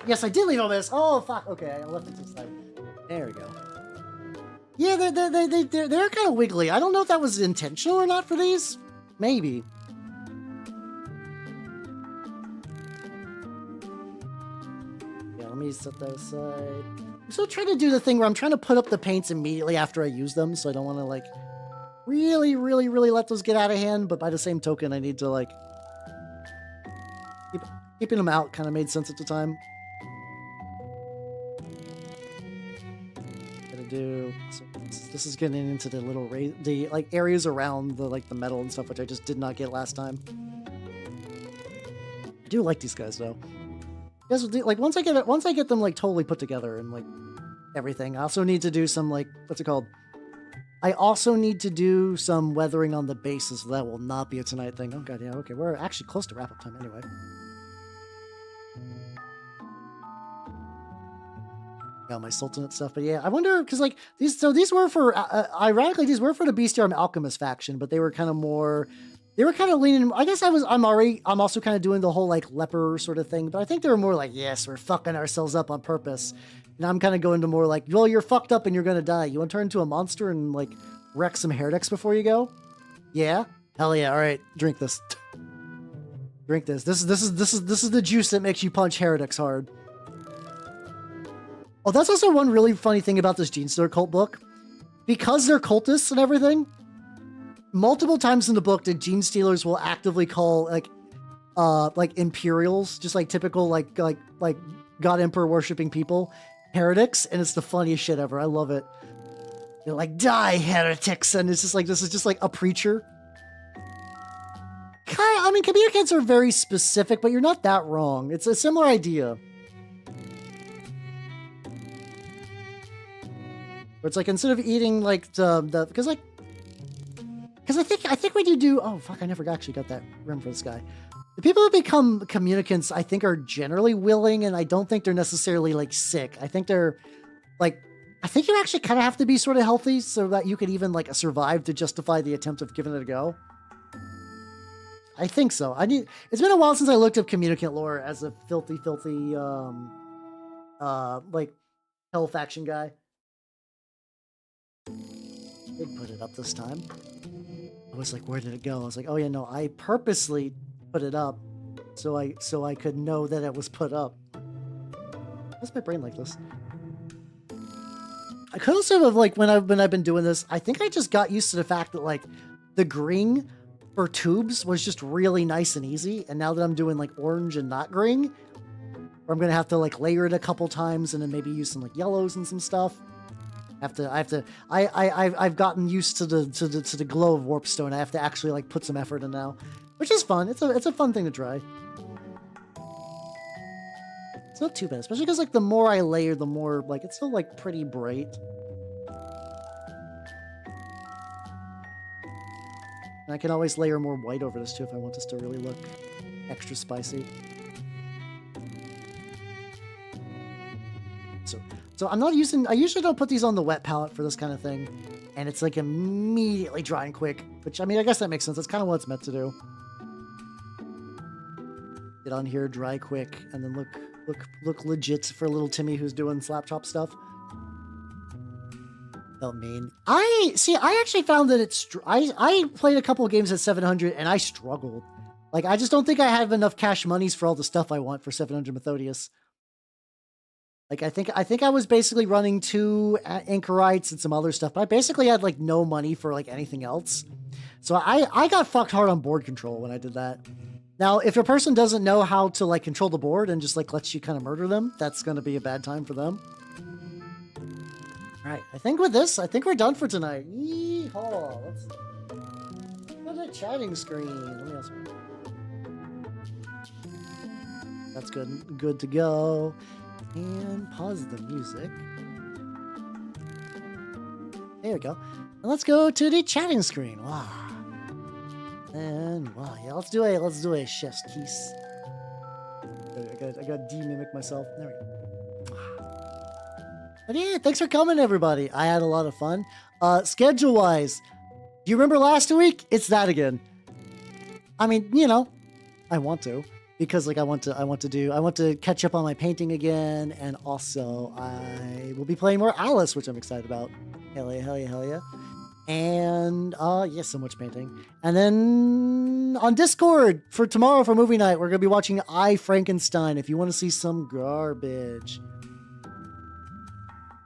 Yes, I did leave all this. Oh, fuck. Okay, I left it to the side. There we go. Yeah, they're kind of wiggly. I don't know if that was intentional or not for these. Maybe. Yeah, let me set that aside. I'm still trying to do the thing where I'm trying to put up the paints immediately after I use them, so I don't want to, like, really let those get out of hand, but by the same token, I need to, like, keeping them out kind of made sense at the time. Do so this is getting into the little like areas around the metal and stuff, which I just did not get last time. I do like these guys though. Yes, like once I get them like totally put together and like everything, I also need to do some like what's it called? I also need to do some weathering on the bases. So that will not be a tonight thing. Oh god, yeah, okay, we're actually close to wrap up time anyway. Got my Sultanate stuff, but yeah, I wonder because like these were for ironically these were for the Bestiarm Alchemist faction, but they were kind of leaning. I guess I'm also kind of doing the whole like leper sort of thing, but I think they were more like, yes, we're fucking ourselves up on purpose, and I'm kind of going to more like, well, you're fucked up and you're gonna die. You want to turn into a monster and like wreck some heretics before you go? Yeah, hell yeah! All right, drink this. Drink this. This is the juice that makes you punch heretics hard. Oh, that's also one really funny thing about this Genestealer cult book. Because they're cultists and everything, multiple times in the book, the Genestealers will actively call like Imperials, just like typical like God Emperor worshipping people, heretics, and it's the funniest shit ever. I love it. They're like, die heretics, and it's just like this is just like a preacher. I mean, communicants are very specific, but you're not that wrong. It's a similar idea. Where it's like instead of eating like because I think when you do oh fuck I never actually got that rim for this guy. The people that become communicants I think are generally willing, and I don't think they're necessarily like sick. I think they're like I think you actually kind of have to be sort of healthy so that you could even like survive to justify the attempt of giving it a go. I think so. It's been a while since I looked up communicant lore as a filthy, like hell faction guy. Did put it up this time. I was like, where did it go? I was like, oh yeah, no, I purposely put it up so I could know that it was put up. Why's my brain like this? I could also have, like, when I've been doing this, I think I just got used to the fact that, like, the green for tubes was just really nice and easy, and now that I'm doing, like, orange and not green, where I'm gonna have to, like, layer it a couple times and then maybe use some, like, yellows and some stuff. I've gotten used to the glow of warpstone. I have to actually, like, put some effort in now, which is fun. It's a fun thing to try. It's not too bad, especially because, like, the more I layer, the more, like, it's still, like, pretty bright. And I can always layer more white over this too if I want this to really look extra spicy. So I'm not using, I usually don't put these on the wet palette for this kind of thing. And it's like immediately drying quick, which, I mean, I guess that makes sense. That's kind of what it's meant to do. Get on here, dry quick, and then look legit for little Timmy who's doing slap chop stuff. Felt mean. I actually found that I played a couple of games at 700 and I struggled. Like, I just don't think I have enough cash monies for all the stuff I want for 700 Methodius. Like, I think I was basically running 2 anchorites and some other stuff, but I basically had, like, no money for, like, anything else. So I got fucked hard on board control when I did that. Now, if a person doesn't know how to, like, control the board and just, like, lets you kind of murder them, that's going to be a bad time for them. All right, I think with this, I think we're done for tonight. Yeehaw! Let's go to the chatting screen. Let me also... That's good. Good to go. And pause the music. There we go. And let's go to the chatting screen. Wow. And wow, yeah, let's do a chef's kiss. I got de-mimic myself. There we go. But yeah, thanks for coming, everybody. I had a lot of fun. Schedule-wise, do you remember last week? It's that again. I mean, you know, I want to. Because, like, I want to catch up on my painting again, and also I will be playing more Alice, which I'm excited about. Hell yeah, hell yeah, hell yeah. And, yeah, so much painting. And then on Discord for tomorrow for movie night, we're going to be watching I, Frankenstein, if you want to see some garbage.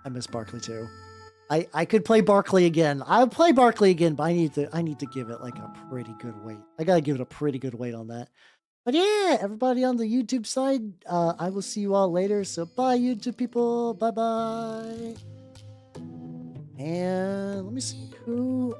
I miss Barkley, too. I could play Barkley again. I'll play Barkley again, but I need to give it, like, a pretty good weight. I got to give it a pretty good weight on that. But yeah, everybody on the YouTube side, I will see you all later. So bye, YouTube people. Bye-bye. And let me see who...